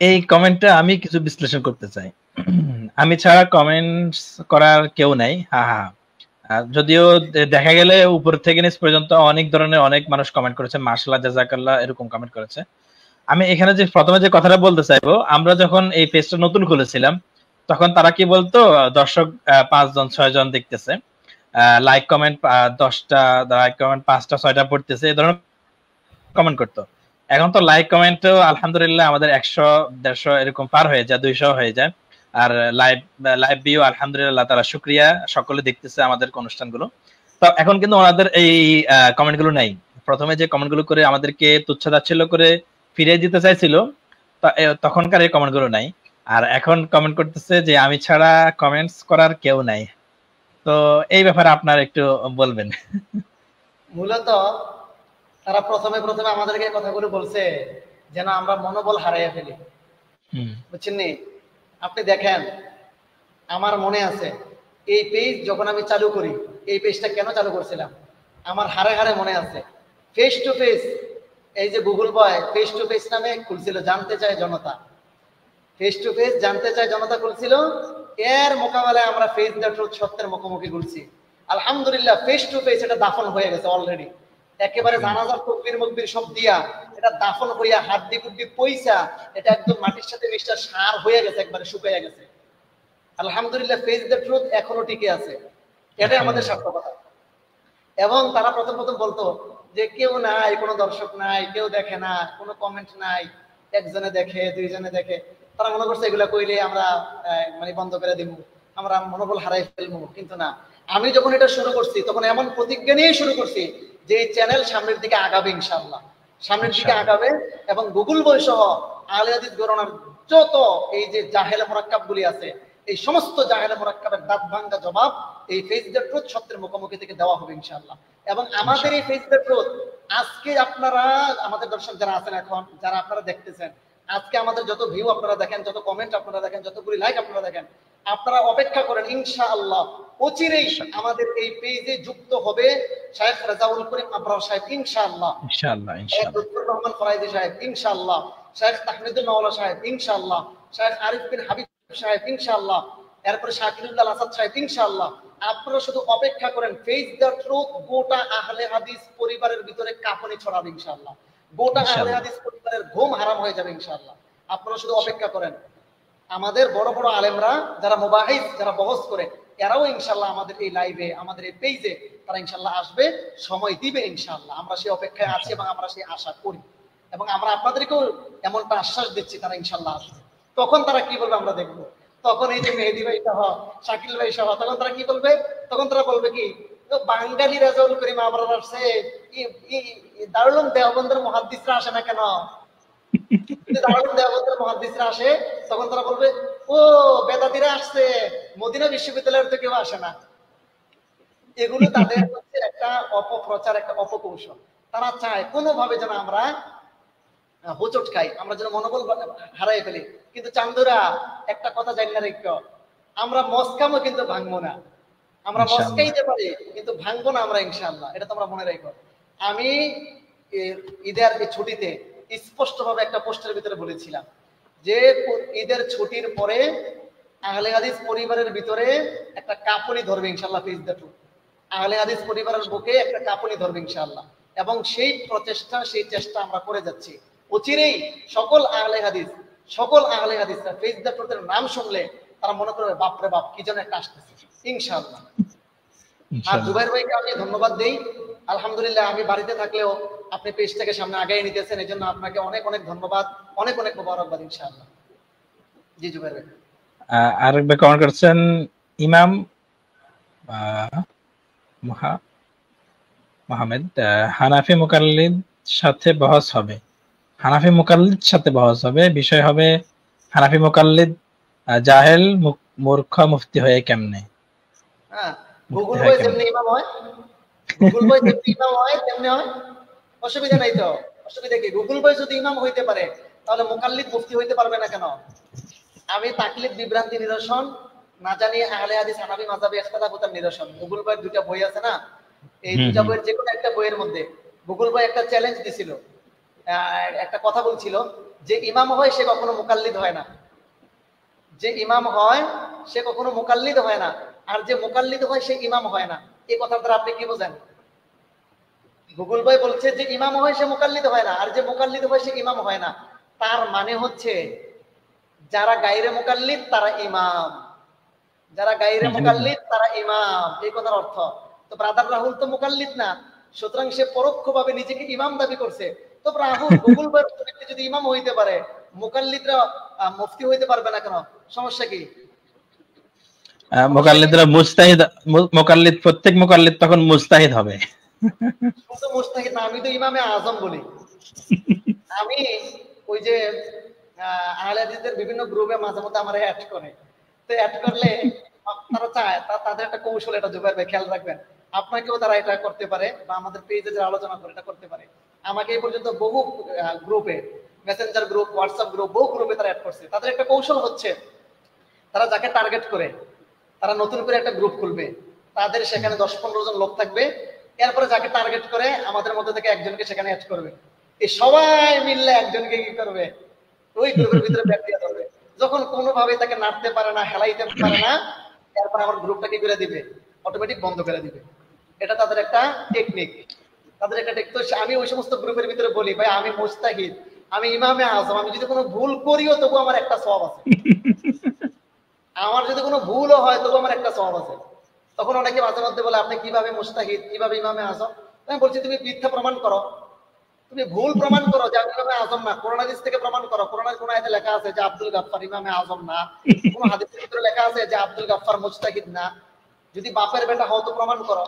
Speaker 2: এই কমেন্টটা আমি কিছু বিশ্লেষণ করতে চাই। আমি ছাড়া কমেন্টস করার কেউ নাই। যদিও দেখা গেলে উপর থেকে নিচ পর্যন্ত অনেক ধরনের অনেক মানুষ কমেন্ট করেছে, মাশাআল্লাহ, জাযাকাল্লাহ, এরকম কমেন্ট করেছে। আমি এখানে যে প্রথমে যে কথাটা বলতে চাইবো, আমরা যখন এই পেজটা নতুন খুলেছিলাম তখন তারা কি বলতো, দর্শক 5 জন 6 জন দেখতেছে, লাইক কমেন্ট 10টা, লাইক কমেন্ট 5টা 6টা পড়তেছে, এই ধরনের কমেন্ট করতো। এখন তো লাইক কমেন্টও আলহামদুলিল্লাহ আমাদের 100 150 এরকম পার হয়ে যায়, 200 হয়ে যায়। আর লাইভ লাইভ ভিউ আলহামদুলিল্লাহ তারা শুকরিয়া, সকলে দেখতেছে আমাদের অনুষ্ঠানগুলো। তো এখন কিন্তু ওনাদের এই কমেন্ট গুলো নাই। প্রথমে যে কমেন্ট গুলো করে আমাদেরকে তুচ্ছতাচ্ছিল্য করে ফিরিয়ে দিতে চাইছিল, তখনকার এই কমেন্ট গুলো নাই। আর এখন কমেন্ট করতেছে যে আমি ছাড়া কমেন্টস করার কেউ নাই। তো এই ব্যাপারে আপনার একটু বলবেন।
Speaker 3: মূলত তারা প্রথমে আমাদেরকে কথাগুলো বলছে যেন আমরা মনোবল হারাইয়া ফেলি, বুঝছেন নি? আপনি দেখেন, আমার মনে আছে এই পেজ যখন আমি চালু করি, এই পেজটা কেন চালু করছিলাম আমার হারে হারে মনে আছে। ফেস টু ফেস, এই যে Google boy face to face নামে খুলছিল, জানতে চায় জনতা, ফেস টু ফেস জানতে চায় জনতা খুলছিল। এর মোকাবেলায় আমরা ফেস দ্য ট্রুথ, সত্যের মুখোমুখি ঘুরছি। আলহামদুলিল্লাহ ফেস টু ফেস এটা দাফন হয়ে গেছে অলরেডি, একেবারে জানাজার তকবীর মকবীর সব দিয়া এটা দাফন হইয়া হাড্ডি গুড্ডি পয়সা এটা একদম মাটির সাথে মিশা সার হয়ে গেছে, একবারে শুকিয়ে গেছে। আলহামদুলিল্লাহ ফেস দ্য ট্রুথ এখনো টিকে আছে, এটাই আমাদের সার্থকতা। এবং তারা প্রথম বলতো যে কেউ নাই, কোনো দর্শক নাই, কেউ দেখে না, কোনো কমেন্ট নাই, একজনে দেখে, দুইজনে দেখে। তারা মনে করছে এগুলা কইলে আমরা মানে বন্ধ করে দিব, আমরা মনোবল হারাই ফেলবো। কিন্তু না, আমি যখন এটা শুরু করছি তখন এমন প্রতিজ্ঞা নিয়ে শুরু করছি যে এই চ্যানেল সামনের দিকে আগাবে, ইনশাআল্লাহ সামনের দিকে আগাবে। এবং গুগল বই সহ আহলে হাদিস গণনার যত এই যে জাহেলে মুরাক্কাব গুলি আছে, এই সমস্ত জাহেলে মুরাক্কাবের দাঁত ভাঙ্গা জবাব এই ফেস দ্য ট্রুথ সত্যের মুখোমুখি থেকে দেওয়া হবে ইনশাআল্লাহ। এবং আমাদের এই ফেস দ্য ট্রুথ আজকে আপনারা, আমাদের দর্শক যারা আছেন এখন, যারা আপনারা দেখতেছেন, আজকে আমাদের যত ভিউ আপনারা দেখেন, যত কমেন্ট আপনারা দেখেন, যতগুলি লাইক আপনারা দেখেন, আপনারা অপেক্ষা করেন ইনশাআল্লাহ অচিরেই আমাদের এই পেজে যুক্ত হবে শায়েখ রাজাউল করিম আবরার সাহেব ইনশাআল্লাহ,
Speaker 2: ইনশাআল্লাহ,
Speaker 3: ডক্টর রহমান ফরাইদি সাহেব ইনশাআল্লাহ, শায়েখ তাহমিদুল মাওলা সাহেব ইনশাআল্লাহ, শায়েখ আরিফ বিন হাবিব সাহেব ইনশাআল্লাহ, এরপরে শাকিরুল্লাহ আসাদ সাহেব ইনশাআল্লাহ। আপনারা শুধু অপেক্ষা করেন, ফেস দ্য ট্রুথ গোটা আহলে হাদিস পরিবারের ভিতরে কাঁপুনি ছড়াবে ইনশাআল্লাহ, গোটা আহলে হাদিস পরিবারের ঘুম হারাম হয়ে যাবে ইনশাআল্লাহ। আপনারা শুধু অপেক্ষা করেন। আমাদের বড় বড় আলেমরা যারা মুবাহিস, যারা বহস করে, এরাও ইনশাআল্লাহ আমাদের এই লাইভে, আমাদের এই পেজে তারা ইনশাআল্লাহ আসবে, সময় দিবে ইনশাআল্লাহ। আমরা সেই অপেক্ষায় আছি এবং আমরা সেই আশা করি, এবং আমরা আপনাদেরকেও এমনটা আশ্বাস দিচ্ছি তারা ইনশাআল্লাহ আসবে। তখন তারা কি বলবে আমরা দেখবো। তখন এই যে মেহেদী ভাই সহ, শাকিল ভাই সহ, তখন তারা কি বলবে? তখন তারা বলবে কি, বাঙালি রাজাউল করিম আবরার আসছে, দারুল দেওবন্দের মুহাদ্দিসরা আসে না কেন? দারুল দেওবন্দের মুহাদ্দিসরা আসে, তখন তারা বলবে ও বেদাতিরা আসছে, মদিনা বিশ্ববিদ্যালয়ের তো কেউ আসে না। এগুলো তাদের হচ্ছে একটা অপপ্রচার, একটা অপকৌশল। তারা চায় কোনোভাবে যেন আমরা হোঁচট খাই, আমরা যেন মনোবল হারাই ফেলি। কিন্তু চান্দুরা একটা কথা জানি না রেখো, আমরা মস্কামও কিন্তু ভাঙবো না, আমরা মস্কাইতে পারি কিন্তু ভাঙবো না আমরা ইনশাআল্লাহ, এটা তোমরা মনে রেখো। আমি ঈদের ছুটিতে স্পষ্ট ভাবে একটা পোস্টের ভিতরে বলেছিলাম যে ঈদের ছুটির পরে আহলে হাদিস পরিবারের ভিতরে একটা কাঁপুনি ধরবে ইনশাআল্লাহ, ফেস দ্য ট্রুথ আহলে হাদিস পরিবারের বুকে একটা কাঁপুনি ধরবে ইনশাআল্লাহ। এবং সেই প্রচেষ্টা, সেই চেষ্টা আমরা করে যাচ্ছি। অচিরেই সকল আহলে হাদিসরা ফেস দ্য ট্রুথের নাম শুনলে তারা মনে করবে বাপরে বাপ, কি যেন একটা আসতেছে ইনশাআল্লাহ। আর জুবাইর ভাইকে আমি ধন্যবাদ দেই। আলহামদুলিল্লাহ, আমি বাড়িতে থাকলেও আপনি পেজটাকে সামনে আগায় নিতেছেন, এই জন্য আপনাকে অনেক অনেক ধন্যবাদ, অনেক অনেক মোবারকবাদ ইনশাআল্লাহ। জি জুবাইর ভাই।
Speaker 2: আরেকবার কমেন্ট করছেন ইমাম মোহাম্মদ, হানাফি মুকাল্লিদ সাথে বহস হবে, হানাফি মুকাল্লিদ সাথে বহস হবে, বিষয় হবে হানাফি মুকাল্লিদ জাহেল মূর্খ মুফতি হয়ে কেমনে।
Speaker 3: হ্যাঁ, গুগল বই যেমনি ইমাম হয়, গুগল বই যেমনি ইমাম হয় তেমনি হয়, অসুবিধা নাই তো। অসুবিধা কি? গুগল বই যদি ইমাম হইতে পারে তাহলে মুকাল্লিদ মুফতি হইতে পারবে না কেন? আমি তাকলিদ বিভ্রান্তি নিরসন, না জানি আহলে হাদিস হানাফি মাযহাবি ইখতিলাফের নিরসন, গুগল বইয়ের দুটো বই আছে না, এই দুটো বইয়ের যে কোনো একটা বইয়ের মধ্যে গুগল বই একটা চ্যালেঞ্জ দিছিল, একটা কথা বলছিল যে ইমাম হয় সে কখনো মুকাল্লিদ হয় না, যে ইমাম হয় সে কখনো মুকাল্লিদ হয় না, আর যে মুকাল্লিদ হয় সে ইমাম হয় না। এই কথার দ্বারা আপনি কি বোঝেন? গুগল বই বলছে যে ইমাম হয় সে মুকাল্লিদ হয় না, আর যে মুকাল্লিদ হয় সে ইমাম হয় না। তার মানে হচ্ছে যারা গায়রে মুকাল্লিদ তারা ইমাম, যারা গায়রে মুকাল্লিদ তারা ইমাম, এই কথার অর্থ। তো ব্রাদার রাহুল তো মুকাল্লিদ না, সুতরাং সে পরোক্ষভাবে নিজেকে ইমাম দাবি করছে। তো রাহুল গুগল ব্যক্তি যদি ইমাম হইতে পারে, মুকাল্লিদরা মুফতি হইতে পারবে না কেন? সমস্যা কি?
Speaker 2: মুকাল্লিদরা মুজতাহিদ, মুকাল্লিদ প্রত্যেক মুকাল্লিদ তখন মুজতাহিদ হবে।
Speaker 3: শুধু মুজতাহিদ না, আমি তো ইমামে আজম বলি। আমি ওই যে আহলে হাদিসদের বিভিন্ন গ্রুপে মাঝে মধ্যে আমার অ্যাড করে, তো অ্যাড করলে তারা চায় তাদের একটা কৌশল, এটা জুবাইর ভাই খেয়াল রাখবেন, আপনাকেও তারা এটা করতে পারে বা আমাদের পেজে যে আলোচনা করে এটা করতে পারে। আমাকে এই পর্যন্ত বহু গ্রুপে, মেসেঞ্জার গ্রুপ, হোয়াটসঅ্যাপ গ্রুপ, বহু গ্রুপে তারা অ্যাড করছে। তাদের একটা কৌশল হচ্ছে, তারা যাকে টার্গেট করে তারা নতুন করে একটা গ্রুপ খুলবে, তাদের সেখানে 10-15 জন লোক থাকবে, এরপরে যাকে টার্গেট করে আমাদের মধ্যে থেকে একজনকে সেখানে অ্যাড করবে। এই সবাই মিললে একজনকে কি করবে, ওই গ্রুপের ভিতরে ব্যাগ দিয়ে ধরবে। যখন কোনোভাবে তাকে নাড়তে পারে না, হেলাইতে পারে না, এরপর আমার গ্রুপটা কি করে দিবে, অটোমেটিক বন্ধ করে দিবে। এটা তাদের একটা টেকনিক, তাদের একটা টেকনিক। তো আমি ওই সমস্ত গ্রুপের ভিতরে বলি, ভাই আমি মুজতাহিদ, আমি ইমামে আজম, আমি যদি কোনো ভুল করিও তবু আমার একটা সওয়াব আছে, আমার যদি কোনো ভুলও হয় তবু আমার একটা সওয়াব আছে। তখন অনেকে মাঝে মধ্যে বলে, আপনি কিভাবে মুজতাহিদ, কিভাবে ইমামে আজম? আমি বলছি, তুমি মিথ্যা প্রমাণ করো, তুমি ভুল প্রমাণ করো যে আমি ইমামে আজম না। কোরআন হাদিস থেকে প্রমাণ করো, কোরআনের কোন আয়াতে লেখা আছে যে আব্দুল গাফফার ইমামে আজম না, কোন হাদিসের ভিতরে লেখা আছে যে আব্দুল গাফফার মুজতাহিদ না। যদি বাপের বেটা হও তো প্রমাণ করো।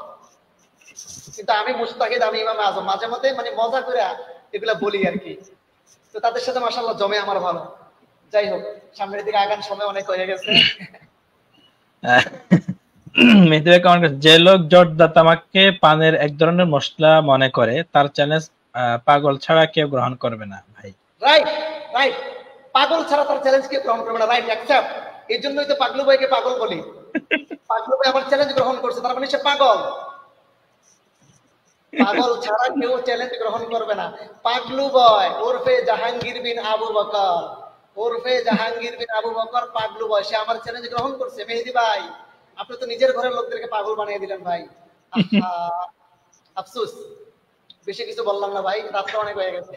Speaker 3: কিন্তু আমি মুজতাহিদ, আমি ইমামে আজম, মাঝে মধ্যে মানে মজা করে এগুলা বলি আর কি। তো তাদের সাথে মাশাআল্লাহ জমে আমার ভালো। যাই হোক, সামনের দিকে আগান, সময় অনেক হয়ে গেছে।
Speaker 2: যে লোক জর্দা তামাককে পানের এক ধরনের মশলা মনে করে, তার চ্যালেঞ্জ পাগল ছাড়া কেউ গ্রহণ করবে না। ভাই
Speaker 3: রাইট, রাইট, পাগল ছাড়া তার চ্যালেঞ্জ কেউ গ্রহণ করবে না। Right, accept. এই জন্যই তো পাগলু ভাইকে পাগল বলি। পাগলু ভাই আমার চ্যালেঞ্জ গ্রহণ করছে, তার মানে সে পাগল। পাগল ছাড়া কেউ চ্যালেঞ্জ গ্রহণ করবে না। পাগলু বয় ওরফে জাহাঙ্গীর বিন আবু বকর, ওরফে জাহাঙ্গীর বিন আবু বকর পাগলু বয়, সে আমার চ্যালেঞ্জ গ্রহণ করছে। মেহেদী ভাই, আপনি তো নিজের ঘরের লোকদেরকে পাগল বানিয়ে দিলেন ভাই। আফসোস, বেশি কিছু বললাম না ভাই, রাতটা অনেক হয়ে গেছে।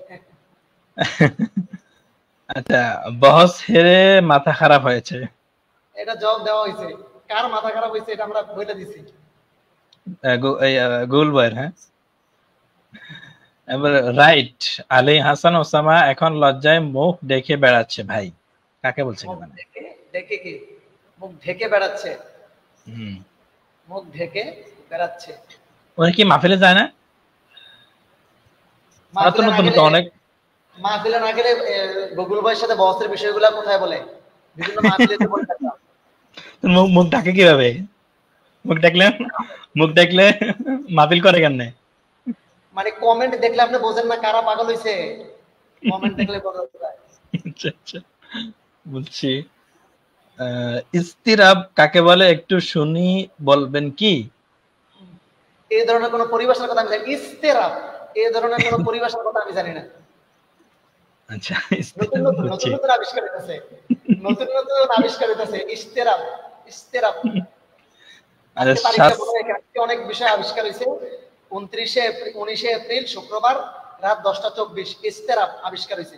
Speaker 2: আচ্ছা, বহস হেরে মাথা খারাপ হয়েছে,
Speaker 3: এটা জবাব দেওয়া হয়েছে। কার মাথা খারাপ হয়েছে এটা আমরা বলে দিছি,
Speaker 2: গুল বয়ের। হ্যাঁ, এবার রাইট, আলী হাসান ওসামা এখন লজ্জায় মুখ দেখে বেড়াচ্ছে। ভাই কাকে বলছেন?
Speaker 3: দেখে কি মুখ ঢেকে বেড়াচ্ছে? মুখ ঢেকে বেড়াচ্ছে,
Speaker 2: ওরা কি মাহফিলে যায় না? অনেক
Speaker 3: মাহফিলে না গেলে গুগল ভাইয়ের সাথে বসের বিষয়গুলো কোথায় বলে, বিভিন্ন মাহফিলে তো বলে থাকে।
Speaker 2: মুখ ঢাকে কিভাবে? মুখ দেখলে মাহফিল করে কেন?
Speaker 3: মানে কমেন্ট দেখলে আপনি বোঝেন না কারা পাগল হইছে? কমেন্ট দেখলে বোঝা যায়।
Speaker 2: আচ্ছা আচ্ছা, বুঝছি। ইস্তিরাব কাকে বলে একটু শুনি, বলবেন কি?
Speaker 3: এই ধরনের কোন পরিভাষার কথা আমি জানি? ইস্তিরাব এই ধরনের কোন পরিভাষার কথা আমি জানি না।
Speaker 2: আচ্ছা,
Speaker 3: নতুন নতুন আবিষ্কার হইতাছে, নতুন নতুন আবিষ্কার হইতাছে। ইস্তিরাব, ইস্তিরাব অনেক বিষয় আবিষ্কার হয়েছে। 19 এপ্রিল শুক্রবার রাত 10:24 ইস্তিরাব আবিষ্কার হয়েছে।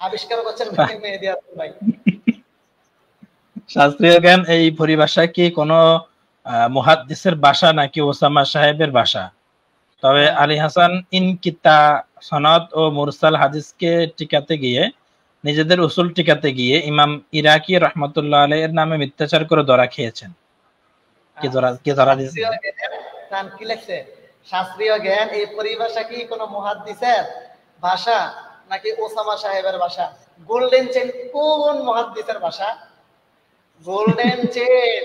Speaker 3: আবিষ্কার করছেন মেহেদী হাসান ভাই।
Speaker 2: শাস্ত্রীয় জ্ঞান এই পরিভাষা কি কোনো মুহাদ্দিসের ভাষা নাকি ওসামা সাহেবের ভাষা? তবে আলী হাসান ইনকিতা সনদ ও মুরসাল হাদিসকে টিকাতে গিয়ে, নিজেদের উসুল টিকাতে গিয়ে ইমাম ইরাকি রহমতুল্লাহ আলাইহি এর নামে মিথ্যাচার করে ধরা খেয়েছেন। কি ধরা দিয়েছে?
Speaker 3: কি লেখছে? শাস্ত্রীয় জ্ঞান এই পরিভাষা কি কোনো মুহাদ্দিসের ভাষা নাকি ওসামা সাহেবের ভাষা? গোল্ডেন চেন কোন মুহাদ্দিসের ভাষা? গোল্ডেন চেন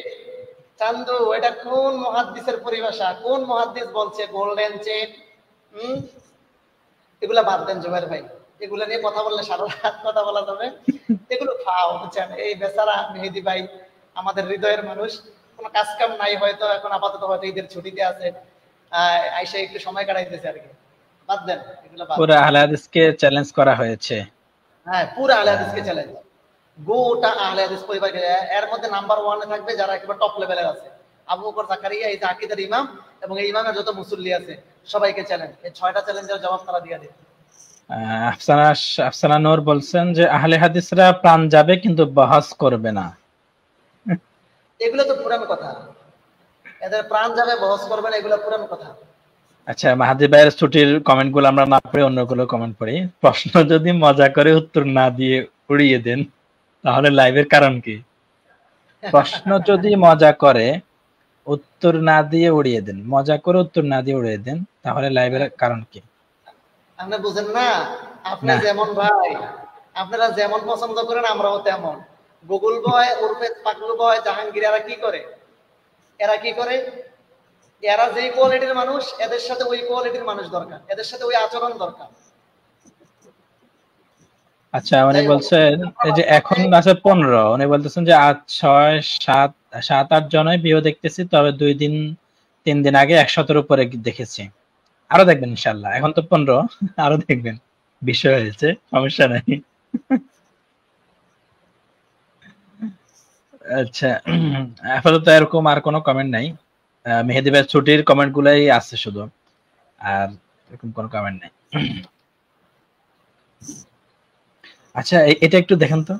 Speaker 3: চান্দু, এটা কোন মুহাদ্দিসের পরিভাষা? কোন মুহাদ্দিস বলছে গোল্ডেন চেন? এগুলা বাদ দেন জুবাইর ভাই, এগুলা নিয়ে কথা বললে সারা রাত কথা বলা যাবে। এগুলো ফাও, বুঝছেন? এই বেচারা মেহেদী ভাই আমাদের হৃদয়ের মানুষ, কোনো কাজ কাম নাই, হয়তো এখন আপাতত হয়তো ঈদের ছুটিতে আছে, আইসা একটু সময় কাটাইতেছে আর কি। বাদ দেন এগুলো।
Speaker 2: পুরো আহলে হাদিসকে চ্যালেঞ্জ করা হয়েছে।
Speaker 3: হ্যাঁ, পুরো আহলে হাদিসকে চ্যালেঞ্জ, গোটা আহলে হাদিস পরিবারকে। এর মধ্যে নাম্বার 1 এ থাকবে যারা একেবারে টপ লেভেলের আছে, আবু বকর জাকারিয়া, এই যে আকীদার ইমাম, এবং এই ইমামের যত মুসল্লি আছে সবাইকে চ্যালেঞ্জ। এই 6টা চ্যালেঞ্জের জবাব তারা দিয়ে দেবে।
Speaker 2: আফসানা আফসানা নূর বলছেন যে আহলে হাদিসরা প্রাণ যাবে কিন্তু বহস করবে না।
Speaker 3: এগুলো তো পুরানো কথা, এদের প্রাণ যাবে বহস করবে না, এগুলো পুরানো কথা।
Speaker 2: আচ্ছা, মাহাদি ভাইয়ের ছুটির কমেন্ট গুলো আমরা না পড়ে অন্যগুলো কমেন্ট পড়ি। প্রশ্ন যদি মজা করে উত্তর না দিয়ে উড়িয়ে দেন তাহলে লাইভের কারণ কি? প্রশ্ন যদি মজা করে উত্তর না দিয়ে উড়িয়ে দেন, মজা করে উত্তর না দিয়ে উড়িয়ে দেন, তাহলে লাইভের কারণ কি?
Speaker 3: আপনি বুঝেন না? আপনি যেমন ভাই, আপনারা যেমন পছন্দ করেন আমরাও তেমন। গুগল বয় উর্ফে পাগলু বয় জাহাঙ্গীর এরা কি করে? এরা কি করে? এরা যে কোয়ালিটির মানুষ, এদের সাথে ওই কোয়ালিটির মানুষ দরকার, এদের সাথে ওই আচরণ দরকার।
Speaker 2: আচ্ছা, উনি বলছেন এই যে এখন আছে 15, উনি বলতেছেন যে আজ 6, 7, 7-8 জনই ভিডিও দেখতেছি, তবে 2-3 দিন আগে 100-এর উপরে দেখেছি। আরো দেখবেন ইনশাআল্লাহ, এখন তো 15, আরো দেখবেন, বিষয় হয়েছে, সমস্যা নাই। আচ্ছা, আপাতত এরকম আর কোনো কমেন্ট নাই। মেহেদী ভাইয়ের ছুটির কমেন্ট গুলাই আছে শুধু, আর এরকম কোনো কমেন্ট নাই। আচ্ছা, এটা একটু দেখেন তো,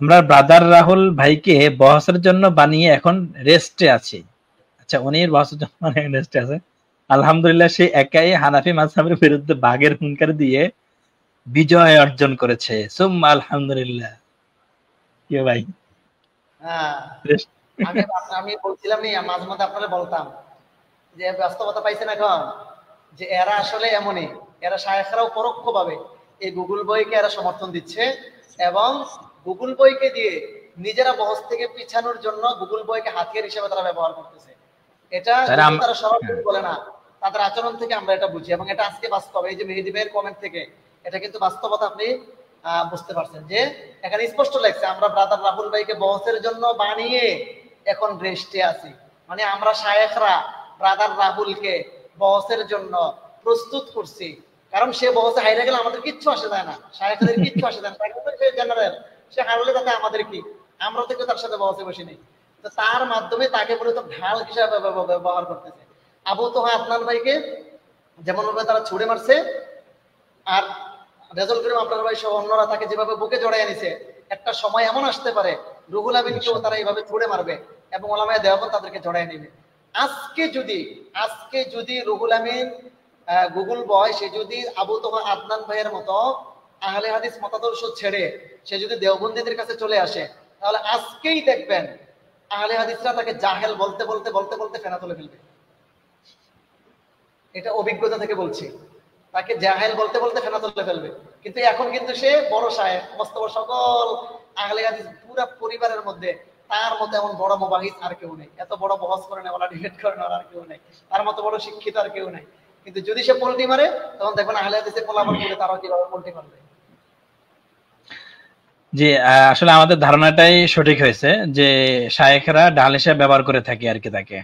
Speaker 2: আমরা ব্রাদার রাহুল ভাইকে বহসের জন্য বানিয়ে এখন রেস্টে আছি। আচ্ছা, উনি বহসের জন্য রেস্টে আছে। আলহামদুলিল্লাহ, সে একাই হানাফি মাযহাবের বিরুদ্ধে বাঘের হুঙ্কার দিয়ে বিজয় অর্জন করেছে। সুম্মা আলহামদুলিল্লাহ। কি ভাই?
Speaker 3: আমি বলছিলাম মাঝে মধ্যে আপনারা বলতাম যে বাস্তবতা পাইছেন এখন, যে এরা আসলে এমনই, এরা শায়েখরাও পরোক্ষভাবে এই গুগল বইকে এরা সমর্থন দিচ্ছে, এবং গুগল বইকে দিয়ে নিজেরা বহস থেকে পিছানোর জন্য গুগল বইকে হাতিয়ার হিসেবে তারা ব্যবহার করতেছে। এটা তারা সরাসরি বলে না, তাদের আচরণ থেকে আমরা এটা বুঝি, এবং এটা আজকে বাস্তব। এই যে মেহেদী ভাইয়ের কমেন্ট থেকে এটা কিন্তু বাস্তবতা আপনি বুঝতে পারছেন, যে এখানে স্পষ্ট লাগছে আমরা ব্রাদার রাহুল ভাইকে বহসের জন্য বানিয়ে এখন রেস্টে আছি। মানে আমরা শায়েখরা ব্রাদার রাহুলকে বহসের জন্য প্রস্তুত করছি, কারণ সে বহসে হাইরে গেলে আমাদের কিচ্ছু আসে যায় না, শায়েখদের কিচ্ছু আসে যায় না, সে জেনারেল, সে হারলে তাতে আমাদের কি, আমরা থেকে তার সাথে বহসে বসে নেই। তো তার মাধ্যমে তাকে মূলত ঢাল হিসাবে ব্যবহার করতেছে। আবু তোহা আদনান ভাইকে যেমন ভাবে তারা ছুড়ে মারছে, আর রেজাউল করিম আপনার ভাই সহ অন্যরা তাকে যেভাবে বুকে জড়াই নিছে, একটা সময় এমন আসতে পারে রুহুল আমিনকেও তারা এইভাবে ছুড়ে মারবে এবং ওলামায়ে দেওবন্দ তাদেরকে জড়াই নেবে। আজকে যদি রুহুল আমিন গুগল বয় সে যদি আবু তোহা আদনান ভাইয়ের মতো আহলে হাদিস মতাদর্শ ছেড়ে সে যদি দেওবন্দীদের কাছে চলে আসে, তাহলে আজকেই দেখবেন আহলে হাদিসরা তাকে জাহেল বলতে বলতে বলতে বলতে ফেনা তুলে ফেলবে। এটা অভিজ্ঞতা থেকে বলছি, তাকে জাহেল বলতে বলতে ফেনা তুলে ফেলবে। কিন্তু এখন কিন্তু সে বড় শায়েখ, মস্তবর সকল আহলে হাদিস পুরো পরিবারের মধ্যে তার মতো এমন বড় মুবাহিস আর কেউ নেই, এত বড় বহস করে নেওয়ালা, ডিবেট করে নেওয়ালা আর কেউ নেই, তার মতো বড় শিক্ষিত আর কেউ নেই। কিন্তু যদি সে পোল্টি মারে তখন দেখবেন আহলে হাদিসের পোলাপান করে তারাও কিভাবে পোল্টি মারবে।
Speaker 2: জি, আসলে আমাদের ধারণাটাই সঠিক হয়েছে যে শায়েখরা ঢাল হিসেবে ব্যবহার করে থাকে আর কি তাকে।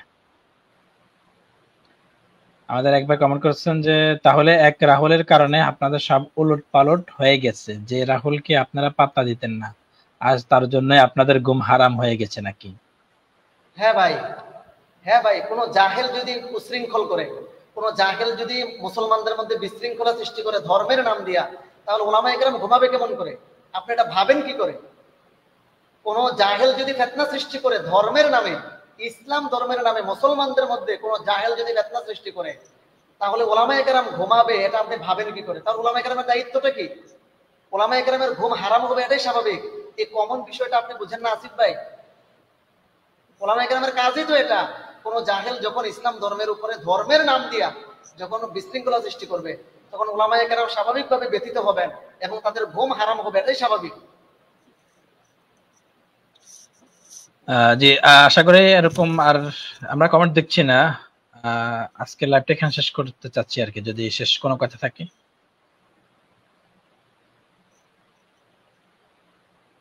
Speaker 2: আমাদের একবার কমেন্ট করছেন যে তাহলে এক রাহুলের কারণে আপনাদের সব উলট পালট হয়ে গেছে, যে রাহুলকে আপনারা পাত্তা দিতেন না, আজ তার জন্য আপনাদের ঘুম হারাম হয়ে গেছে নাকি?
Speaker 3: হ্যাঁ ভাই, কোন জাহেল যদি উশৃঙ্খল করে, কোন জাহেল যদি মুসলমানদের মধ্যে বিশৃঙ্খলা সৃষ্টি করে ধর্মের নাম দিয়া, তাহলে ওলামায়ে কেরাম ঘুমাবে কেমন করে? আপনি এটা ভাবেন কি করে? কোন জাহেল যদি ফিতনা সৃষ্টি করে ধর্মের নামে, ইসলাম ধর্মের নামে মুসলমানদের মধ্যে কোন জাহেল যদি ফিতনা সৃষ্টি করে, তাহলে ওলামায়ে কেরাম ঘুমাবে, এটা আপনি ভাবেন কি করে? তাহলে ওলামায়ে কেরামের দায়িত্বটা কি? ওলামায়ে কেরামের ঘুম হারাম হবে এটাই স্বাভাবিক। এই কমন বিষয়টা আপনি বুঝেন না আসিফ ভাই? ওলামায়ে কেরামের কাজই তো এটা। কোন জাহেল যখন ইসলাম ধর্মের উপরে ধর্মের নাম দিয়া যখন বিশৃঙ্খলা সৃষ্টি করবে, তখন ওলামায়ে কেরাম স্বাভাবিকভাবে ব্যথিত হবেন এবং তাদের ঘুম হারাম হবে, এটাই স্বাভাবিক।
Speaker 2: জি, আশা করি এরকম আর আমরা কমেন্ট দেখছি না। আজকে লাইভটা এখানে শেষ করতে চাচ্ছি আর কি, যদি শেষ কোনো কথা থাকে।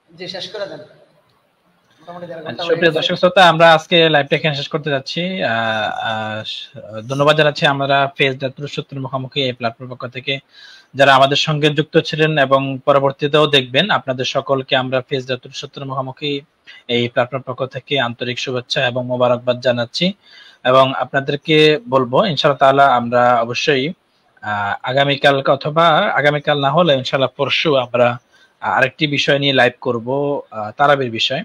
Speaker 3: জি, শেষ করে দেন।
Speaker 2: সুপ্রিয় দর্শক শ্রোতা, আমরা আজকে লাইভটা এখানে শেষ করতে যাচ্ছি। ধন্যবাদ জানাচ্ছি আমরা ফেজ দাতুর সত্যের মুখোমুখি এই প্ল্যাটফর্ম পক্ষ থেকে যারা আমাদের সঙ্গে যুক্ত ছিলেন এবং পরবর্তীতেও দেখবেন। আপনাদের সকলকে আমরা ফেজ দাতুর সত্যের মুখোমুখি এই প্ল্যাটফর্ম পক্ষ থেকে আন্তরিক শুভেচ্ছা এবং মোবারকবাদ জানাচ্ছি, এবং আপনাদেরকে বলবো ইনশাআল্লাহ তাআলা আমরা অবশ্যই আগামীকাল অথবা আগামীকাল না হলে ইনশাআল্লাহ পরশু আমরা আরেকটি বিষয় নিয়ে লাইভ করব, তারাবির বিষয়।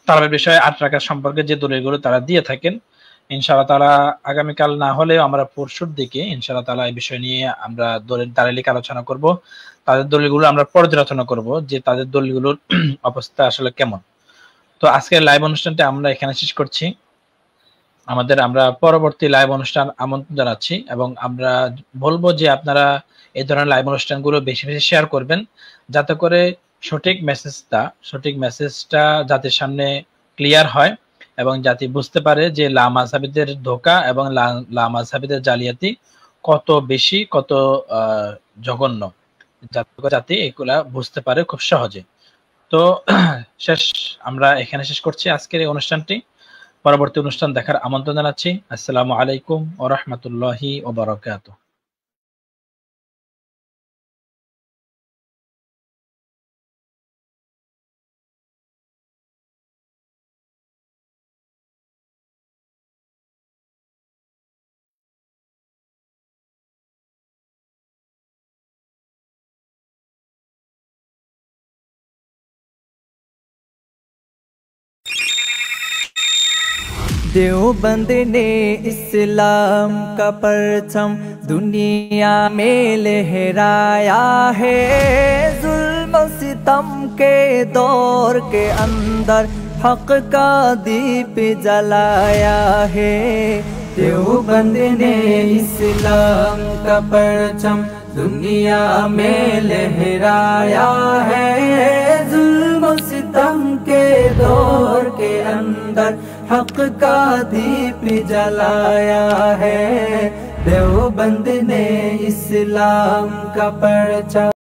Speaker 2: তারাবির বিষয়ে 8 রাকাত সম্পর্কে যে দলিলগুলো তারা দিয়ে থাকেন, ইনশাআল্লাহ তাআলা আগামীকাল না হলেও আমরা পরশুর দিকে ইনশাআল্লাহ তাআলা এই বিষয় নিয়ে আমরা দালালিক আলোচনা করব। তাদের দলিলগুলো আমরা পর্যালোচনা করব যে তাদের দলিলগুলোর অবস্থা আসলে কেমন। তো আজকের লাইভ অনুষ্ঠানটা আমরা এখানে শেষ করছি। আমরা পরবর্তী লাইভ অনুষ্ঠান আমন্ত্রণ জানাচ্ছি এবং আমরা বলবো যে আপনারা এই ধরনের লাইভ অনুষ্ঠানগুলো বেশি বেশি শেয়ার করবেন, যাতে করে সঠিক মেসেজটা জাতির সামনে ক্লিয়ার হয় এবং জাতি বুঝতে পারে যে লামাযহাবীদের ধোঁকা এবং লামাযহাবীদের জালিয়াতি কত বেশি, কত জঘন্য, জাতি এগুলা বুঝতে পারে খুব সহজে। তো আমরা এখানে শেষ করছি আজকের এই অনুষ্ঠানটি। পরবর্তী অনুষ্ঠান দেখার আমন্ত্রণ জানাচ্ছি। আসসালামু আলাইকুম ওয়া রাহমাতুল্লাহি ওয়া বারাকাতুহু।
Speaker 1: देवबंद ने इस्लाम का परचम दुनिया में लहराया है। जुल्म सितम के दौर के अंदर हक का दीप जलाया है। देवबंद ने इस्लाम का परचम दुनिया में लहराया है। जुल्म सितम के दौर के अंदर हक का दीप जलाया है। देवबंद ने इस्लाम का परचम